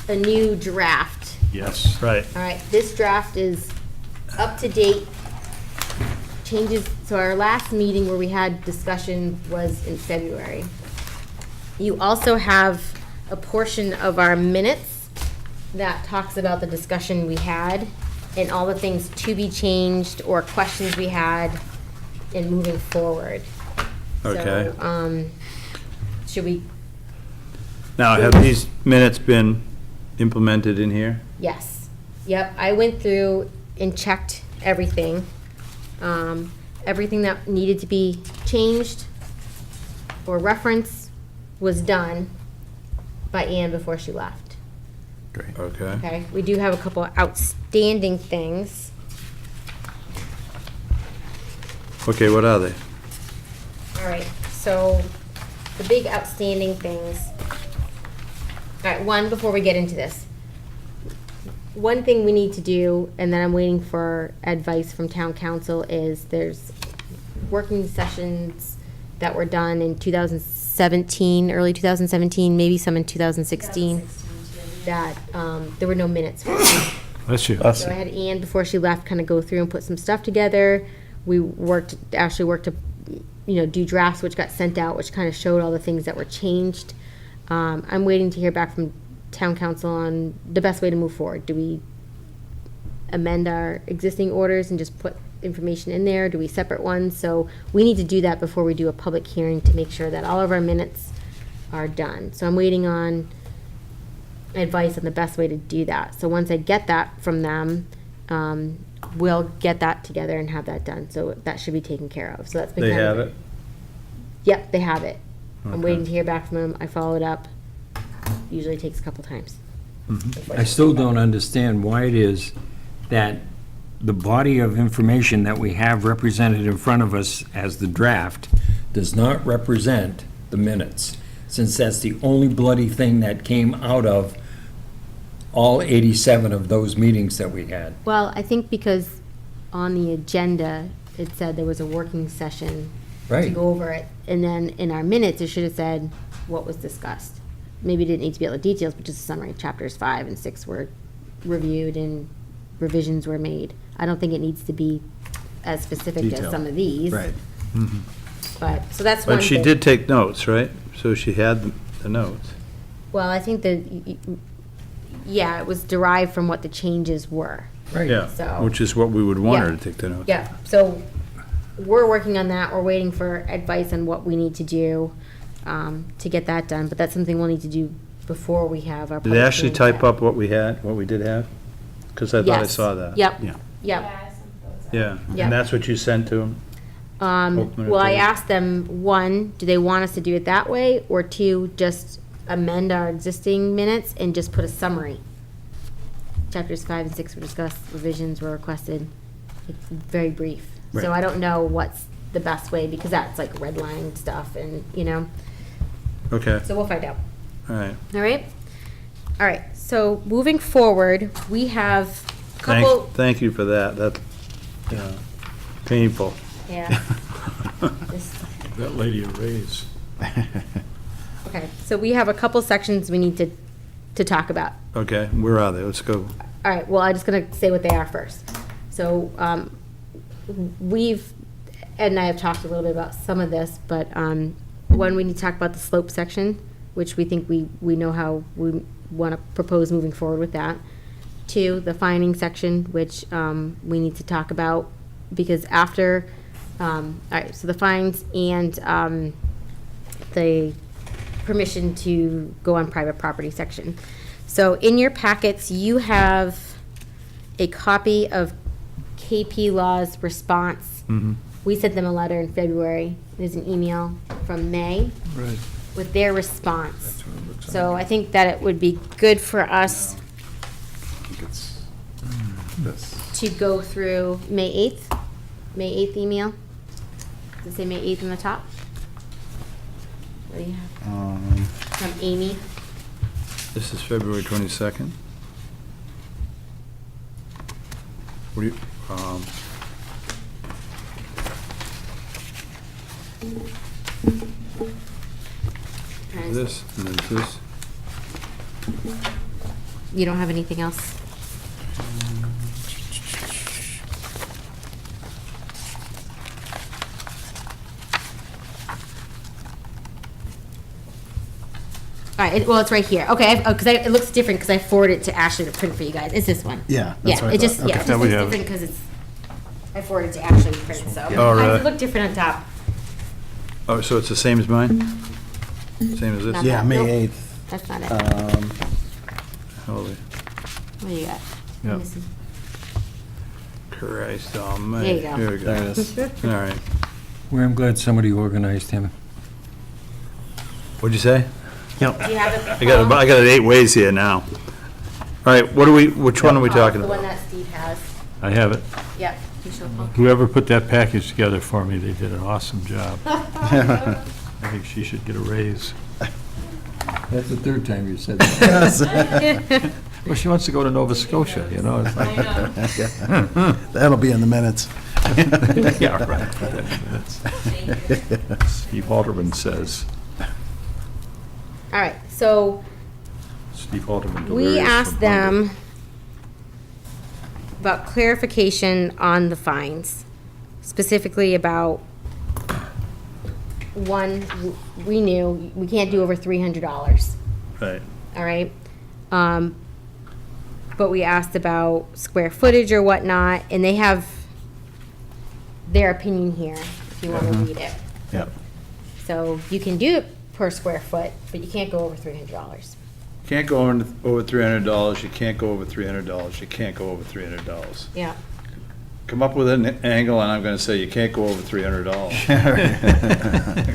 a new draft. Yes. Right. All right, this draft is up to date. Changes, so our last meeting where we had discussion was in February. You also have a portion of our minutes that talks about the discussion we had and all the things to be changed or questions we had in moving forward. Okay. So, should we, Now, have these minutes been implemented in here? yes. Yep, I went through and checked everything. Everything that needed to be changed or referenced was done by Ann before she left. Okay. Okay, we do have a couple outstanding things. Okay, what are they? All right, so the big outstanding things. All right, one, before we get into this. One thing we need to do, and then I'm waiting for advice from town council, is there's working sessions that were done in 2017, early 2017, maybe some in 2016, that there were no minutes for. Bless you. So I had Ann, before she left, kind of go through and put some stuff together. We actually worked to, do drafts, which got sent out, which kind of showed all the things that were changed. I'm waiting to hear back from town council on the best way to move forward. Do we amend our existing orders and just put information in there? Do we separate ones? So we need to do that before we do a public hearing to make sure that all of our minutes are done. So I'm waiting on advice on the best way to do that. So once I get that from them, we'll get that together and have that done. So that should be taken care of. So that's been They kind of have it? Yep, they have it. I'm Okay. waiting to hear back from them. I followed up. Usually takes a couple times. I still don't understand why it is that the body of information that we have represented in front of us as the draft does not represent the minutes, since that's the only bloody thing that came out of all 87 of those meetings that we had. Well, I think because on the agenda, it said there was a working session to Right. go over it. And then in our minutes, it should have said what was discussed. Maybe it didn't need to be all the details, but just a summary. Chapters 5 and 6 were reviewed and revisions were made. I don't think it needs to be as specific as Detailed. some of these. Right. But, so that's one But she thing. did take notes, right? So she had the notes. Well, I think that, yeah, it was derived from what the changes were. Right. Yeah, So- which is what we would want her Yeah. to take the notes. Yeah, so we're working on that. We're waiting for advice on what we need to do to get that done. But that's something we'll need to do before we have our. Did they public actually hearing type set. up what we had, what we did have? Because I thought I Yes. saw that. Yep, Yeah. yep. Yeah, Yep. and that's what you sent to them? Open it Well, I to- asked them, one, do they want us to do it that way? Or two, just amend our existing minutes and just put a summary? Chapters 5 and 6 were discussed, revisions were requested. It's very brief. So Right. I don't know what's the best way, because that's like redlined stuff and, Okay, so we'll find out. all right. All right? All right, so moving forward, we have a couple, Thank you for that. That's, painful. yeah. This- That lady a raise. Okay, so we have a couple sections we need to talk about. Okay, where are they? Let's go. All right, well, I'm just gonna say what they are first. So, Ed and I have talked a little bit about some of this, but one, we need to talk about the slope section, which we think we know how we want to propose moving forward with that. 2, the finding section, which we need to talk about, because after, all right, so the fines and the permission to go on private property section. So in your packets, you have a copy of KP Law's response. We sent them a letter in February. There's an email from May Right. with their response. So I think that it would be good for us to go through May 8th email. Does it say May 8th on the top? What do you have? From Amy. This is February 22nd. What do you, this, and then this. You don't have anything else? All right, well, it's right here. Okay, because it looks different because I forwarded it to Ashley to print for you guys. It's this one. Yeah, that's Yeah, what I it just, thought. yeah, Okay. it That just we looks have. different because I forwarded it to Ashley to print, so. Oh, really? It look different on top. Oh, so it's the same as mine? Same as this? Not Yeah, that. May Nope. 8th. That's not it. Holy What do you got? Yeah. Let me see. Christ almighty. There you go. Here we go. There it is. All right. Well, I'm glad somebody organized him. What'd you say? Do you have it? I got it 8 ways here now. All right, which one are we talking The one about? that Steve has. I have it. Yep. You show Paul. Whoever put that package together for me, they did an awesome job. I think she should get a raise. That's the third time you said that. Well, she wants to go to Nova Scotia, you know? It's like, That'll be in the minutes. yeah, right. Steve Halderman says. All right, so Steve Halderman. we delirious asked from hunger. them about clarification on the fines, specifically about, one, we knew we can't do over $300, Right. all right? But we asked about square footage or whatnot, and they have their opinion here, if you want to read it. Yep. So you can do it per square foot, but you can't go over $300. Can't go over $300, you can't go over $300, you can't go over $300. Yeah. Come up with an angle, and I'm gonna say you can't go over $300.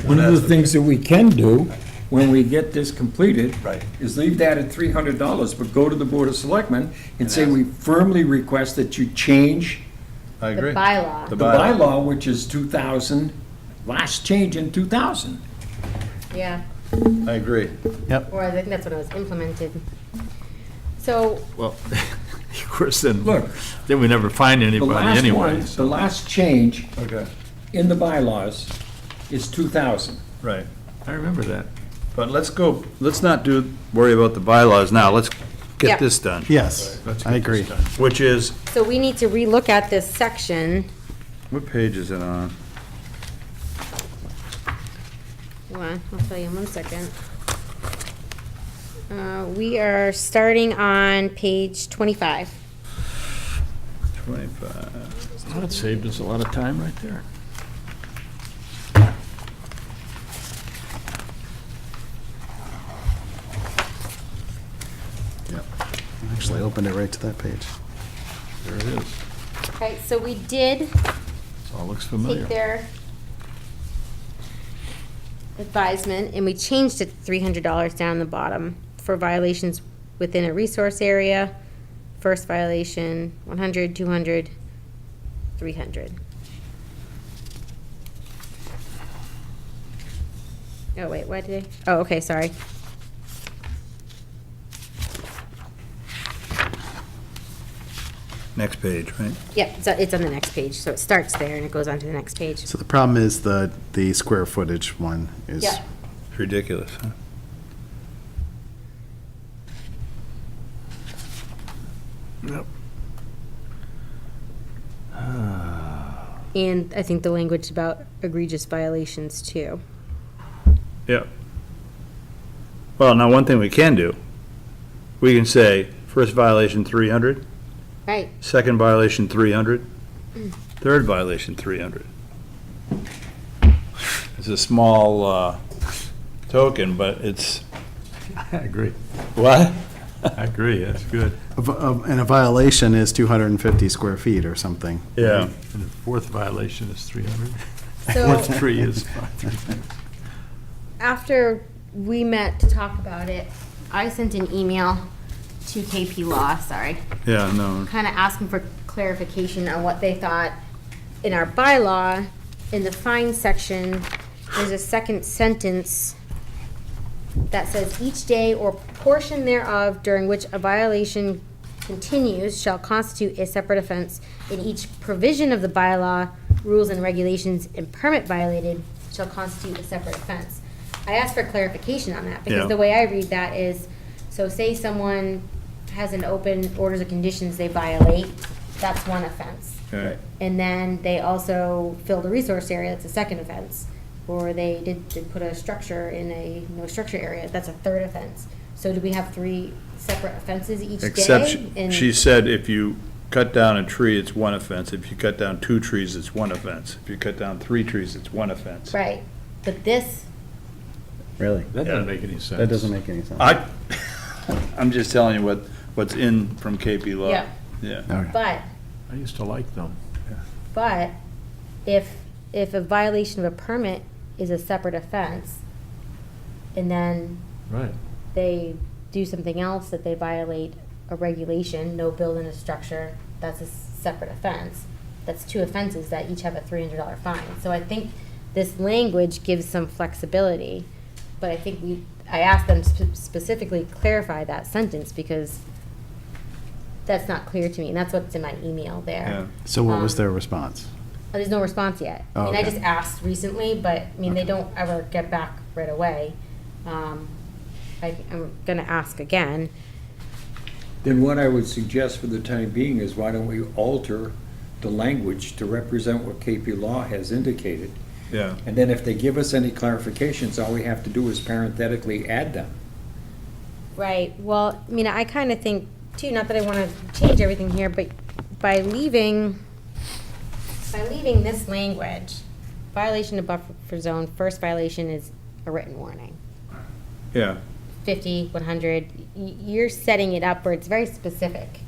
One of the things that we can do when we get this completed Right. is leave that at $300, but go to the Board of Selectmen and say, we firmly request that you change I The agree. bylaw. the bylaw, which is 2000, last change in 2000. Yeah. I agree. Or I think that's when it was implemented. So, Well, of course, then, Look, then we never find the anybody last anyway. one, the last change Okay. in the bylaws is 2000. Right. I remember that. But let's not worry about the bylaws now, let's Yeah. get this done. Yes, I agree. Which is, so we need to relook at this section. what page is it on? Hold on, I'll tell you in 1 second. We are starting on page 25. 25. That saved us a lot of time right there. Yep. Actually, I opened it right to that page. There it is. Okay, so we did It all looks familiar. take their advisement, and we changed it $300 down the bottom for violations within a resource area. First violation, 100, 200, 300. Oh, wait, what did I? Oh, okay, sorry. Next page, right? Yep, so it's on the next page, so it starts there and it goes on to the next page. So the problem is the square footage one is. Yeah. It's ridiculous, huh? Yep. And I think the language about egregious violations too. Yeah. Well, now, one thing we can do, we can say, first violation 300, Right. second violation 300, third violation 300. It's a small token, but it's, I agree. what? I agree, that's good. And a violation is 250 square feet or something. Yeah. And the fourth violation is 300. So Fourth three is 500. after we met to talk about it, I sent an email to KP Law, sorry, Yeah, no. kind of asking for clarification on what they thought in our bylaw. In the fine section, there's a second sentence that says, each day or portion thereof during which a violation continues shall constitute a separate offense, and each provision of the bylaw, rules and regulations and permit violated shall constitute a separate offense. I asked for clarification on that, because Yeah. the way I read that is, so say someone has an open orders of conditions they violate, that's one offense. Okay. And then they also filled a resource area, that's a second offense. Or they did put a structure in a no structure area, that's a third offense. So do we have 3 separate offenses each day? Except, And- she said if you cut down a tree, it's one offense. If you cut down 2 trees, it's one offense. If you cut down 3 trees, it's one offense. Right, but this, Really? That doesn't make any sense. That doesn't make any sense. I'm just telling you what's in from KP Law. Yeah. Yeah. Okay. but, I used to like them. but if a violation of a permit is a separate offense, and then Right. they do something else that they violate a regulation, no building a structure, that's a separate offense. That's 2 offenses that each have a $300 fine. So I think this language gives some flexibility, but I think I asked them to specifically clarify that sentence because that's not clear to me, and that's what's in my email Yeah. there. So what was their response? There's no response yet. Oh, I mean, I okay. just asked recently, but, I mean, they don't ever get back right away. I'm gonna ask again. Then what I would suggest for the time being is why don't we alter the language to represent what KP Law has indicated? Yeah. And then if they give us any clarifications, all we have to do is parenthetically add them. Right, well, I mean, I kind of think, too, not that I want to change everything here, but by leaving this language, violation of buffer zone, first violation is a written warning. Yeah. 50, 100, you're setting it up where it's very specific.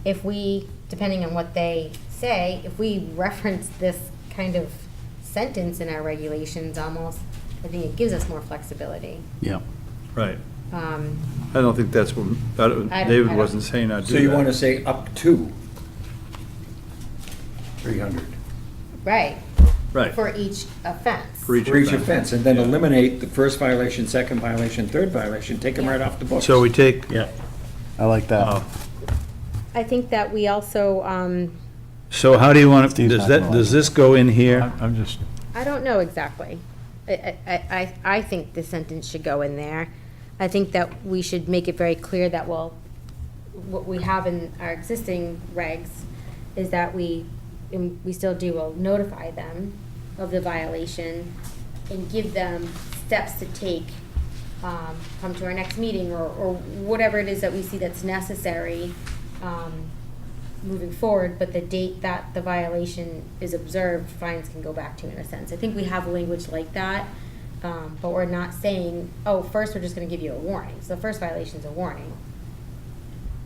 If we, depending on what they say, if we reference this kind of sentence in our regulations almost, I think it gives us more flexibility. Yeah. Right. Um, I don't think that's what, I David don't- wasn't saying I'd do So that. you want to say up to 300 Right, Right. for each offense. For each for each offense. offense, and then eliminate the first violation, second violation, third violation, take them right off the books. So we take, Yeah. I like that. I think that we also, so how do you want, Steve's does not that, gonna does this go in here? I'm just, I don't know exactly. I think the sentence should go in there. I think that we should make it very clear that, well, what we have in our existing regs is that we still do, will notify them of the violation and give them steps to take, come to our next meeting or whatever it is that we see that's necessary, moving forward, but the date that the violation is observed, fines can go back to, in a sense. I think we have language like that, but we're not saying, oh, first we're just gonna give you a warning. So the first violation's a warning.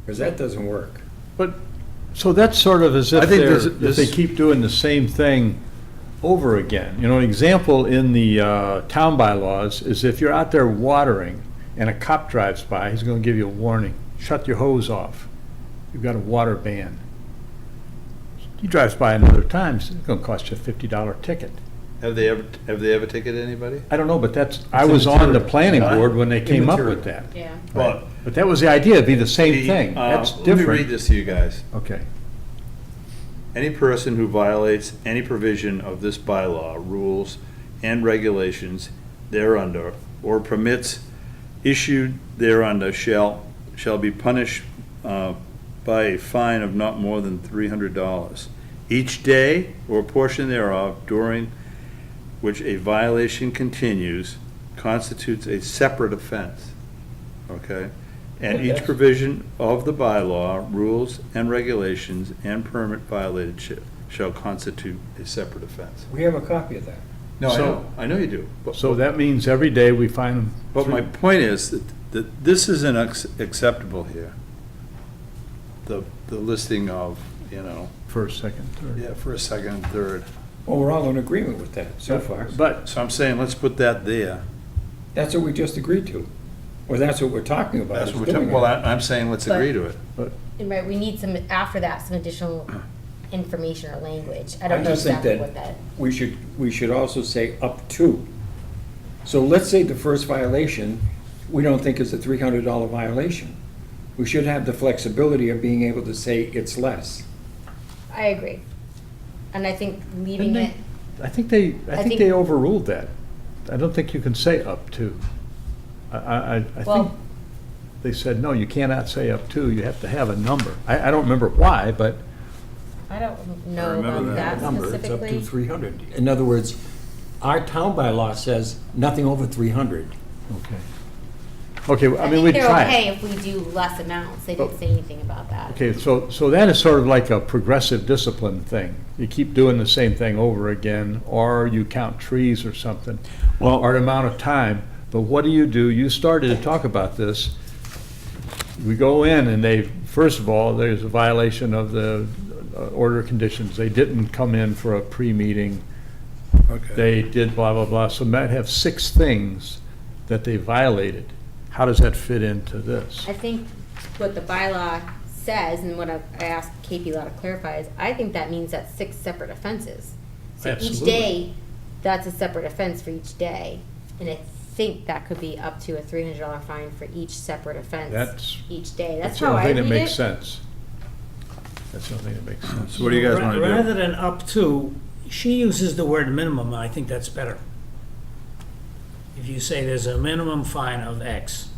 Because that doesn't work. but, so that's sort of as I if think they're, this- if they this- keep doing the same thing over again. You know, an example in the town bylaws is if you're out there watering and a cop drives by, he's gonna give you a warning, shut your hose off. You've got a water ban. He drives by another time, it's gonna cost you a $50 ticket. Have they ever ticketed anybody? I don't know, but I was on the planning Yeah. board when they came up with Immaterial. that. Yeah. Well, But that was the idea, it'd be the same thing. That's Let me read different. this to you guys. Okay. Any person who violates any provision of this bylaw, rules, and regulations thereunder, or permits issued thereunder shall be punished by a fine of not more than $300 each day or portion thereof during which a violation continues constitutes a separate offense, okay? And But each that's- provision of the bylaw, rules and regulations and permit violated shall constitute a separate offense. We have a copy of that. No, So- I know you do. So that means every day we find them. But my point is that this isn't acceptable here. The listing of, First, second, third. first, second, and third. Well, we're all in agreement with that so far. But, So I'm saying, let's put that there. That's what we just agreed to. Or that's what we're talking about. That's is what we're talking, doing well, it. I'm saying, let's But- agree to it. And right, we need some, after that, some additional information or language. I I don't know just think exactly that what that. we should also say up to. So let's say the first violation, we don't think is a $300 violation. We should have the flexibility of being able to say it's less. I agree. And I think leaving Didn't it, I think they think- they overruled that. I don't think you can say up to. I think well, they said, no, you cannot say up to, you have to have a number. I don't remember why, but I don't know remember about that that Number, it's up to specifically. 300. In other words, our town bylaw says nothing over 300. okay. Okay, I mean, think we they're try. okay if we do less amounts. They didn't say anything about that. Okay, so that is sort of like a progressive discipline thing. You keep doing the same thing over again, or you count trees or something, or an amount of time. But what do? You started to talk about this. We go in and first of all, there's a violation of the order of conditions. They didn't come in for a pre-meeting. Okay. They did blah, blah, blah. So might have 6 things that they violated. How does that fit into this? I think what the bylaw says, and what I asked KP Law to clarify, is I think that means that's 6 separate offenses. So each Absolutely. day, that's a separate offense for each day. And I think that could be up to a $300 fine for each separate offense That's- each day. That's the how only I thing read that makes it. sense. That's the only thing that makes sense. So what do you guys want to do? Rather than up to, she uses the word minimum, and I think that's better. If you say there's a minimum fine of X,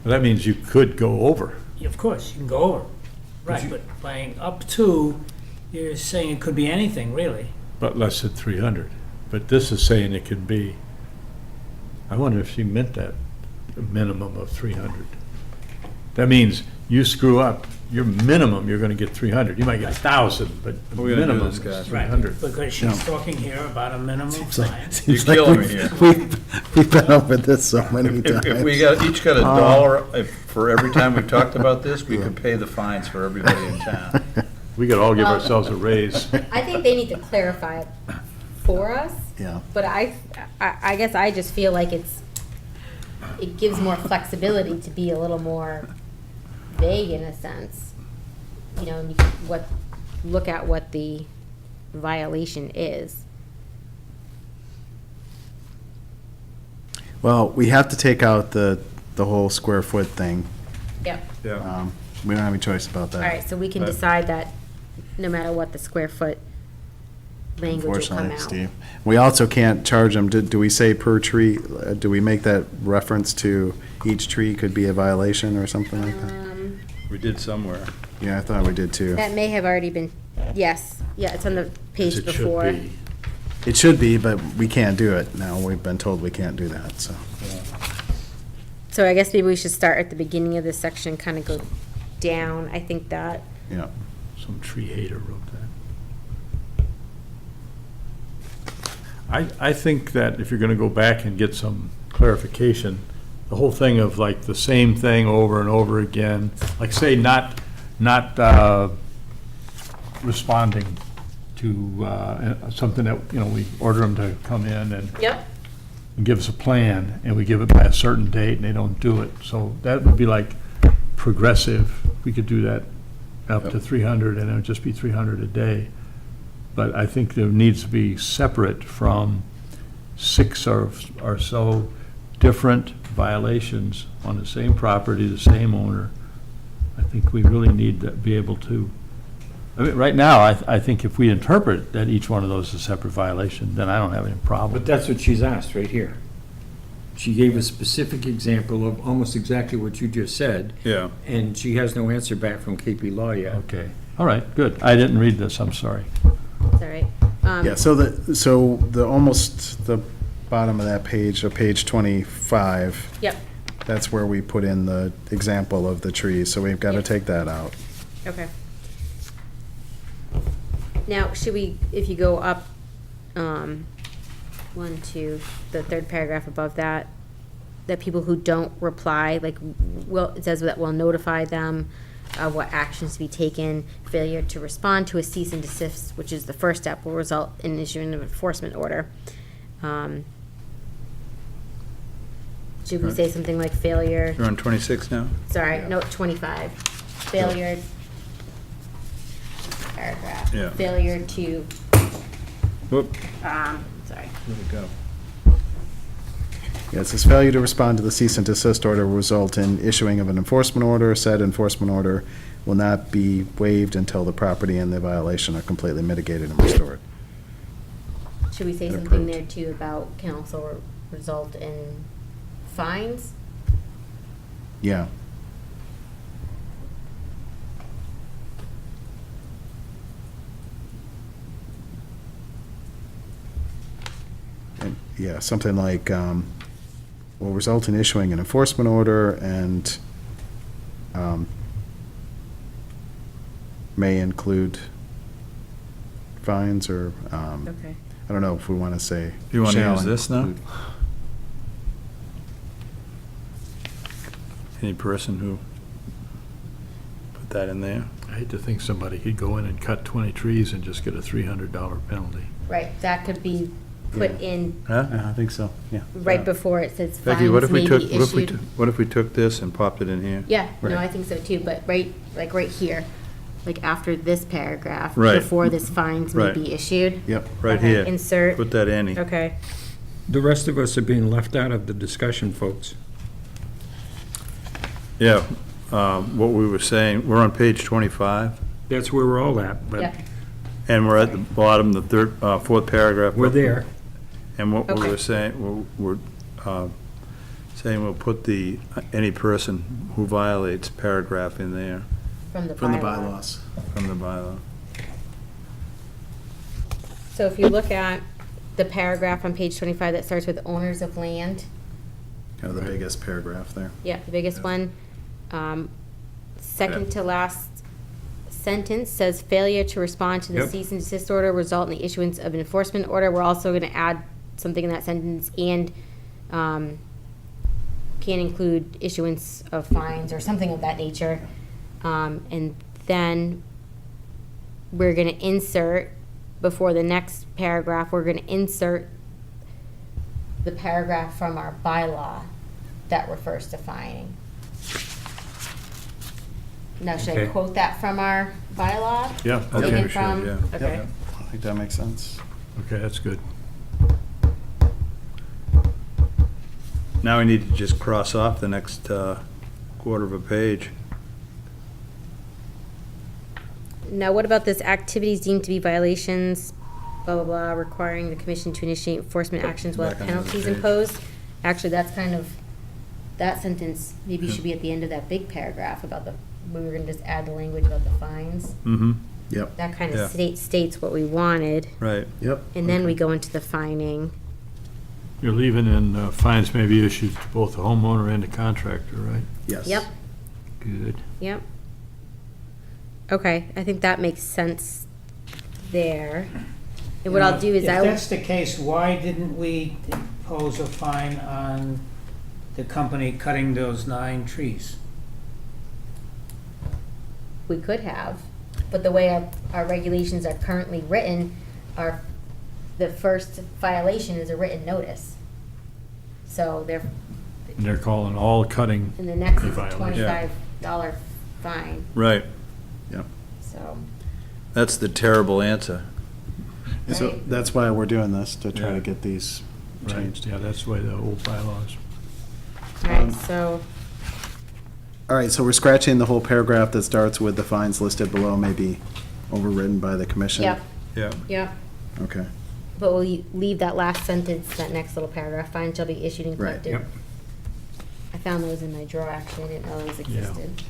That means you could go over. of course, you can go over. Right, but by up to, you're saying it could be anything, really. But less than 300. But this is saying it could be, I wonder if she meant that, a minimum of 300. That means you screw up, your minimum, you're gonna get 300. You might get 1,000, but the What are we gonna do minimum this, guys? is 300. Because she's talking here about a minimum fine. You're killing me here. We've been over this so many times. If we each got $1 for every time we've talked about this, we could pay the fines for everybody in town. We could all give Well- ourselves a raise. I think they need to clarify it for us. Yeah. But I guess I just feel like it gives more flexibility to be a little more vague in a sense. You know, and you can look at what the violation is. Well, we have to take out the whole square foot thing. Yep. Yeah. We don't have any choice about that. All right, so we can decide that no matter what, the square foot language will come Unfortunately, out. Steve. We also can't charge them, do we say per tree, do we make that reference to each tree could be a violation or something like that? We did somewhere. Yeah, I thought we did too. That may have already been, yes, yeah, it's on the page It should before. be. It should be, but we can't do it now. We've been told we can't do that, so. So I guess maybe we should start at the beginning of this section, kind of go down. I think that, Yeah. Some tree hater wrote that. I think that if you're gonna go back and get some clarification, the whole thing of like the same thing over and over again, like say not responding to something that, we order them to come in and yep, give us a plan, and we give it by a certain date, and they don't do it. So that would be like progressive. We could do that up to 300, and it would just be 300 a day. But I think there needs to be separate from 6 or so different violations on the same property, the same owner. I think we really need to be able to, I mean, right now, I think if we interpret that each one of those is a separate violation, then I don't have any problem. But that's what she's asked right here. She gave a specific example of almost exactly what you just said, Yeah. and she has no answer back from KP Law yet. Okay, all right, good. I didn't read this, I'm sorry. it's all right. Yeah, so the bottom of that page, so page 25, Yep, that's where we put in the example of the trees, so we've got to Yep. take that out. okay. Now, should we, if you go up, one, two, the third paragraph above that, that people who don't reply, like, will, it says that we'll notify them what actions to be taken. Failure to respond to a cease and desist, which is the first step, will result in issuing an enforcement order. Should we say something like failure, You're on 26 now? sorry, note 25, failure, paragraph, Yeah. failure to, Whoop, sorry. where'd it go? Yeah, it says failure to respond to the cease and desist order will result in issuing of an enforcement order. Said enforcement order will not be waived until the property and the violation are completely mitigated and restored. Should we say And something approved. there too about can also result in fines? Yeah. And, yeah, something like, will result in issuing an enforcement order and may include fines or, Okay. I don't know if we want to say. You want to shall use this now? include. Any person who put that in there? I hate to think somebody could go in and cut 20 trees and just get a $300 penalty. Right, that could be put in Huh? I think so, yeah. right before it says Becky, what fines if we may took, be what if we, issued. what if we took this and popped it in here? Yeah, no, Right. I think so too, but right, like right here, like after this paragraph, Right. before this fines may Right. be issued. Yep. Right Okay, here. Insert, Put that in. okay. The rest of us are being left out of the discussion, folks. Yeah, what we were saying, we're on page 25, That's where we're all at, but Yep, and we're at the bottom, the third, fourth paragraph. we're there. And what we Okay. were saying, we're saying we'll put the, any person who violates paragraph in there from the From the bylaw. bylaws. from the bylaw. So if you look at the paragraph on page 25 that starts with owners of land, Kind of the biggest paragraph there. yeah, the biggest one, second to last sentence says failure to respond to the Yep. cease and desist order result in the issuance of an enforcement order. We're also gonna add something in that sentence and, can include issuance of fines or something of that nature. And then we're gonna insert, before the next paragraph, we're gonna insert the paragraph from our bylaw that refers to fining. Now, should I Okay. quote that from our bylaw? Yeah, I think Taken we should, from- yeah. Okay. I think that makes sense. Okay, that's good. Now we need to just cross off the next quarter of a page. Now, what about this activities deemed to be violations, blah, blah, blah, requiring the commission to initiate enforcement actions while Back on the other penalties page. imposed? Actually, that's kind of, that sentence maybe should be at the end of that big paragraph about the, we were gonna just add the language about the fines. Mm-hmm, Yep. That kind Yeah. of states what we wanted, right. Yep. and then we go into the fining. You're leaving in fines may be issued to both the homeowner and the contractor, right? Yes. Yep, Good. yep. Okay, I think that makes sense there. And what I'll do is If I'll. that's the case, why didn't we impose a fine on the company cutting those 9 trees? We could have, but the way our regulations are currently written, the first violation is a written notice. So they're, And they're calling all cutting and the next a is a violation. $25 fine, Right, so. that's the terrible answer. So Right. that's why we're doing this, to try Yeah. to get these Right, changed. yeah, that's the way the old bylaws. Alright, so, All right, so we're scratching the whole paragraph that starts with the fines listed below may be overridden by the commission? yep, Yeah, yep, Okay. but we'll leave that last sentence, that next little paragraph, fine shall be issued and Right, collected. yep. I found those in my drawer, actually, I didn't know those Yeah. existed.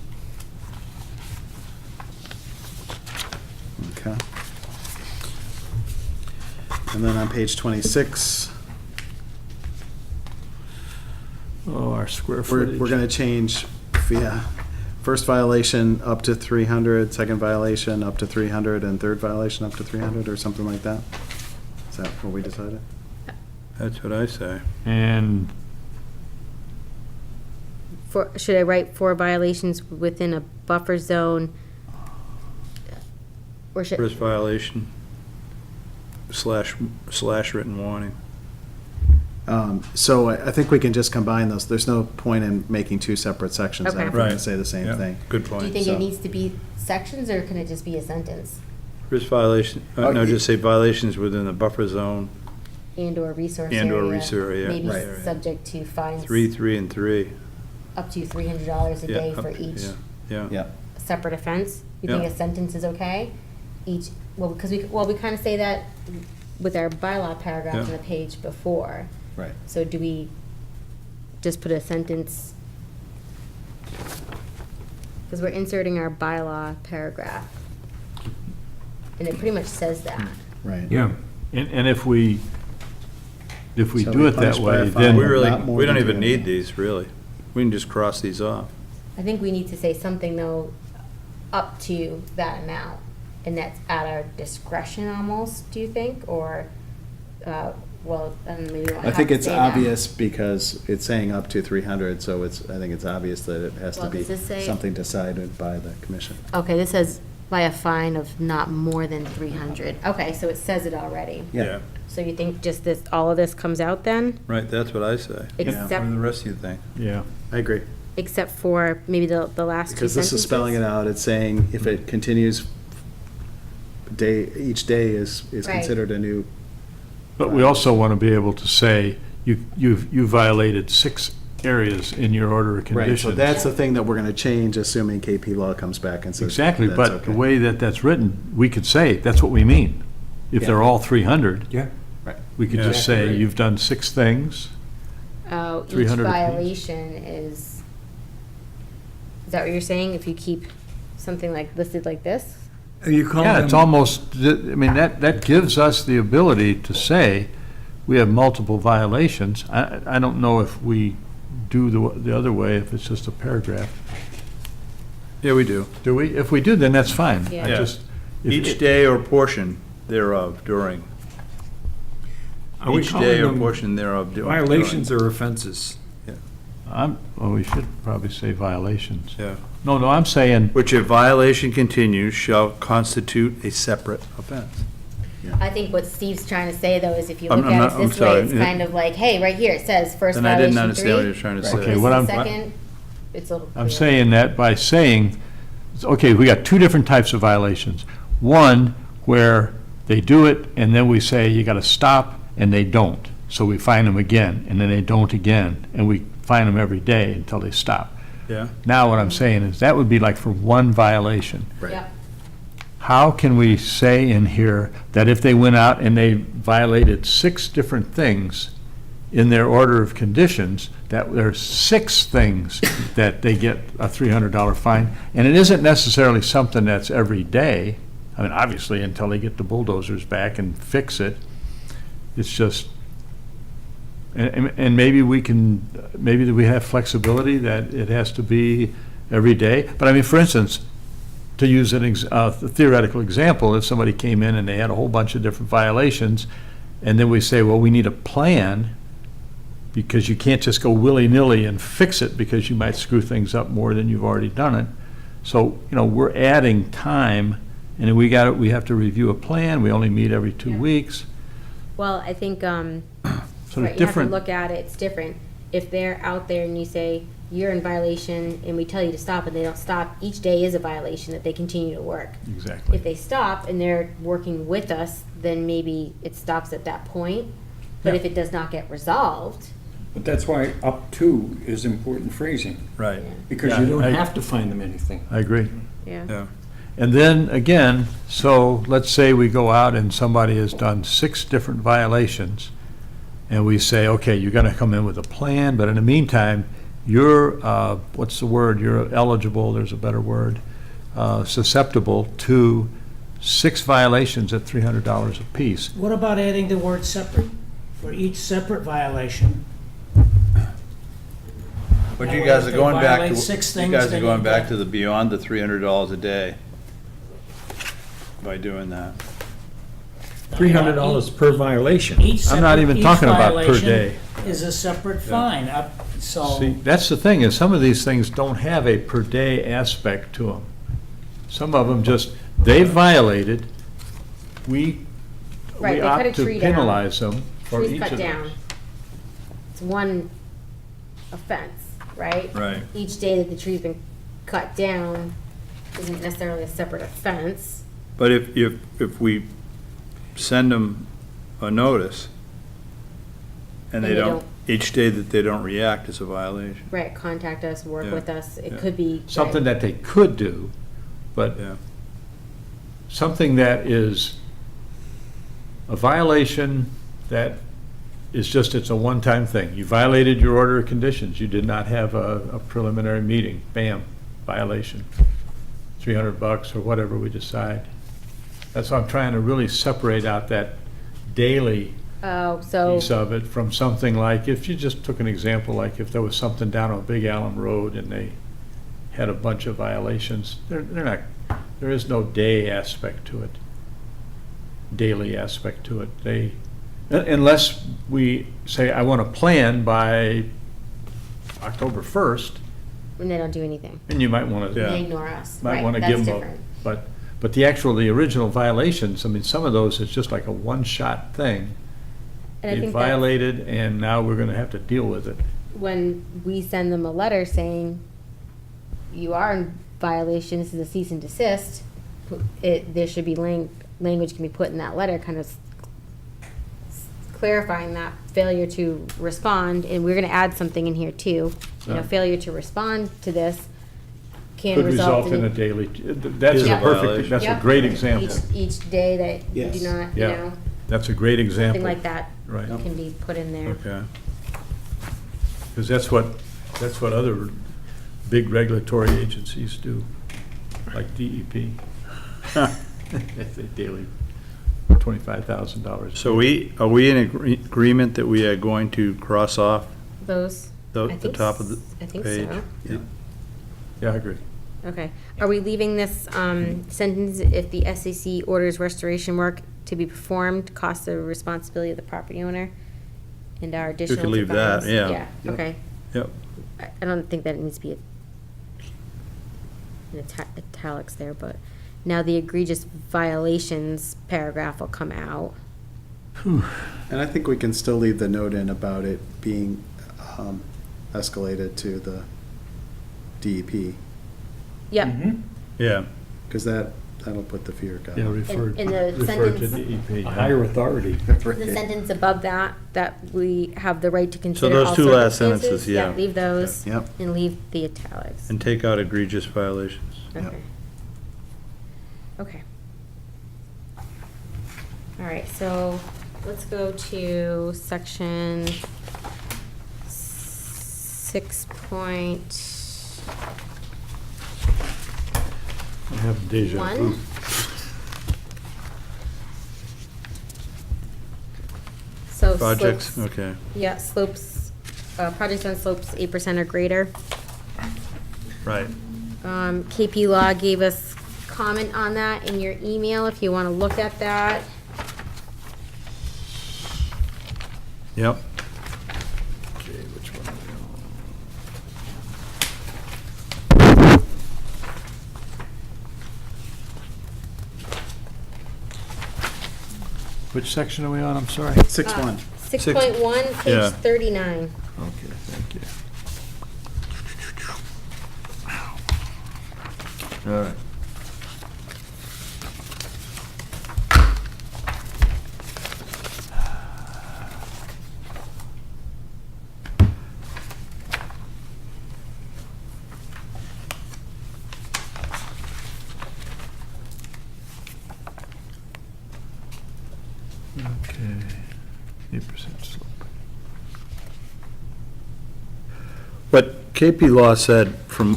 Okay. And then on page 26, Oh, our square We're footage. gonna change, yeah, first violation up to 300, second violation up to 300, and third violation up to 300, or something like that? Is that what we decided? That's what I say. And Should I write 4 violations within a buffer zone? Or should, First violation slash written warning. So I think we can just combine those. There's no point in making 2 separate sections. Okay. If we're gonna Right. say the same Yeah, thing. good do point. you think so- it needs to be sections, or can it just be a sentence? First violation, no, just say violations within the buffer zone, And/or resource area? And/or resource area, Maybe right. subject to fines 3, 3, and 3. up to $300 a Yeah, day up for to- each Yeah. Yeah. separate offense? You think Yeah. a sentence is okay? Each, well, because we kind of say that with our bylaw paragraph on Yeah. the page before. Right. So do we just put a sentence? Because we're inserting our bylaw paragraph. And it pretty much says that. Right. yeah, and if we So do we it that punish by a way, fine. then We really, Not more we don't than even 300. need these, really. We can just cross these off. I think we need to say something though, up to that amount. And that's at our discretion almost, do you think? Or, well, I don't know, maybe we don't I have think to it's say that. obvious because it's saying up to 300, so I think it's obvious that it has to Well, be does this say- something decided by the commission. Okay, this says by a fine of not more than 300. Okay, so it says it already. Yeah. So you think just this, all of this comes out then? Right, that's what I say. What Except, do the rest of you think? yeah. I agree. except for maybe the last 2 Because sentences? this is spelling it out, it's saying if it continues, each day is Right. considered a new, But we also want to be able to say, you violated 6 areas in your order of right, conditions. so that's the thing that we're gonna change, assuming KP Law comes back and says. Exactly, that's but the okay. way that that's written, we could say, that's what we mean. If they're all 300, Yeah. Right. we could just say, you've done 6 things. Oh, each 300 apiece. violation is that what you're saying? If you keep something like listed like this? Are you calling Yeah, it's them- almost, I mean, that gives us the ability to say, we have multiple violations. I don't know if we do the other way, if it's just a paragraph. Yeah, we do. Do we? If we do, then that's fine. Yeah. I Yeah. just- if- Each day or portion thereof during. Are we Each calling day or them portion thereof during. violations or offenses? Well, we should probably say violations. Yeah. No, I'm saying, Which if violation continues shall constitute a separate offense. I think what Steve's trying to say though is if you I'm- look I'm at not- it I'm this way, sorry. it's kind of like, hey, right here, it says first And I violation didn't 3. understand what you're trying to This say. Okay, is what the I'm- second. It's a little I'm clearer. saying that by saying, okay, we got 2 different types of violations. One, where they do it, and then we say, you gotta stop, and they don't. So we fine them again, and then they don't again, and we fine them every day until they stop. Yeah? Now, what I'm saying is, that would be like for 1 violation. Yep. How can we say in here that if they went out and they violated 6 different things in their order of conditions, that there's 6 things that they get a $300 fine? And it isn't necessarily something that's every day. I mean, obviously, until they get the bulldozers back and fix it. It's just, and maybe we have flexibility that it has to be every day. But I mean, for instance, to use a theoretical example, if somebody came in and they had a whole bunch of different violations, and then we say, well, we need a plan, because you can't just go willy-nilly and fix it, because you might screw things up more than you've already done it. So, we're adding time, and we have to review a plan, we only meet every 2 Yeah. weeks. Well, I think, So right, it's you have to different. look at it, it's different. If they're out there and you say, you're in violation, and we tell you to stop, and they don't stop, each day is a violation that they continue to work. Exactly. If they stop and they're working with us, then maybe it stops at that point. But Yeah. if it does not get resolved, But that's why up to is important phrasing, Right. because Yeah, you don't I- have to find them anything. I agree. yeah. Yeah. And then, again, so let's say we go out and somebody has done 6 different violations, and we say, okay, you're gonna come in with a plan, but in the meantime, you're, what's the word, you're eligible, there's a better word, susceptible to 6 violations at $300 apiece. What about adding the word separate? For each separate violation, But That you way guys if are they going back violate to, 6 you things, guys are then going you back get- to the beyond the $300 a day by doing that. $300 per violation. Each I'm not separate- even each talking about per violation day. Is a separate fine, so. See, that's the thing, is some of these things don't have a per-day aspect to them. Some of them just, they violated, we Right, they cut a opt to tree down. penalize them for Trees each cut of down. those. It's one offense, right? Right. Each day that the tree's been cut down isn't necessarily a separate offense. But if we send them a notice and they don't, each day that they don't react is a violation. Right, contact us, work Yeah, with us. It yeah. could be. Something that they could do, but Yeah. something that is a violation that is just, it's a one-time thing. You violated your order of conditions, you did not have a preliminary meeting, bam, violation. $300 or whatever we decide. That's why I'm trying to really separate out that daily Oh, so, piece of it from something like, if you just took an example, like if there was something down on Big Allen Road and they had a bunch of violations, they're not, there is no day aspect to it, daily aspect to it. They, unless we say, I want a plan by October 1st, when they don't do anything. and you might want to, They ignore us. might Right, want to that's give them different. but the original violations, I mean, some of those, it's just like a one-shot thing. And I They think that violated, and now we're going to have to deal with it. when we send them a letter saying you are in violation, this is a cease and desist, there should be language can be put in that letter, kind of clarifying that failure to respond, and we're gonna add something in here too. Yeah. Failure to respond to this can Could result result in a in. daily, that's Is a a perfect, violation. that's a Yep. great example. Each day that you Yes. do not, you Yeah. know, That's a great example. something like that Right. can be put in there. Okay. Because that's what other big regulatory agencies do, like DEP. It's a daily $25,000. So are we in agreement that we are going to cross off Those, the I think top of the I think page? so. Yeah, I agree. Okay. Are we leaving this sentence, if the SAC orders restoration work to be performed, cost the responsibility of the property owner? And our additional. could leave that, fines? yeah. Yeah, Yep. okay. Yep. I don't think that it needs to be in italics there, but now the egregious violations paragraph will come out. And I think we can still leave the note in about it being escalated to the DEP, Yep. Yeah. because that'll put the fear of God. Yeah, refer in the to sentence- DEP. A higher authority. The sentence above that we have the right to consider those all two last circumstances. sentences, yeah. Leave those. Yep. And leave the italics. And take out egregious violations. Okay. Okay. All right, so let's go to section 6 point. I have deja vu. 1. So Projects, slopes, okay. yeah, slopes, projects on slopes 8% or greater. Right. KP Law gave us comment on that in your email, if you want to look at that. Yep. Okay, which one are we on? Which section are we on? I'm sorry. 6-1. 6.1, page Yeah. 39. Okay, thank you. All right. Okay, 8% slope. What KP Law said from,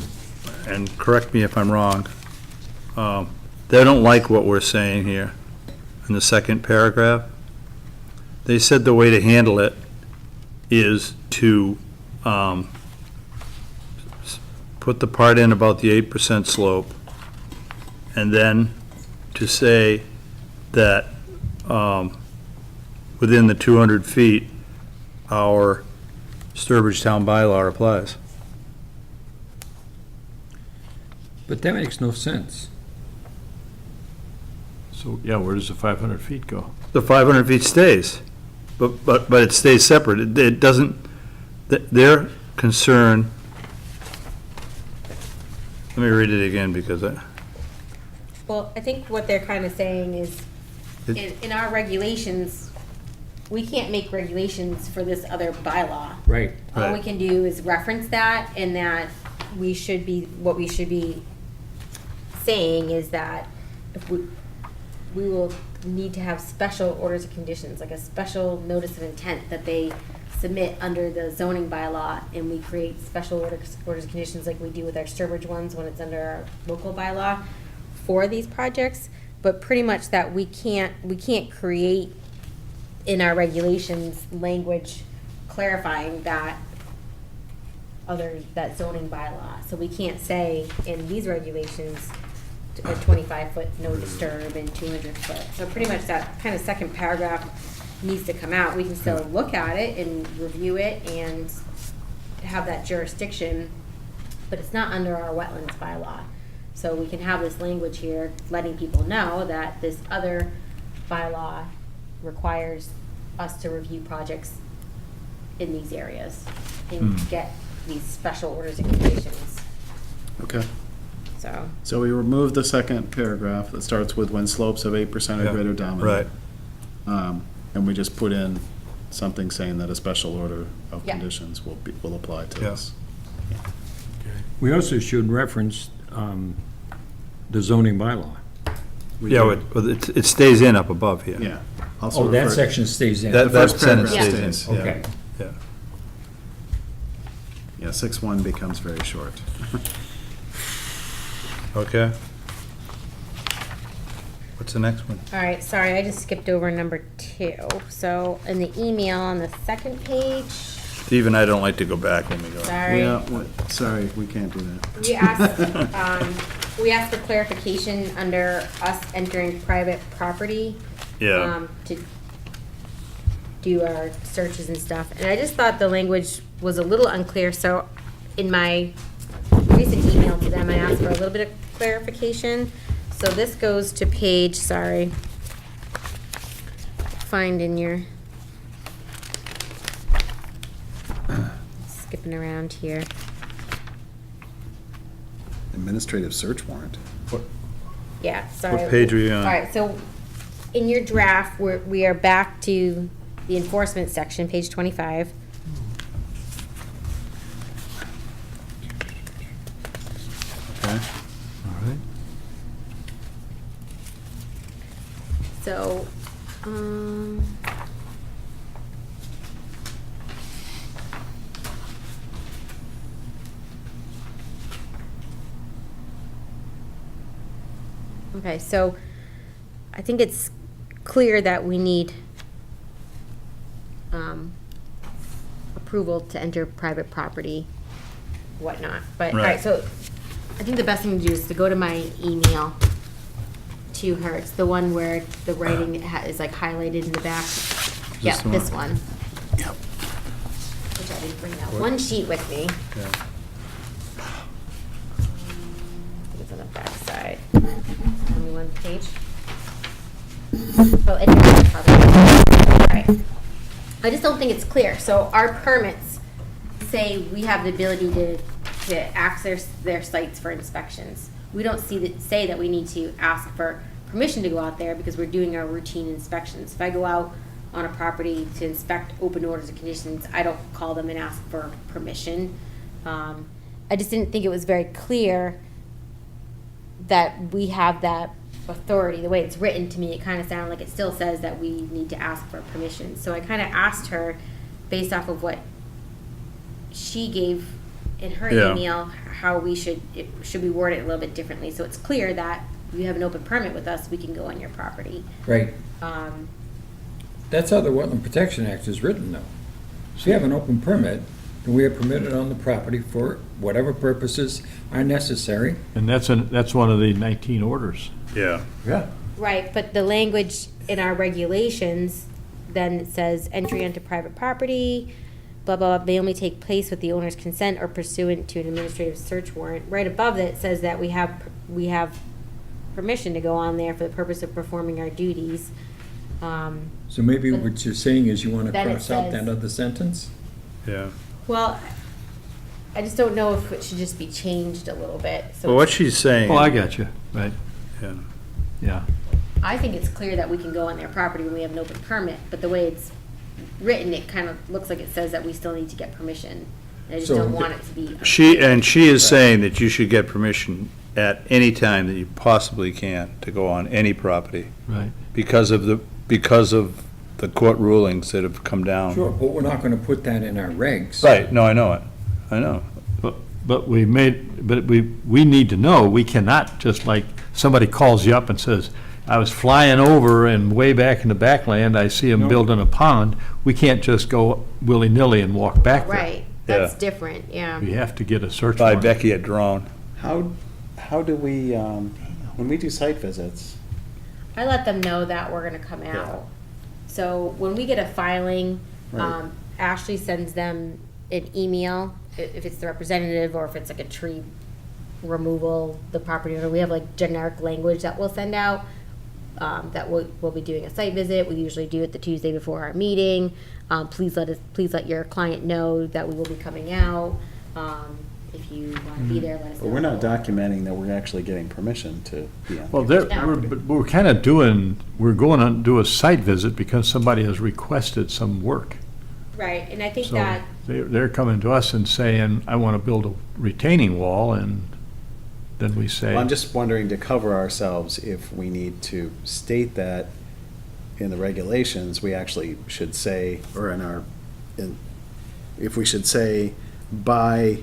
and correct me if I'm wrong, they don't like what we're saying here in the second paragraph. They said the way to handle it is to put the part in about the 8% slope, and then to say that within the 200 feet, our Sturbridge Town bylaw applies. But that makes no sense. So, yeah, where does the 500 feet go? The 500 feet stays, but it stays separate. It doesn't, their concern, let me read it again because Well, I think what they're kind of saying is, in our regulations, we can't make regulations for this other bylaw. Right. All we can do is reference that, and that we should be, what we should be saying is that if we will need to have special orders of conditions, like a special notice of intent that they submit under the zoning bylaw, and we create special orders of conditions like we do with our Sturbridge ones when it's under our local bylaw for these projects. But pretty much that we can't create in our regulations language clarifying that that zoning bylaw. So we can't say in these regulations a 25-foot no disturb and 200-foot. So pretty much that kind of second paragraph needs to come out. We can still look at it and review it and have that jurisdiction, but it's not under our wetlands bylaw. So we can have this language here letting people know that this other bylaw requires us to review projects in these areas and get these special orders and conditions. Okay. So we removed the second paragraph that starts with when slopes of 8% or greater dominate. right. And we just put in something saying that a special order of Yeah. conditions will apply to Yeah. this. We also should reference the zoning bylaw. We Yeah, did. it stays in up above here. Yeah. Also Oh, that refer- section stays in. That first sentence paragraph stays in. stays, yeah. Okay. Yeah. Yeah, 6.1 becomes very short. Okay. What's the next one? all right, sorry, I just skipped over number 2. So in the email on the second page, Steve and I don't like to go back when we go. sorry. Yeah, sorry, we can't do that. We asked for clarification under us entering private property. Yeah. To do our searches and stuff. And I just thought the language was a little unclear, so in my recent email to them, I asked for a little bit of clarification. So this goes to page, sorry, find in your, skipping around here. Administrative search warrant. Yeah, sorry. What page are you on? All right, so in your draft, we are back to the enforcement section, page 25. Okay. All right. So, okay, so I think it's clear that we need approval to enter private property, whatnot. But, all right, Right. so I think the best thing to do is to go to my email to her. It's the one where the writing is like highlighted in the back. Yeah, the this one? one. Yep. Which I didn't bring that one sheet with me. Yeah. I think it's on the back side. Only one page. Oh, anyway, all right. I just don't think it's clear. So our permits say we have the ability to access their sites for inspections. We don't say that we need to ask for permission to go out there because we're doing our routine inspections. If I go out on a property to inspect open orders and conditions, I don't call them and ask for permission. I just didn't think it was very clear that we have that authority. The way it's written to me, it kind of sounded like it still says that we need to ask for permission. So I kind of asked her, based off of what she gave in her Yeah. email, how we should we word it a little bit differently. So it's clear that you have an open permit with us, we can go on your property. Right. That's how the Wetland Protection Act is written, though. So you have an open permit, and we are permitted on the property for whatever purposes are necessary. And that's one of the 19 orders. Yeah. Yeah. Right, but the language in our regulations, then it says entry onto private property, blah, blah, blah, may only take place with the owner's consent or pursuant to an administrative search warrant. Right above it says that we have permission to go on there for the purpose of performing our duties. So maybe what you're saying is you want to Then it cross out says- that other sentence? Yeah. Well, I just don't know if it should just be changed a little bit. So Well, what she's saying. Oh, I got you, right, Yeah. yeah. I think it's clear that we can go on their property when we have an open permit, but the way it's written, it kind of looks like it says that we still need to get permission. And I just So don't want it to be. She is saying that you should get permission at any time that you possibly can to go on any property Right. because of the court rulings that have come down. Sure, but we're not going to put that in our regs. Right, no, I know it. I know. But we need to know, we cannot just like, somebody calls you up and says, I was flying over and way back in the backland, I see them No. building a pond. We can't just go willy-nilly and walk back there. Right, that's Yeah. different, yeah. We have to get a search By warrant. Becky at drone. How do we, when we do site visits, I let them know that we're gonna come out. So when we get a filing, Right. Ashley sends them an email, if it's the representative or if it's like a tree removal, the property owner, we have like generic language that we'll send out. That we'll be doing a site visit. We usually do it the Tuesday before our meeting. Please let your client know that we will be coming out. If you want to be there, let us know. but we're not documenting that we're actually getting permission to be on. Well, Yeah. we're kind of we're going to do a site visit because somebody has requested some work. Right, and I think So that, they're coming to us and saying, I want to build a retaining wall, and then we say. Well, I'm just wondering, to cover ourselves, if we need to state that in the regulations, we actually should say, or if we should say by,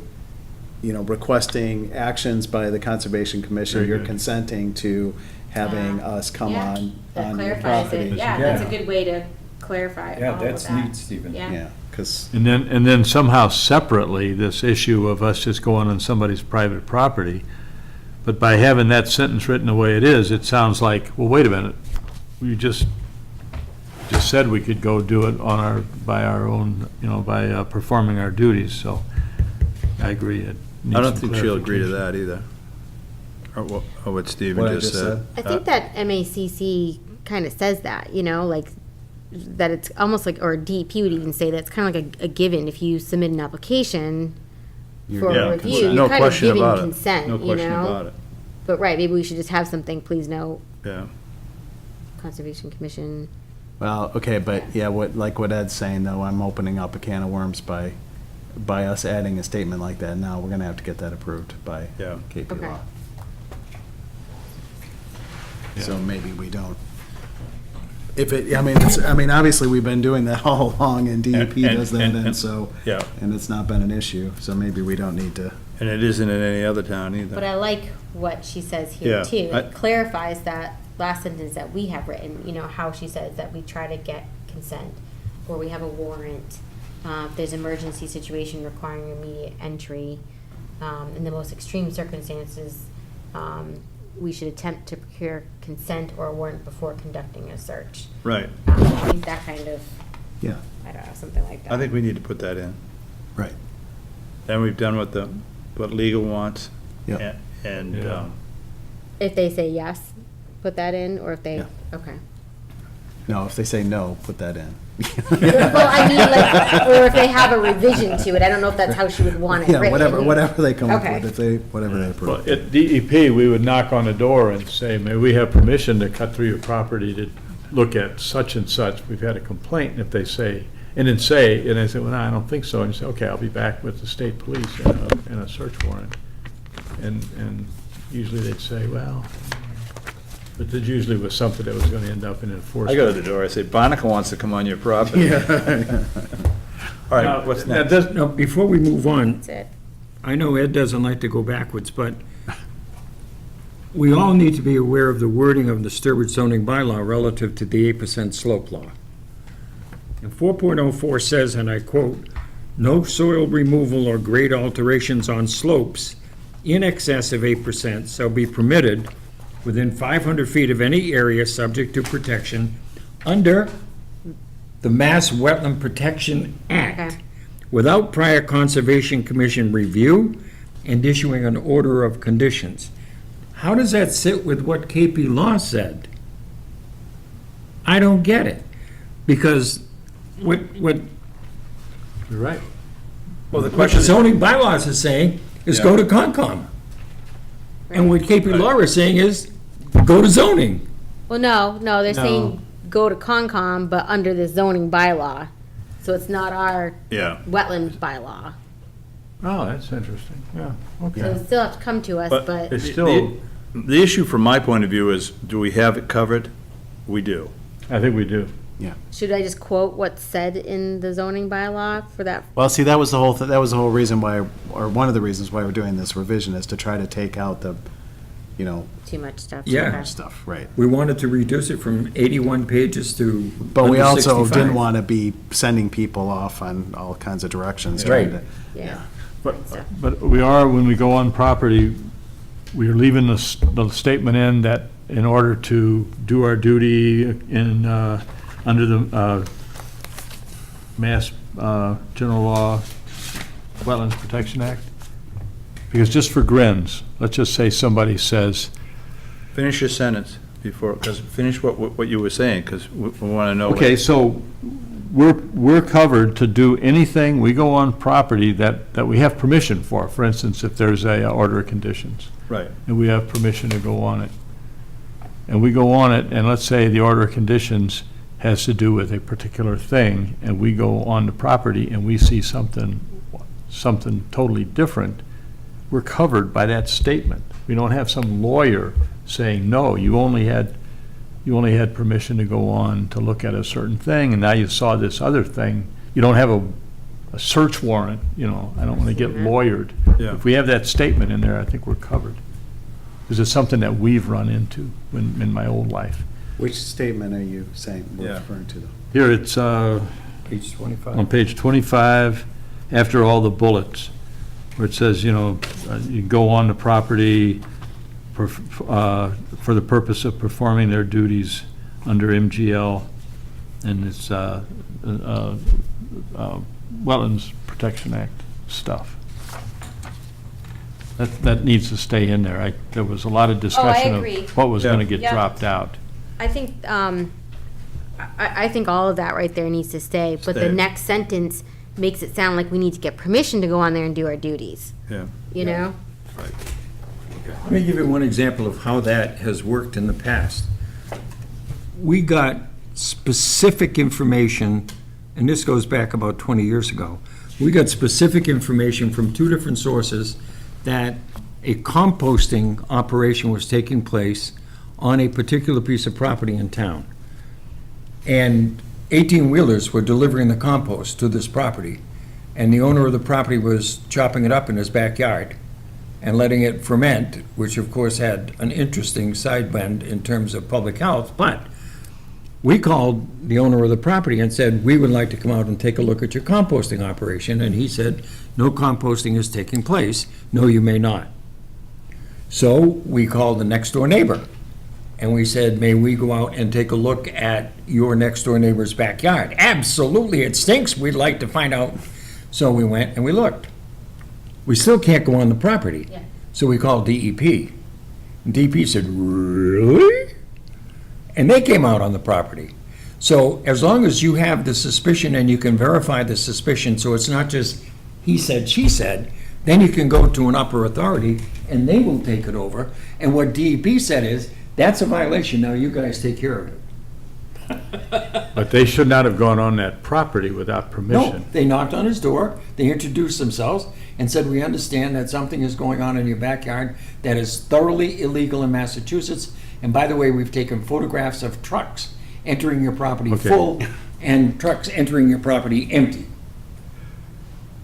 requesting actions by the Conservation Commission, Very you're good. consenting to having us come yeah, on that your clarifies property. it. Yeah, that's a good way to clarify Yeah, all of that's that. neat, Stephen. Yeah. Yeah, because, And then somehow separately, this issue of us just going on somebody's private property. But by having that sentence written the way it is, it sounds like, well, wait a minute, we just said we could go do it by our own, by performing our duties, so I agree. It needs I don't some think she'll agree to clarification. that either. Or what Stephen What I just just said. I think that MACC kind of says that, like, that it's almost like, or DEP would even say that it's kind of like a given. If you submit an application for Yeah, a review, no you're kind of question giving about it. consent, No question about it. But right, maybe we should just have something, please note, Yeah. Conservation Commission. well, okay, but yeah, what Ed's saying, though, I'm opening up a can of worms by us adding a statement like that. Now, we're going to have to get that approved by Yeah. KP Okay. Law. So maybe we don't. Obviously, we've been doing that all along, and DEP And- does that, and- and so, Yeah. and it's not been an issue, so maybe we don't need to. And it isn't in any other town either. But I like what she says here Yeah, too. It I- clarifies that last sentence that we have written, how she says that we try to get consent, or we have a warrant. If there's emergency situation requiring immediate entry, in the most extreme circumstances, we should attempt to procure consent or a warrant before conducting a search. Right. I think that kind of, Yeah. I don't know, something like that. I think we need to put that in. Right. Then we've done what legal wants. Yeah. And, Yeah. If they say yes, put that in, or if they, Yeah. okay. No, if they say no, put that in. Well, I mean, like, or if they have a revision to it, I don't know if that's how she would want it Yeah, written. whatever they come up Okay. with, whatever they approve. Well, at DEP, we would knock on the door and say, may we have permission to cut through your property to look at such and such? We've had a complaint, and if they say, and I say, well, no, I don't think so, and you say, okay, I'll be back with the state police and a search warrant. And usually they'd say, well, but it usually was something that was gonna end up in I enforcement. go to the door, I say, Barnacle wants to come on your property. All right, Now, what's that next? now, before we move on, That's it. I know Ed doesn't like to go backwards, but we all need to be aware of the wording of the Sturbridge zoning bylaw relative to the 8% slope law. And 4.04 says, and I quote, no soil removal or grade alterations on slopes in excess of 8% shall be permitted within 500 feet of any area subject to protection under the Mass Wetland Protection Act, Okay. without prior Conservation Commission review and issuing an order of conditions. How does that sit with what KP Law said? I don't get it, because what You're right. Well, the the question is, zoning bylaws is saying is go to Concom. And what KP Law is saying is go to zoning. Well, no, they're No. saying go to Concom, but under the zoning bylaw. So it's not our Yeah. wetland bylaw. Oh, that's interesting, yeah, So okay. it still have to come to us, But but, It's still, the issue from my point of view is, do we have it covered? We do. I think we do. should I just quote what's said in the zoning bylaw for that? Well, see, that was the whole, that was the whole reason why, or one of the reasons why we're doing this revision, is to try to take out the, Too much stuff. Yeah. Okay. stuff, right? We wanted to reduce it from 81 pages to But we under also 65. didn't want to be sending people off on all kinds of directions. Right. trying to- Yeah. But we are, when we go on property, we are leaving the statement in that in order to do our duty in, under the Mass General Law Wetlands Protection Act. Because just for grins, let's just say somebody says, Finish your sentence before, because finish what you were saying, because we want to know. what- okay, so we're covered to do anything, we go on property that we have permission for. For instance, if there's a order of conditions, Right. and we have permission to go on it. And we go on it, and let's say the order of conditions has to do with a particular thing, and we go on the property and we see something totally different, we're covered by that statement. We don't have some lawyer saying, no, you only had permission to go on to look at a certain thing, and now you saw this other thing. You don't have a search warrant, I don't want to get lawyered. Yeah. If we have that statement in there, I think we're covered. Because it's something that we've run into in my old life. Which statement are you saying, we're Yeah. referring to? Here, it's Page 25. on page 25, after all the bullets, where it says, you go on the property for the purpose of performing their duties under MGL, and it's Wetlands Protection Act stuff. That needs to stay in there. There was a lot of discussion agree. of what was going to get Yeah. dropped out. I think, I think all of that right there needs to stay, but the Stay. next sentence makes it sound like we need to get permission to go on there and do our duties, Yeah. you know? Let me give you one example of how that has worked in the past. We got specific information, and this goes back about 20 years ago. We got specific information from two different sources that a composting operation was taking place on a particular piece of property in town. And 18-wheelers were delivering the compost to this property, and the owner of the property was chopping it up in his backyard and letting it ferment, which of course had an interesting side bend in terms of public health. But we called the owner of the property and said, we would like to come out and take a look at your composting operation. And he said, no composting is taking place. No, you may not. So we called the next door neighbor and we said, may we go out and take a look at your next door neighbor's backyard? Absolutely, it stinks. We'd like to find out. So we went and we looked. We still can't go on the property. Yeah. So we called DEP. And DEP said, really? And they came out on the property. So as long as you have the suspicion and you can verify the suspicion, so it's not just he said, she said, then you can go to an upper authority and they will take it over. And what DEP said is, that's a violation, now you guys take care of it. But they should not have gone on that property without No, permission. they knocked on his door, they introduced themselves and said, we understand that something is going on in your backyard that is thoroughly illegal in Massachusetts. And by the way, we've taken photographs of trucks entering your property Okay. full and trucks entering your property empty.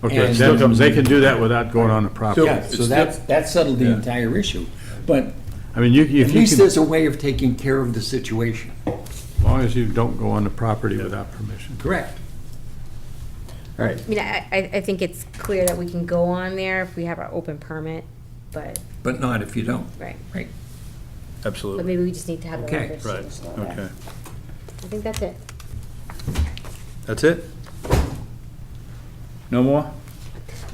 Okay, And- so they can do that without going on the property. Yeah, so that settled the entire issue. But I mean, if at you least can, there's a way of taking care of the situation. as long as you don't go on the property without permission. Correct. All right. I mean, I think it's clear that we can go on there if we have our open permit, but, But not if you don't. right. Right. But Absolutely. maybe we just need to have the Okay. language Right, changed a little bit. okay. I think that's it. That's it? No more?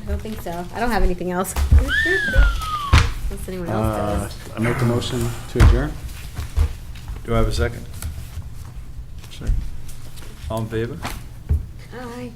I don't think so. I don't have anything else. Unless anyone else does. I make the motion to adjourn? Do I have a second? Sure. All in favor? Aye.